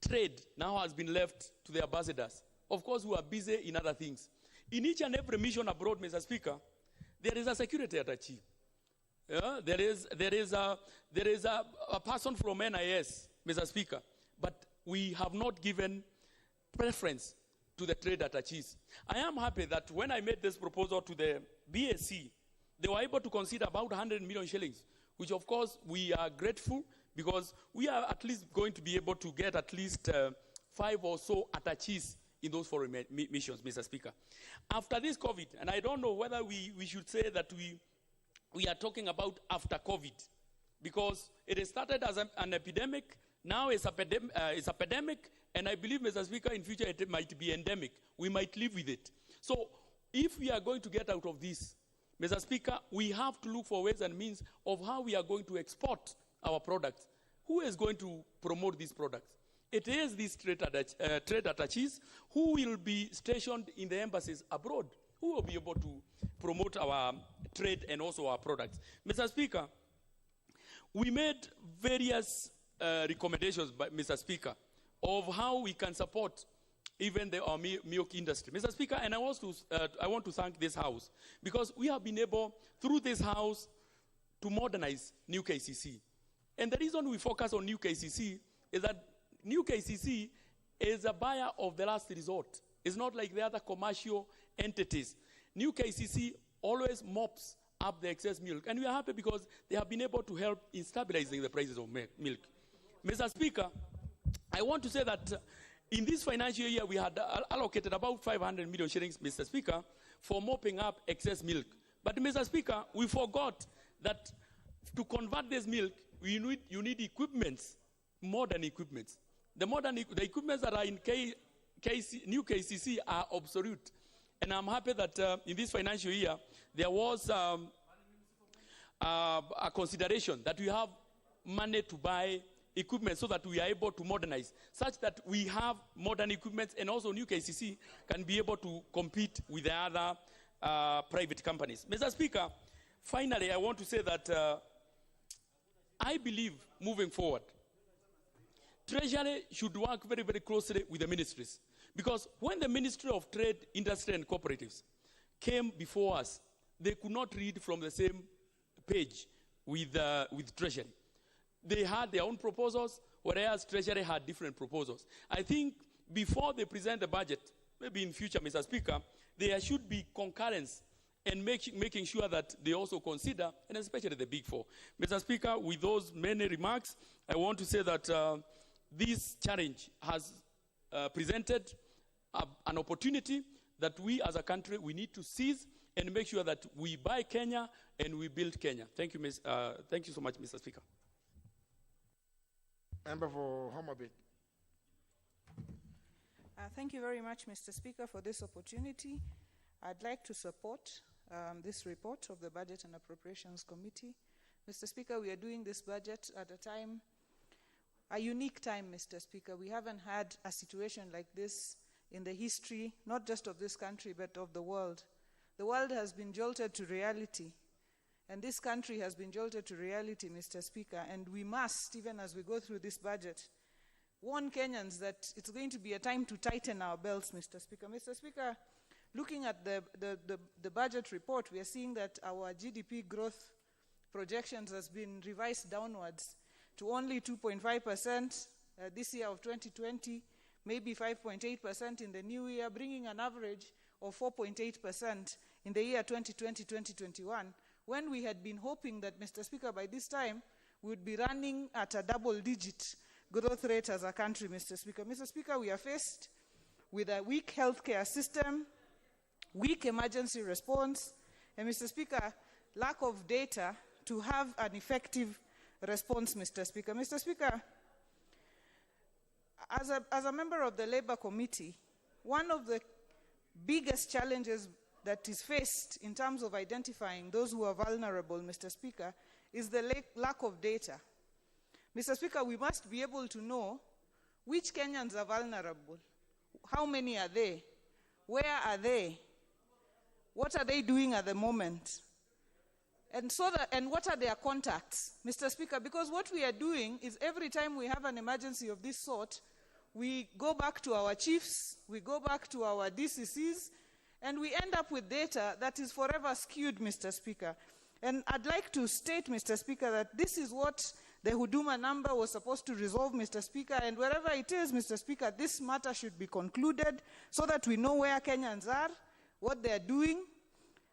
[SPEAKER 14] trade now has been left to the ambassadors, of course, who are busy in other things. In each and every mission abroad, Mr. Speaker, there is a security attaché. Yeah? There is a person from NIS, Mr. Speaker, but we have not given preference to the trade attaches. I am happy that when I made this proposal to the BAC, they were able to consider about 100 million shillings, which of course we are grateful because we are at least going to be able to get at least 5 or so attaches in those foreign missions, Mr. Speaker. After this COVID, and I don't know whether we should say that we are talking about after COVID, because it has started as an epidemic, now it's epidemic, and I believe, Mr. Speaker, in future it might be endemic. We might live with it. So if we are going to get out of this, Mr. Speaker, we have to look for ways and means of how we are going to export our products. Who is going to promote these products? It is these trade attaches who will be stationed in the embassies abroad, who will be able to promote our trade and also our products. Mr. Speaker, we made various recommendations, Mr. Speaker, of how we can support even our milk industry. Mr. Speaker, and I want to thank this House because we have been able, through this House, to modernize New KCC. And the reason we focus on New KCC is that New KCC is a buyer of the last resort. It's not like the other commercial entities. New KCC always mops up the excess milk. And we are happy because they have been able to help in stabilizing the prices of milk. Mr. Speaker, I want to say that in this financial year, we had allocated about 500 million shillings, Mr. Speaker, for mopping up excess milk. But, Mr. Speaker, we forgot that to convert this milk, you need equipments, modern equipments. The equipments that are in New KCC are obsolete. And I'm happy that in this financial year, there was a consideration that we have money to buy equipment so that we are able to modernize, such that we have modern equipment and also New KCC can be able to compete with the other private companies. Mr. Speaker, finally, I want to say that I believe moving forward, Treasury should work very, very closely with the ministries. Because when the Ministry of Trade, Industry and Cooperatives came before us, they could not read from the same page with Treasury. They had their own proposals, whereas Treasury had different proposals. I think before they present the budget, maybe in future, Mr. Speaker, there should be concurrence and making sure that they also consider, and especially the Big Four. Mr. Speaker, with those many remarks, I want to say that this challenge has presented an opportunity that we as a country, we need to seize and make sure that we buy Kenya and we build Kenya. Thank you, thank you so much, Mr. Speaker.
[SPEAKER 10] Member for Homa Bay.
[SPEAKER 15] Thank you very much, Mr. Speaker, for this opportunity. I'd like to support this report of the Budget and Appropriations Committee. Mr. Speaker, we are doing this budget at a unique time, Mr. Speaker. We haven't had a situation like this in the history, not just of this country, but of the world. The world has been jolted to reality, and this country has been jolted to reality, Mr. Speaker, and we must, even as we go through this budget, warn Kenyans that it's going to be a time to tighten our belts, Mr. Speaker. Mr. Speaker, looking at the budget report, we are seeing that our GDP growth projections has been revised downwards to only 2.5% this year of 2020, maybe 5.8% in the new year, bringing an average of 4.8% in the year 2020-2021, when we had been hoping that, Mr. Speaker, by this time, we would be running at a double-digit growth rate as a country, Mr. Speaker. Mr. Speaker, we are faced with a weak healthcare system, weak emergency response, and, Mr. Speaker, lack of data to have an effective response, Mr. Speaker. Mr. Speaker, as a member of the Labour Committee, one of the biggest challenges that is faced in terms of identifying those who are vulnerable, Mr. Speaker, is the lack of data. Mr. Speaker, we must be able to know which Kenyans are vulnerable, how many are they, where are they, what are they doing at the moment, and what are their contacts, Mr. Speaker, because what we are doing is every time we have an emergency of this sort, we go back to our chiefs, we go back to our DCCs, and we end up with data that is forever skewed, Mr. Speaker. And I'd like to state, Mr. Speaker, that this is what the Huduma number was supposed to resolve, Mr. Speaker, and wherever it is, Mr. Speaker, this matter should be concluded so that we know where Kenyans are, what they're doing.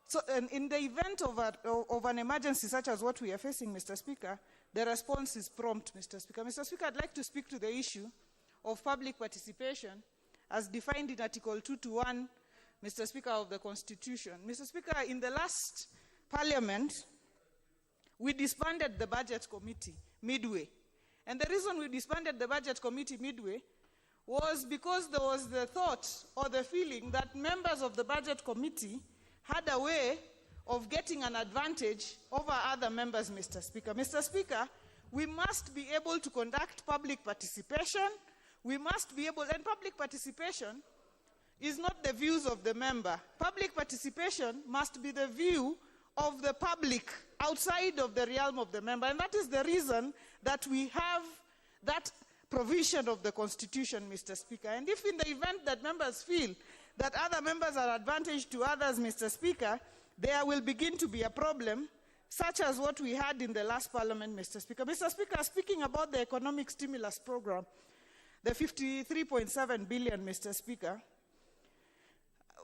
[SPEAKER 15] So, and in the event of an emergency such as what we are facing, Mr. Speaker, the response is prompt, Mr. Speaker. Mr. Speaker, I'd like to speak to the issue of public participation as defined in Article 221, Mr. Speaker, of the Constitution. Mr. Speaker, in the last Parliament, we disbanded the Budget Committee midway. And the reason we disbanded the Budget Committee midway was because there was the thought or the feeling that members of the Budget Committee had a way of getting an advantage over other members, Mr. Speaker. Mr. Speaker, we must be able to conduct public participation. We must be able, and public participation is not the views of the member. Public participation must be the view of the public outside of the realm of the member. And that is the reason that we have that provision of the Constitution, Mr. Speaker. And if in the event that members feel that other members are advantaged to others, Mr. Speaker, there will begin to be a problem, such as what we had in the last Parliament, Mr. Speaker. Mr. Speaker, speaking about the economic stimulus program, the 53.7 billion, Mr. Speaker,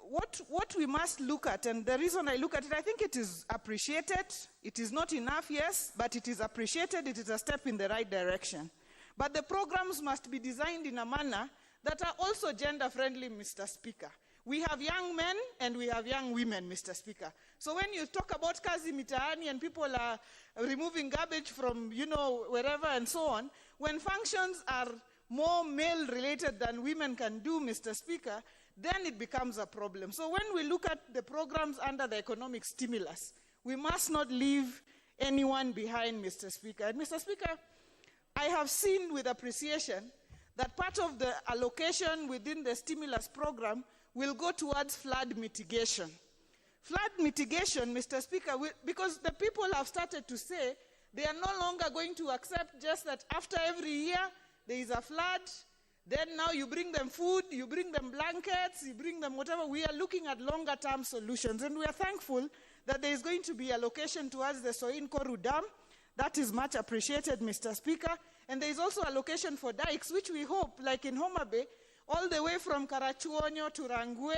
[SPEAKER 15] what we must look at, and the reason I look at it, I think it is appreciated. It is not enough, yes, but it is appreciated. It is a step in the right direction. But the programs must be designed in a manner that are also gender-friendly, Mr. Speaker. We have young men and we have young women, Mr. Speaker. So when you talk about kazi mitaani and people are removing garbage from, wherever and so on, when functions are more male-related than women can do, Mr. Speaker, then it becomes a problem. So when we look at the programs under the economic stimulus, we must not leave anyone behind, Mr. Speaker. And Mr. Speaker, I have seen with appreciation that part of the allocation within the stimulus program will go towards flood mitigation. Flood mitigation, Mr. Speaker, because the people have started to say they are no longer going to accept just that after every year there is a flood, then now you bring them food, you bring them blankets, you bring them whatever. We are looking at longer term solutions, and we are thankful that there is going to be allocation towards the Soin Koru Dam. That is much appreciated, Mr. Speaker. And there is also allocation for dikes, which we hope, like in Homa Bay, all the way from Karachuonyo to Rangwe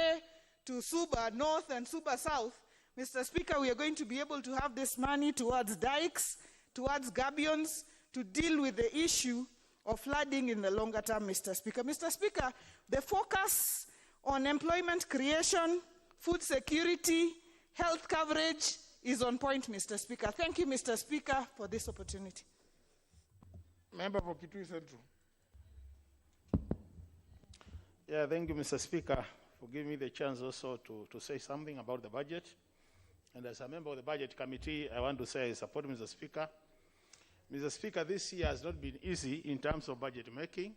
[SPEAKER 15] to Suba North and Suba South, Mr. Speaker, we are going to be able to have this money towards dikes, towards gabions, to deal with the issue of flooding in the longer term, Mr. Speaker. Mr. Speaker, the focus on employment creation, food security, health coverage is on point, Mr. Speaker. Thank you, Mr. Speaker, for this opportunity.
[SPEAKER 10] Member for Kitui Central.
[SPEAKER 13] Yeah, thank you, Mr. Speaker, for giving me the chance also to say something about the budget. And as a member of the Budget Committee, I want to say I support Mr. Speaker. Mr. Speaker, this year has not been easy in terms of budget making,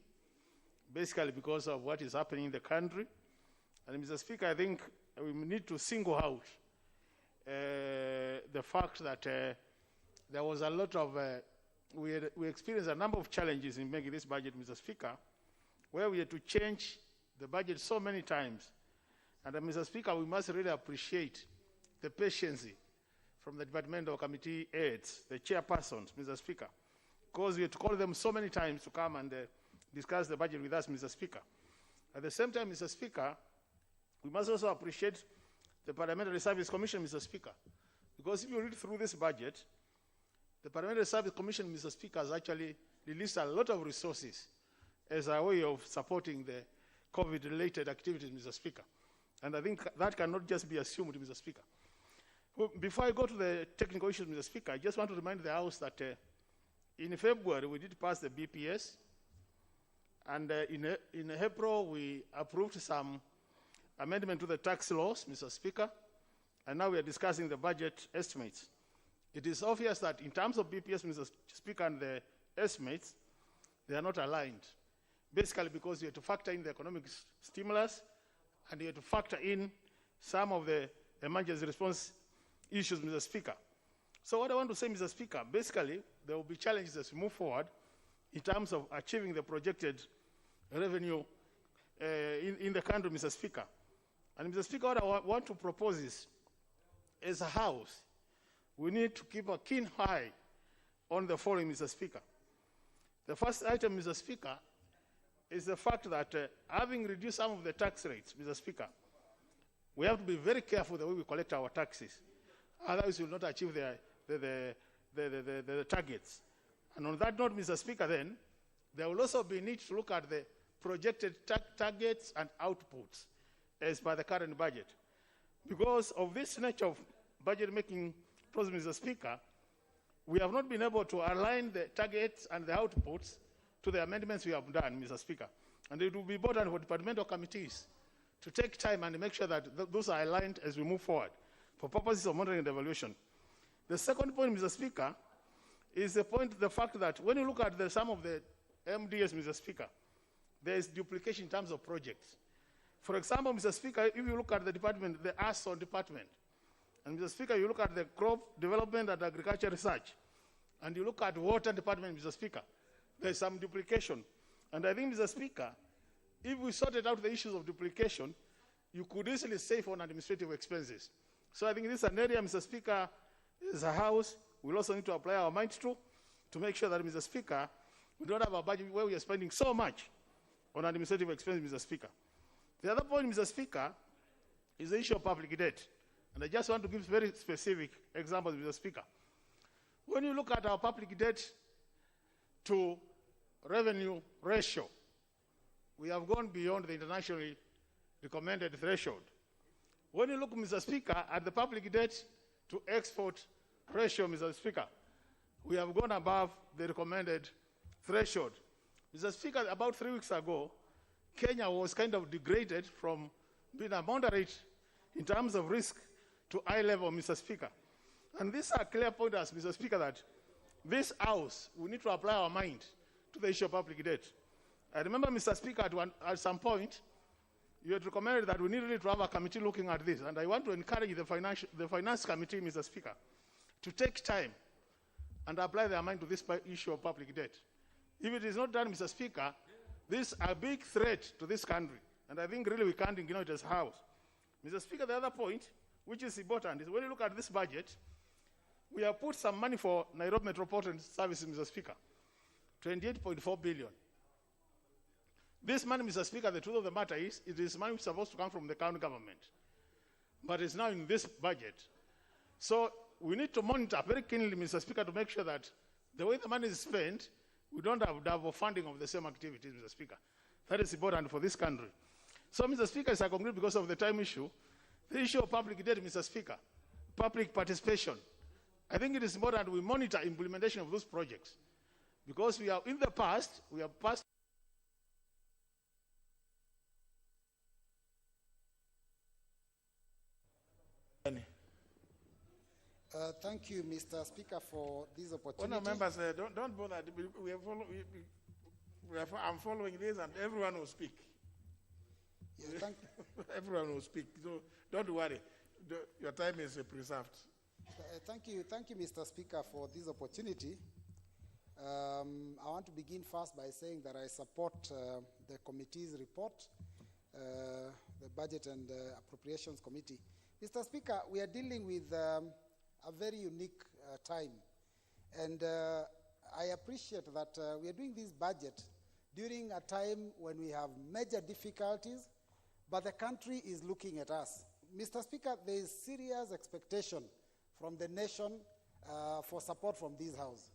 [SPEAKER 13] basically because of what is happening in the country. And Mr. Speaker, I think we need to single out the fact that there was a lot of, we experienced a number of challenges in making this budget, Mr. Speaker, where we had to change the budget so many times. And Mr. Speaker, we must really appreciate the patience from the departmental committee heads, the chairpersons, Mr. Speaker, because we had to call them so many times to come and discuss the budget with us, Mr. Speaker. At the same time, Mr. Speaker, we must also appreciate the Parliamentary Service Commission, Mr. Speaker, because if you read through this budget, the Parliamentary Service Commission, Mr. Speaker, has actually released a lot of resources as a way of supporting the COVID-related activities, Mr. Speaker. And I think that cannot just be assumed, Mr. Speaker. Well, before I go to the technical issues, Mr. Speaker, I just want to remind the House that in February we did pass the BPS, and in April we approved some amendment to the tax laws, Mr. Speaker, and now we are discussing the budget estimates. It is obvious that in terms of BPS, Mr. Speaker, and the estimates, they are not aligned. Basically because you have to factor in the economic stimulus and you have to factor in some of the emergency response issues, Mr. Speaker. So what I want to say, Mr. Speaker, basically there will be challenges as we move forward in terms of achieving the projected revenue in the country, Mr. Speaker. And Mr. Speaker, what I want to propose is, as a House, we need to keep a keen eye on the following, Mr. Speaker. The first item, Mr. Speaker, is the fact that having reduced some of the tax rates, Mr. Speaker, we have to be very careful the way we collect our taxes. Otherwise, we will not achieve the targets. And on that note, Mr. Speaker, then, there will also be need to look at the projected targets and outputs as per the current budget. Because of this nature of budget-making process, Mr. Speaker, we have not been able to align the targets and the outputs to the amendments we have done, Mr. Speaker. And it will be important for departmental committees to take time and make sure that those are aligned as we move forward for purposes of monitoring and evaluation. The second point, Mr. Speaker, is the fact that when you look at some of the MDS, Mr. Speaker, there is duplication in terms of projects. For example, Mr. Speaker, if you look at the department, the ASON department, and Mr. Speaker, you look at the crop development and agriculture research, and you look at water department, Mr. Speaker, there's some duplication. And I think, Mr. Speaker, if we sorted out the issues of duplication, you could easily save on administrative expenses. So I think this is an area, Mr. Speaker, as a House, we'll also need to apply our mind to make sure that, Mr. Speaker, we don't have a budget where we are spending so much on administrative expenses, Mr. Speaker. The other point, Mr. Speaker, is the issue of public debt. And I just want to give very specific examples, Mr. Speaker. When you look at our public debt to revenue ratio, we have gone beyond the internationally recommended threshold. When you look, Mr. Speaker, at the public debt to export ratio, Mr. Speaker, we have gone above the recommended threshold. Mr. Speaker, about 3 weeks ago, Kenya was kind of degraded from being a moderate in terms of risk to high level, Mr. Speaker. And these are clear pointers, Mr. Speaker, that this House, we need to apply our mind to the issue of public debt. I remember, Mr. Speaker, at some point, you had recommended that we needed to have a committee looking at this. And I want to encourage the Finance Committee, Mr. Speaker, to take time and apply their mind to this issue of public debt. If it is not done, Mr. Speaker, this is a big threat to this country. And I think really we can't ignore it as a House. Mr. Speaker, the other point, which is important, is when you look at this budget, we have put some money for Nairobi Metropolitan Services, Mr. Speaker, 28.4 billion. This money, Mr. Speaker, the truth of the matter is, it is money which is supposed to come from the county government. But it's now in this budget. So we need to monitor very keenly, Mr. Speaker, to make sure that the way the money is spent, we don't have double funding of the same activities, Mr. Speaker. That is important for this country. So, Mr. Speaker, as I conclude because of the time issue, the issue of public debt, Mr. Speaker, public participation, I think it is important we monitor implementation of those projects. Because we are, in the past, we have passed
[SPEAKER 23] Thank you, Mr. Speaker, for this opportunity.
[SPEAKER 10] Honourable members, don't bother. I'm following this, and everyone will speak.
[SPEAKER 23] Yes, thank
[SPEAKER 10] everyone will speak. So don't worry. Your time is preserved.
[SPEAKER 23] Thank you, Mr. Speaker, for this opportunity. I want to begin first by saying that I support the committee's report, the Budget and Appropriations Committee. Mr. Speaker, we are dealing with a very unique time. And I appreciate that we are doing this budget during a time when we have major difficulties, but the country is looking at us. Mr. Speaker, there is serious expectation from the nation for support from this House.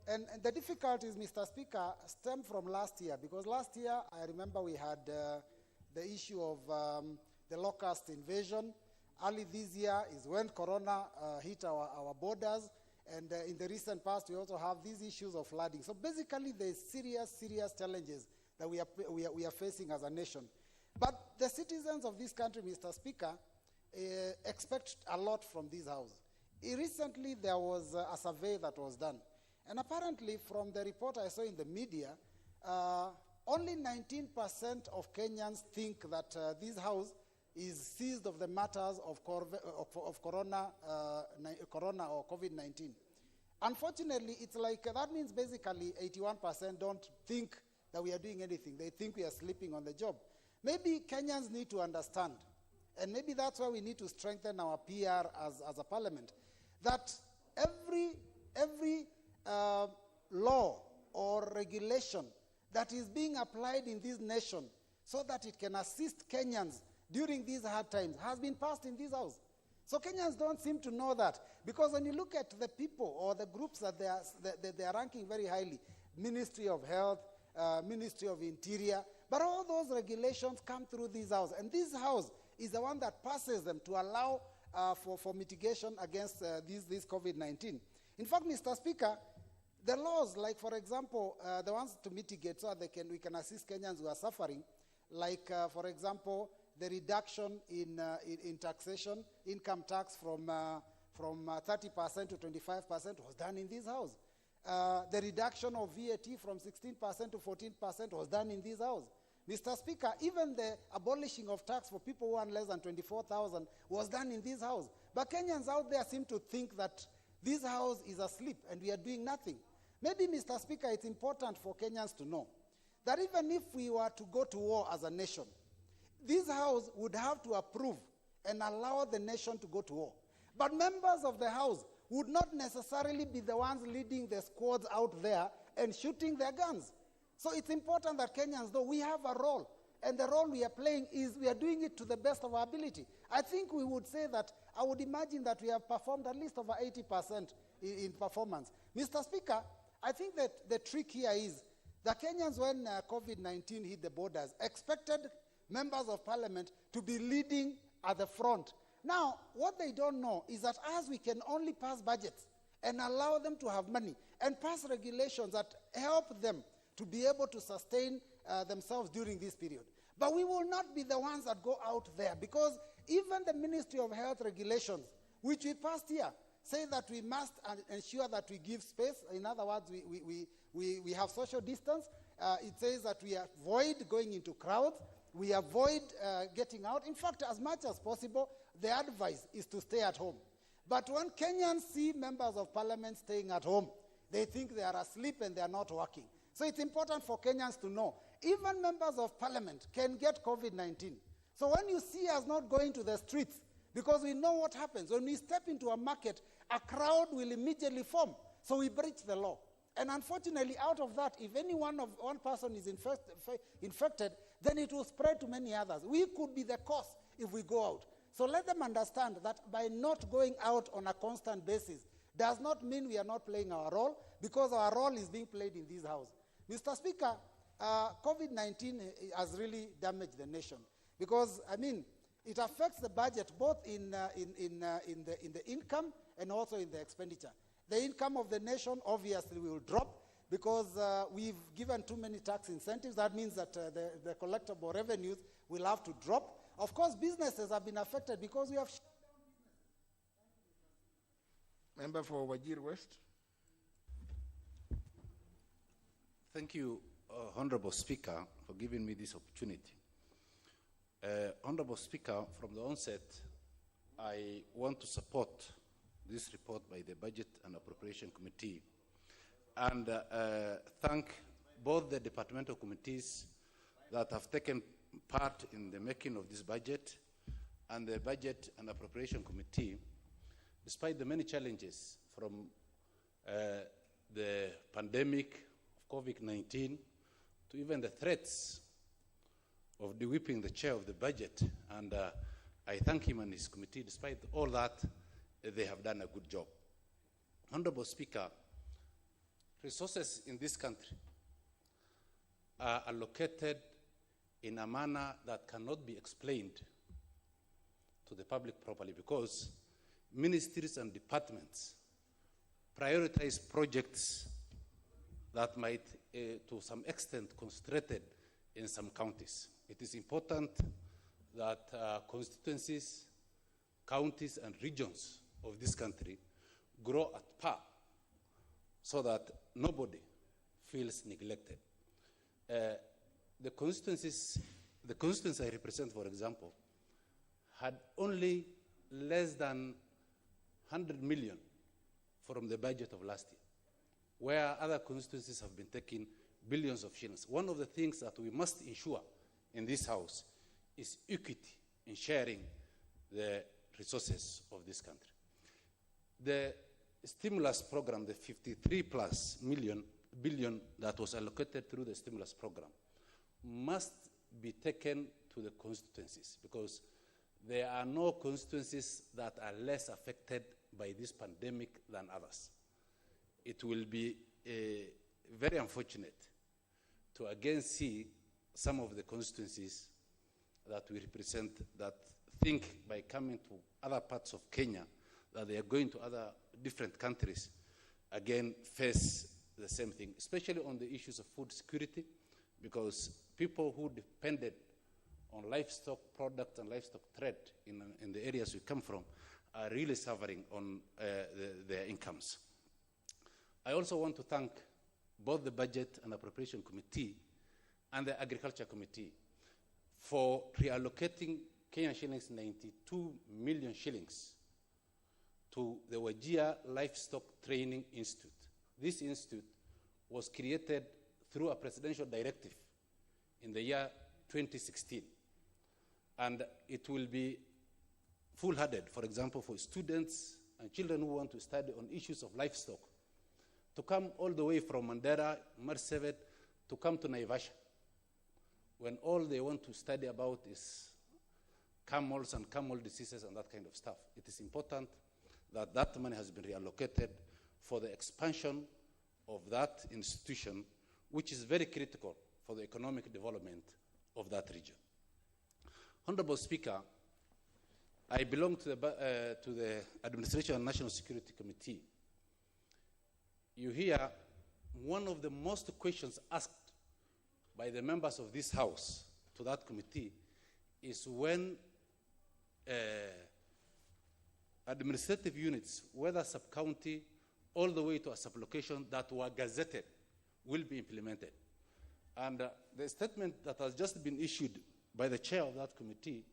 [SPEAKER 23] And the difficulties, Mr. Speaker, stem from last year, because last year, I remember we had the issue of the locust invasion. Early this year is when Corona hit our borders, and in the recent past, we also have these issues of flooding. So basically, there's serious challenges that we are facing as a nation. But the citizens of this country, Mr. Speaker, expect a lot from this House. Recently, there was a survey that was done. And apparently, from the report I saw in the media, only 19% of Kenyans think that this House is seized of the matters of Corona or COVID-19. Unfortunately, it's like that means basically 81% don't think that we are doing anything. They think we are sleeping on the job. Maybe Kenyans need to understand, and maybe that's why we need to strengthen our PR as a parliament, that every law or regulation that is being applied in this nation so that it can assist Kenyans during these hard times has been passed in this House. So Kenyans don't seem to know that, because when you look at the people or the groups that they are ranking very highly, Ministry of Health, Ministry of Interior, but all those regulations come through this House, and this House is the one that passes them to allow for mitigation against this COVID-19. In fact, Mr. Speaker, the laws, like for example, the ones to mitigate so that we can assist Kenyans who are suffering, like for example, the reduction in taxation, income tax from 30% to 25% was done in this House. The reduction of VAT from 16% to 14% was done in this House. Mr. Speaker, even the abolishing of tax for people who earn less than 24,000 was done in this House. But Kenyans out there seem to think that this House is asleep and we are doing nothing. Maybe, Mr. Speaker, it's important for Kenyans to know that even if we were to go to war as a nation, this House would have to approve and allow the nation to go to war. But members of the House would not necessarily be the ones leading the squads out there and shooting their guns. So it's important that Kenyans know we have a role, and the role we are playing is we are doing it to the best of our ability. I think we would say that, I would imagine that we have performed at least over 80% in performance. Mr. Speaker, I think that the trick here is the Kenyans, when COVID-19 hit the borders, expected members of parliament to be leading at the front. Now, what they don't know is that as we can only pass budgets and allow them to have money and pass regulations that help them to be able to sustain themselves during this period. But we will not be the ones that go out there, because even the Ministry of Health regulations, which we passed here, say that we must ensure that we give space. In other words, we have social distance. It says that we avoid going into crowds. We avoid getting out. In fact, as much as possible, the advice is to stay at home. But when Kenyans see members of parliament staying at home, they think they are asleep and they are not working. So it's important for Kenyans to know, even members of parliament can get COVID-19. So when you see us not going to the streets, because we know what happens, when we step into a market, a crowd will immediately form. So we breach the law. And unfortunately, out of that, if one person is infected, then it will spread to many others. We could be the cause if we go out. So let them understand that by not going out on a constant basis does not mean we are not playing our role, because our role is being played in this House. Mr. Speaker, COVID-19 has really damaged the nation, because, I mean, it affects the budget both in the income and also in the expenditure. The income of the nation obviously will drop, because we've given too many tax incentives. That means that the collectible revenues will have to drop. Of course, businesses have been affected because we have shut down business.
[SPEAKER 10] Member for Wajir West.
[SPEAKER 2] Thank you, Honorable Speaker, for giving me this opportunity. Honorable Speaker, from the onset, I want to support this report by the Budget and Appropriation Committee and thank both the departmental committees that have taken part in the making of this budget and the Budget and Appropriation Committee, despite the many challenges from the pandemic of COVID-19 to even the threats of de-whipping the chair of the budget. And I thank him and his committee. Despite all that, they have done a good job. Honorable Speaker, resources in this country are allocated in a manner that cannot be explained to the public properly, because ministries and departments prioritize projects that might, to some extent, concentrated in some counties. It is important that constituencies, counties, and regions of this country grow at par so that nobody feels neglected. The constituency I represent, for example, had only less than 100 million from the budget of last year, where other constituencies have been taking billions of shillings. One of the things that we must ensure in this House is equity in sharing the resources of this country. The stimulus program, the 53+ billion that was allocated through the stimulus program, must be taken to the constituencies, because there are no constituencies that are less affected by this pandemic than others. It will be very unfortunate to again see some of the constituencies that we represent that think by coming to other parts of Kenya that they are going to other different countries again face the same thing, especially on the issues of food security, because people who depended on livestock products and livestock trade in the areas we come from are really suffering on their incomes. I also want to thank both the Budget and Appropriation Committee and the Agriculture Committee for reallocating Kenyan shillings 92 million shillings to the Wajir Livestock Training Institute. This institute was created through a presidential directive in the year 2016. And it will be full-headed, for example, for students and children who want to study on issues of livestock, to come all the way from Mandera, Marsabit, to come to Naivasha, when all they want to study about is camels and camel diseases and that kind of stuff. It is important that that money has been reallocated for the expansion of that institution, which is very critical for the economic development of that region. Honorable Speaker, I belong to the Administration and National Security Committee. You hear one of the most questions asked by the members of this House to that committee is when administrative units, whether sub-county, all the way to a sub-location that were gazetted, will be implemented. And the statement that has just been issued by the chair of that committee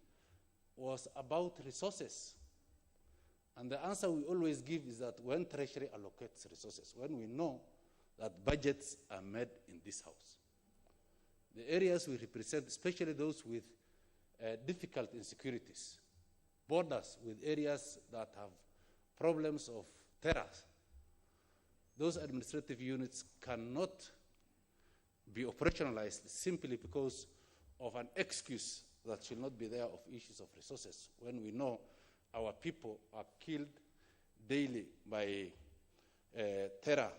[SPEAKER 2] was about resources. And the answer we always give is that when Treasury allocates resources, when we know that budgets are made in this House. The areas we represent, especially those with difficult insecurities, borders with areas that have problems of terror, those administrative units cannot be operationalized simply because of an excuse that should not be there of issues of resources, when we know our people are killed daily by terror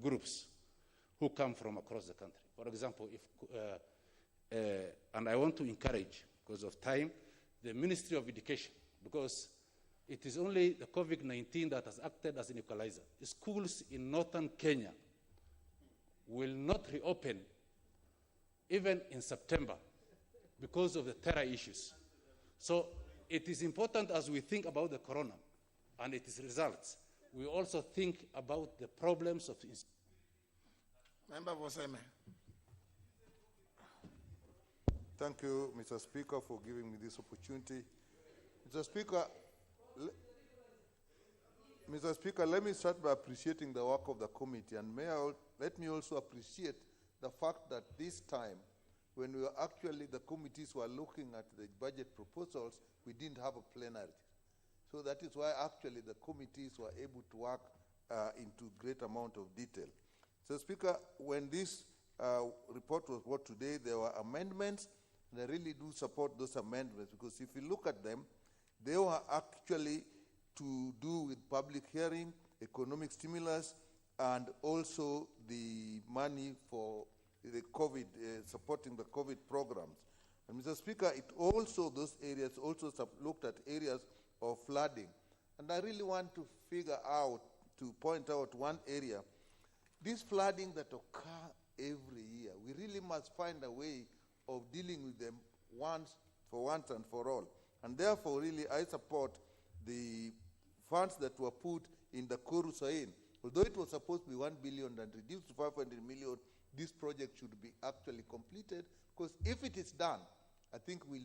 [SPEAKER 2] groups who come from across the country. For example, and I want to encourage, because of time, the Ministry of Education, because it is only the COVID-19 that has acted as an equalizer. The schools in northern Kenya will not reopen even in September because of the terror issues. So it is important, as we think about the corona and its results, we also think about the problems of
[SPEAKER 16] Member Voseme. Thank you, Mr. Speaker, for giving me this opportunity. Mr. Speaker, let me start by appreciating the work of the committee, and let me also appreciate the fact that this time, when the committees were looking at the budget proposals, we didn't have a plenary. So that is why actually the committees were able to work into great amount of detail. So Speaker, when this report was brought today, there were amendments, and I really do support those amendments because if you look at them, they were actually to do with public hearing, economic stimulus, and also the money for the COVID, supporting the COVID programs. And Mr. Speaker, it also, those areas also looked at areas of flooding. And I really want to point out one area. This flooding that occur every year, we really must find a way of dealing with them once and for all. And therefore, really, I support the funds that were put in the Korusain. Although it was supposed to be 1 billion and reduced to 500 million, this project should be actually completed, because if it is done, I think we'll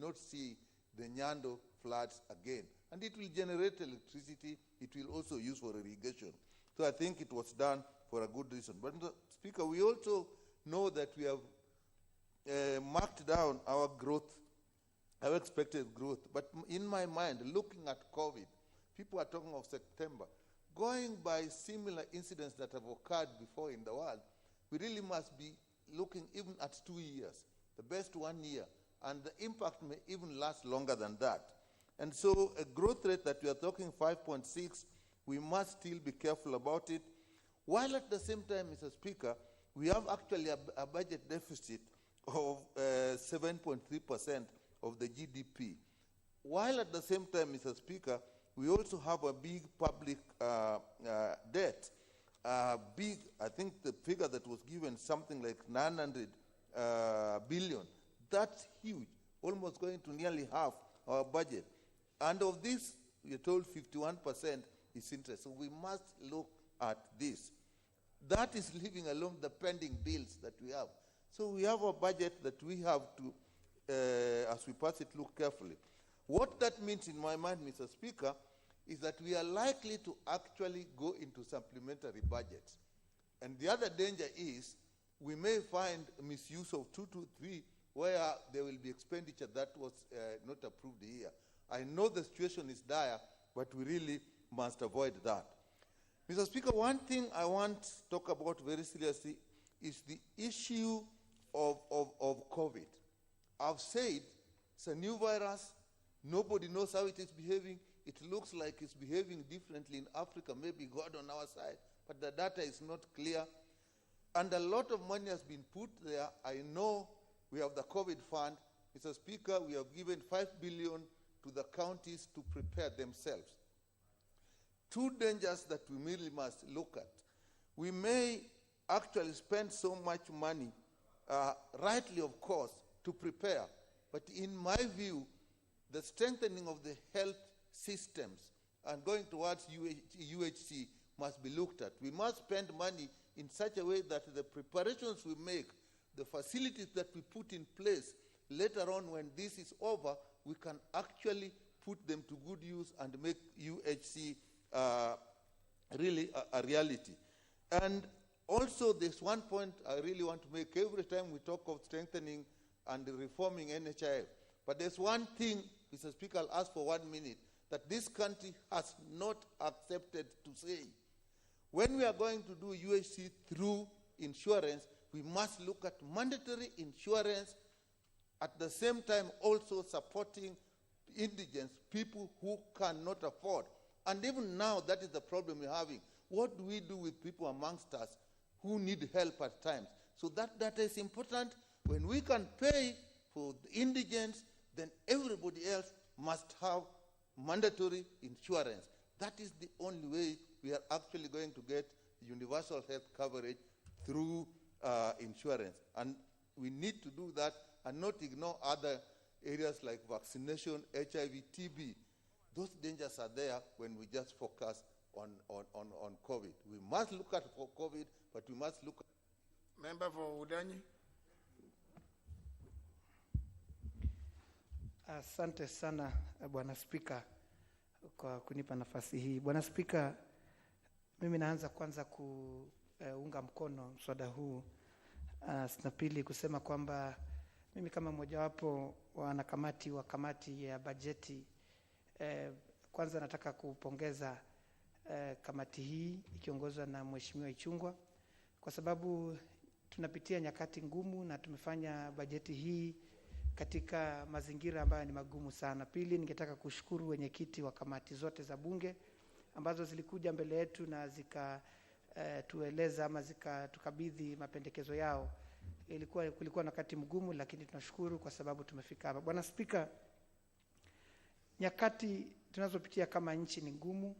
[SPEAKER 16] not see the Nyando floods again. And it will generate electricity, it will also use for irrigation. So I think it was done for a good reason. But Mr. Speaker, we also know that we have marked down our growth, our expected growth. But in my mind, looking at COVID, people are talking of September. Going by similar incidents that have occurred before in the world, we really must be looking even at 2 years, the best 1 year, and the impact may even last longer than that. And so a growth rate that we are talking 5.6, we must still be careful about it, while at the same time, Mr. Speaker, we have actually a budget deficit of 7.3% of the GDP. While at the same time, Mr. Speaker, we also have a big public debt. Big, I think the figure that was given, something like 900 billion. That's huge, almost going to nearly half our budget. And of this, we are told 51% is interest. So we must look at this. That is leaving alone the pending bills that we have. So we have a budget that we have to, as we pass it, look carefully. What that means in my mind, Mr. Speaker, is that we are likely to actually go into supplementary budgets. And the other danger is we may find misuse of 223 where there will be expenditure that was not approved here. I know the situation is dire, but we really must avoid that. Mr. Speaker, one thing I want to talk about very seriously is the issue of COVID. I've said it's a new virus. Nobody knows how it is behaving. It looks like it's behaving differently in Africa, maybe God on our side, but the data is not clear. And a lot of money has been put there. I know we have the COVID fund. Mr. Speaker, we have given 5 billion to the counties to prepare themselves. Two dangers that we really must look at. We may actually spend so much money, rightly of course, to prepare, but in my view, the strengthening of the health systems and going towards UHC must be looked at. We must spend money in such a way that the preparations we make, the facilities that we put in place, later on when this is over, we can actually put them to good use and make UHC really a reality. And also there's one point I really want to make every time we talk of strengthening and reforming NHIF. But there's one thing, Mr. Speaker, I'll ask for 1 minute, that this country has not accepted to say. When we are going to do UHC through insurance, we must look at mandatory insurance, at the same time also supporting indigents, people who cannot afford. And even now, that is the problem we're having. What do we do with people amongst us who need help at times? So that data is important. When we can pay for the indigents, then everybody else must have mandatory insurance. That is the only way we are actually going to get universal health coverage through insurance. And we need to do that and not ignore other areas like vaccination, HIV, TB. Those dangers are there when we just focus on COVID. We must look at for COVID, but we must look at...
[SPEAKER 10] Member for Udanyi.
[SPEAKER 18] Asante sana Bwana Spika kwa kunipa nafasi hii. Bwana Spika, mimi naanza kwanza kuunga mkono mswada huu. Na pili kusema kwamba mimi kama mojawapo wanakamati wa kamati ya bajeti, kwanza nataka kupongeza kamati hii ikiongozwa na Mheshimiwa Ichung'wah kwa sababu tunapitia nyakati ngumu na tumefanya bajeti hii katika mazingira ambayo ni magumu sana. Pili, ningetaka kushukuru wenyekiti wa kamati zote za bunge ambazo zilikuja mbele yetu na tueleza ama tukabidhi mapendekezo yao. Kulikuwa na wakati mgumu, lakini tunashukuru kwa sababu tumefika hapa. Bwana Spika, nyakati tunazopitia kama nchi ni ngumu.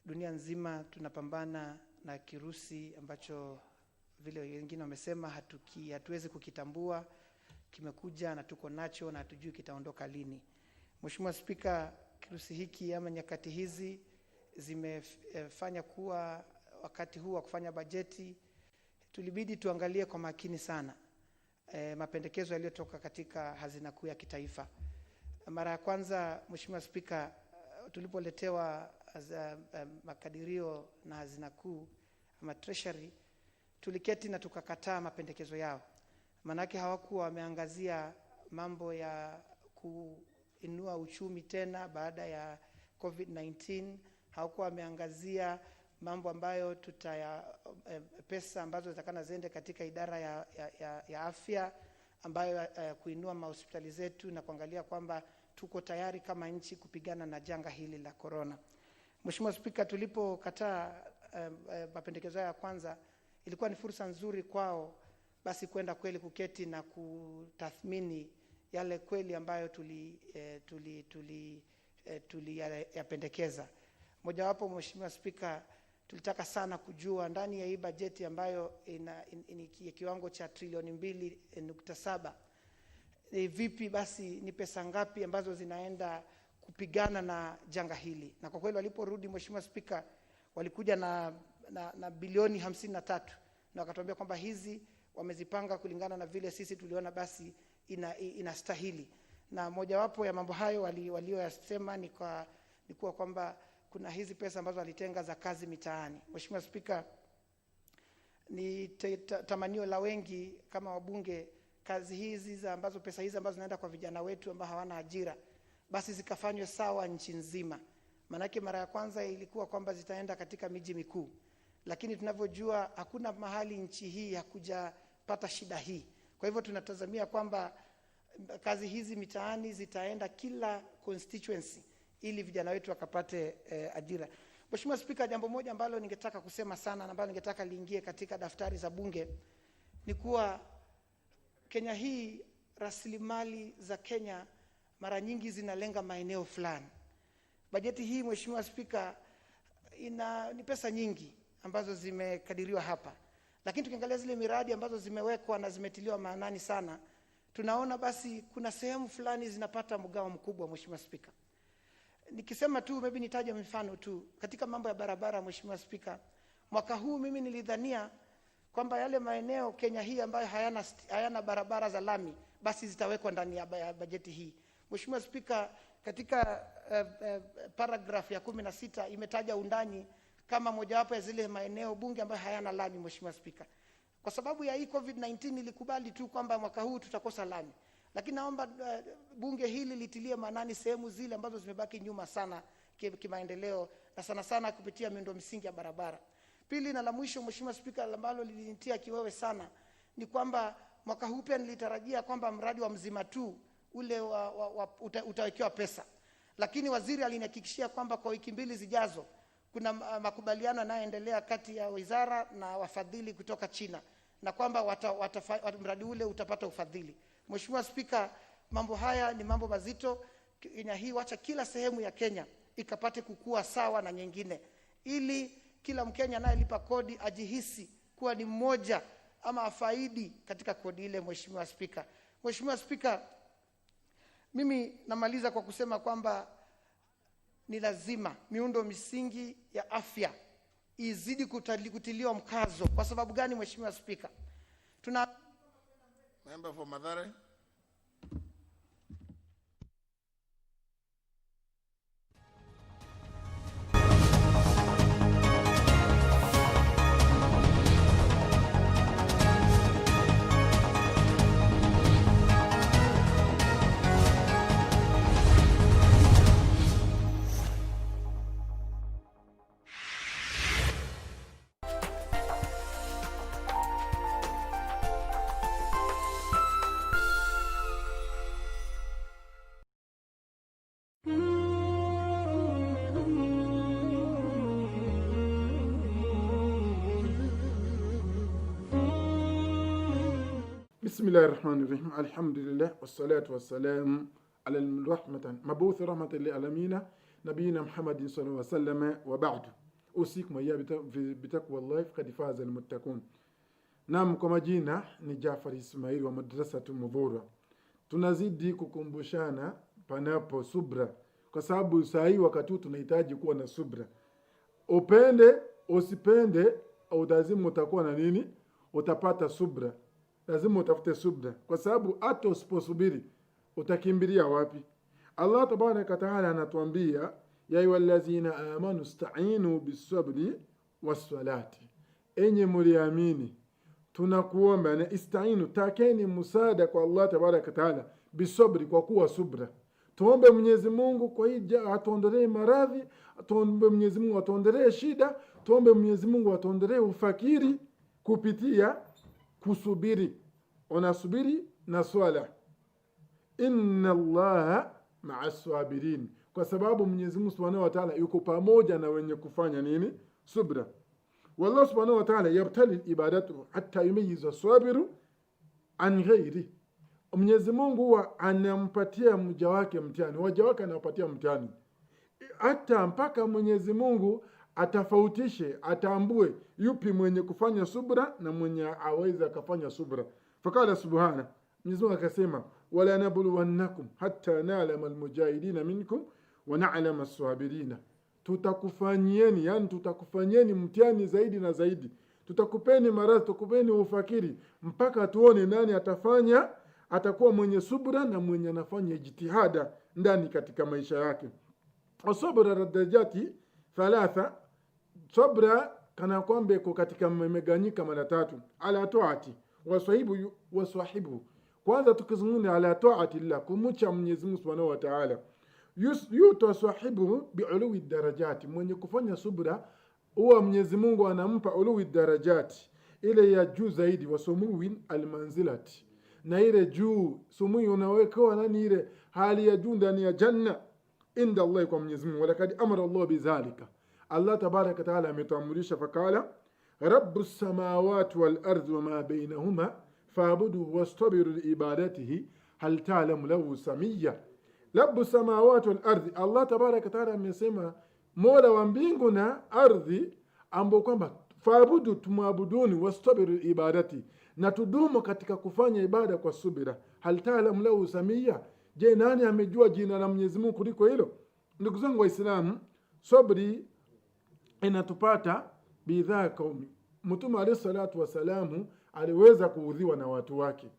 [SPEAKER 18] Dunia nzima tunapambana na kirusi ambacho vile wengine wamesema hatuwezi kukitambua. Kimekuja na tuko nacho na hatujui kitaondoka lini. Mheshimiwa Spika, kirusi hiki ama nyakati hizi zimefanya kuwa wakati huu wa kufanya bajeti tulibidi tuangalie kwa makini sana mapendekezo yaliyotoka katika hazina kuu ya kitaifa. Mara ya kwanza, Mheshimiwa Spika, tulipoletewa makadirio na hazina kuu ama treasury, tuliketi na tukakataa mapendekezo yao. Manake hawakuwa wameangazia mambo ya kuinua uchumi tena baada ya COVID-19, hawakuwa wameangazia mambo ambayo pesa ambazo zitakana ziende katika idara ya afya, ambayo kuinua mahospitali zetu na kuangalia kwamba tuko tayari kama nchi kupigana na janga hili la corona. Mheshimiwa Spika, tulipokataa mapendekezo ya kwanza, ilikuwa ni fursa nzuri kwao basi kwenda kweli kuketi na kutathmini yale kweli ambayo yapendekeza. Mojawapo, Mheshimiwa Spika, tulitaka sana kujua ndani ya hii bajeti ambayo ina kiwango cha trilioni 2.7, vipi basi ni pesa ngapi ambazo zinaenda kupigana na janga hili. Na kwa kweli waliporudi, Mheshimiwa Spika, walikuja na bilioni 53 na wakatuambia kwamba hizi wamezipanga kulingana na vile sisi tuliona basi inastahili. Na mojawapo ya mambo hayo walioyasema ni kuwa kwamba kuna hizi pesa ambazo walitenga za kazi mitaani. Mheshimiwa Spika, ni tamanio la wengi kama wabunge, kazi hizi pesa hizi ambazo zinaenda kwa vijana wetu ambao hawana ajira, basi zikafanywe sawa nchi nzima. Manake mara ya kwanza ilikuwa kwamba zitaenda katika miji mikuu, lakini tunavyojua hakuna mahali nchi hii hakujapata shida hii. Kwa hivyo tunatazamia kwamba kazi hizi mitaani zitaenda kila constituency ili vijana wetu wakapate ajira. Mheshimiwa Spika, jambo moja ambalo ningetaka kusema sana na ambalo ningetaka liingie katika daftari za bunge ni kuwa Kenya hii, rasilimali za Kenya mara nyingi zinalenga maeneo fulani. Bajeti hii, Mheshimiwa Spika, ni pesa nyingi ambazo zimekadiriwa hapa, lakini tukiangalia zile miradi ambazo zimewekwa na zimetiliwa maanani sana, tunaona basi kuna sehemu fulani zinapata mgao mkubwa. Mheshimiwa Spika, nikisema tu maybe nitaje mfano tu katika mambo ya barabara. Mheshimiwa Spika, mwaka huu mimi nilidhania kwamba yale maeneo Kenya hii ambayo hayana barabara za lami basi zitawekwa ndani ya bajeti hii. Mheshimiwa Spika, katika paragraph ya 16 imetaja undani kama mojawapo ya zile maeneo bunge ambayo hayana lami. Mheshimiwa Spika, kwa sababu ya hii COVID-19 ilikubali tu kwamba mwaka huu tutakosa lami, lakini naomba bunge hili litilie maanani sehemu zile ambazo zimebaki nyuma sana kimaendeleo na sana sana kupitia miundo msingi ya barabara. Pili na la mwisho, Mheshimiwa Spika, ambalo lilinitia kiwewe sana ni kwamba mwaka huu pia nilitarajia kwamba mradi wa Mzima tu ule utawekewa pesa, lakini waziri alinihakikishia kwamba kwa wiki 2 zijazo kuna makubaliano yanayoendelea kati ya wizara na wafadhili kutoka China na kwamba mradi ule utapata ufadhili. Mheshimiwa Spika, mambo haya ni mambo mazito. Kenya hii, wacha kila sehemu ya Kenya ikapate kukua sawa na nyingine, ili kila Mkenya anayelipa kodi ajihisi kuwa ni mmoja ama afaidi katika kodi ile. Mheshimiwa Spika, Mheshimiwa Spika, mimi namaliza kwa kusema kwamba ni lazima miundo misingi ya afya izidi kutiliwa mkazo. Kwa sababu gani, Mheshimiwa Spika?
[SPEAKER 10] Member for Mathare.
[SPEAKER 17] بسم الله الرحمن الرحيم الحمد لله والصلاة والسلام على الرحمة مبعوث رحمة للعالمين نبينا محمد صلى الله عليه وسلم وبعد أوصيكم يا بتقوى الله فقد فاز المتقون. Naam, kwa majina ni Jafar Ismail wa madrasa Tumudhura. Tunazidi kukumbushana panapo subra, kwa sababu saa hii wakati tunahitaji kuwa na subra. Upende usipende au lazima utakuwa na nini? Utapata subra. Lazima utafute subra, kwa sababu hata usiposubiri utakimbilia wapi? Allah tabaraka taala anatuambia ya ayyuhallazina amanu ista'inu bis-sabri was-salati, enyi mliamini tunakuomba na istainu, takeni msaada kwa Allah tabaraka taala bisabri, kwa kuwa subra. Tuombe Mwenyezi Mungu kwa hija atuondolee maradhi, tuombe Mwenyezi Mungu atuondolee shida, tuombe Mwenyezi Mungu atuondolee ufakiri kupitia kusubiri. Unasubiri na swala. Inna Allaha ma'as sabirin, kwa sababu Mwenyezi Mungu Subhanahu wa Ta'ala yuko pamoja na wenye kufanya nini? Subra. والله سبحانه وتعالى يبتلي ibadatu hatta yumayyiza sabiru an ghairi. Mwenyezi Mungu huwa anampatia mja wake mtihani, waja wake anawapatia mtihani, hata mpaka Mwenyezi Mungu atafautishe, atambue yupi mwenye kufanya subra na mwenye aweza kufanya subra. Fakala subhana, Mwenyezi Mungu akasema wala nabluwannakum hatta na'lama almujahidina minkum wa na'lama as-sabirina. Tutakufanyieni, yani tutakufanyieni mtihani zaidi na zaidi. Tutakupeni maradhi, tutakupeni ufakiri, mpaka tuone nani atakuwa mwenye subra na mwenye anafanya jitihada ndani katika maisha yake. Asabra radajati thalatha, sabra kana kwamba iko katika mmeganyika mara tatu. Ala taati wasahibu. Kwanza tukizungumza ala taati Allah, kumcha Mwenyezi Mungu Subhanahu wa Ta'ala, yuto sahibu bi'uluwi darajati, mwenye kufanya subra huwa Mwenyezi Mungu anampa uluwi darajati, ile ya juu zaidi, wa sumuwin almanzilati, na ile juu sumuwi unawekewa nani, ile hali ya juu ndani ya janna inda Allah kwa Mwenyezi Mungu. Walakad amara Allah bizalika, Allah tabaraka taala ametuamrisha, fakala rabbus samawati wal ardi wama bainahuma fa'budu wastabiru liibadatihi hal ta'lamu lahu samiyya. Rabbu samawati wal ardi, Allah tabaraka taala amesema mola wa mbingu na ardhi, ambao kwamba faabudu, tumabuduni, wastabiru ibadati, na tudumu katika kufanya ibada kwa subira. Hal ta'lamu lahu samiyya, je, nani amejua jina la Mwenyezi Mungu kuliko hilo? Ndugu zangu Waislamu, sabri inatupata bidhaa kaumi. Mtume alayhi salatu wasalamu aliweza kuudhiwa na watu wake,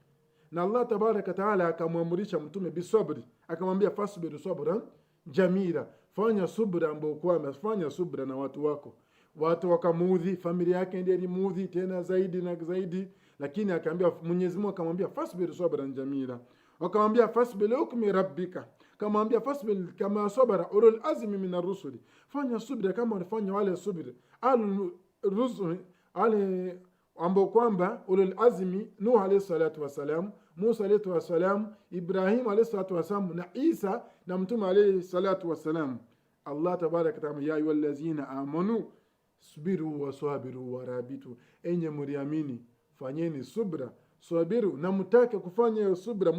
[SPEAKER 17] na Allah tabaraka taala akamwamrisha mtume bisabri, akamwambia fasbiru sabran jamila, fanya subra ambayo kwa fanya subra na watu wako. Watu wakamuudhi, familia yake ndiye alimuudhi tena zaidi na zaidi, lakini akaambia Mwenyezi Mungu akamwambia fasbiru sabran jamila, akamwambia fasbiru hukmi rabbika, akamwambia fasbiru kama sabara ulul azmi min ar-rusuli, fanya subra kama wanafanya wale subra al-rusul ale ambao kwamba ulul azmi Nuh alayhi salatu wasalam, Musa alayhi wasalam, Ibrahim alayhi salatu wasalam, na Isa na mtume alayhi salatu wasalam. Allah tabaraka taala ya ayyuhallazina amanu subiru wasabiru warabitu, enye mliamini fanyeni subra, sabiru, na mtake kufanya subra.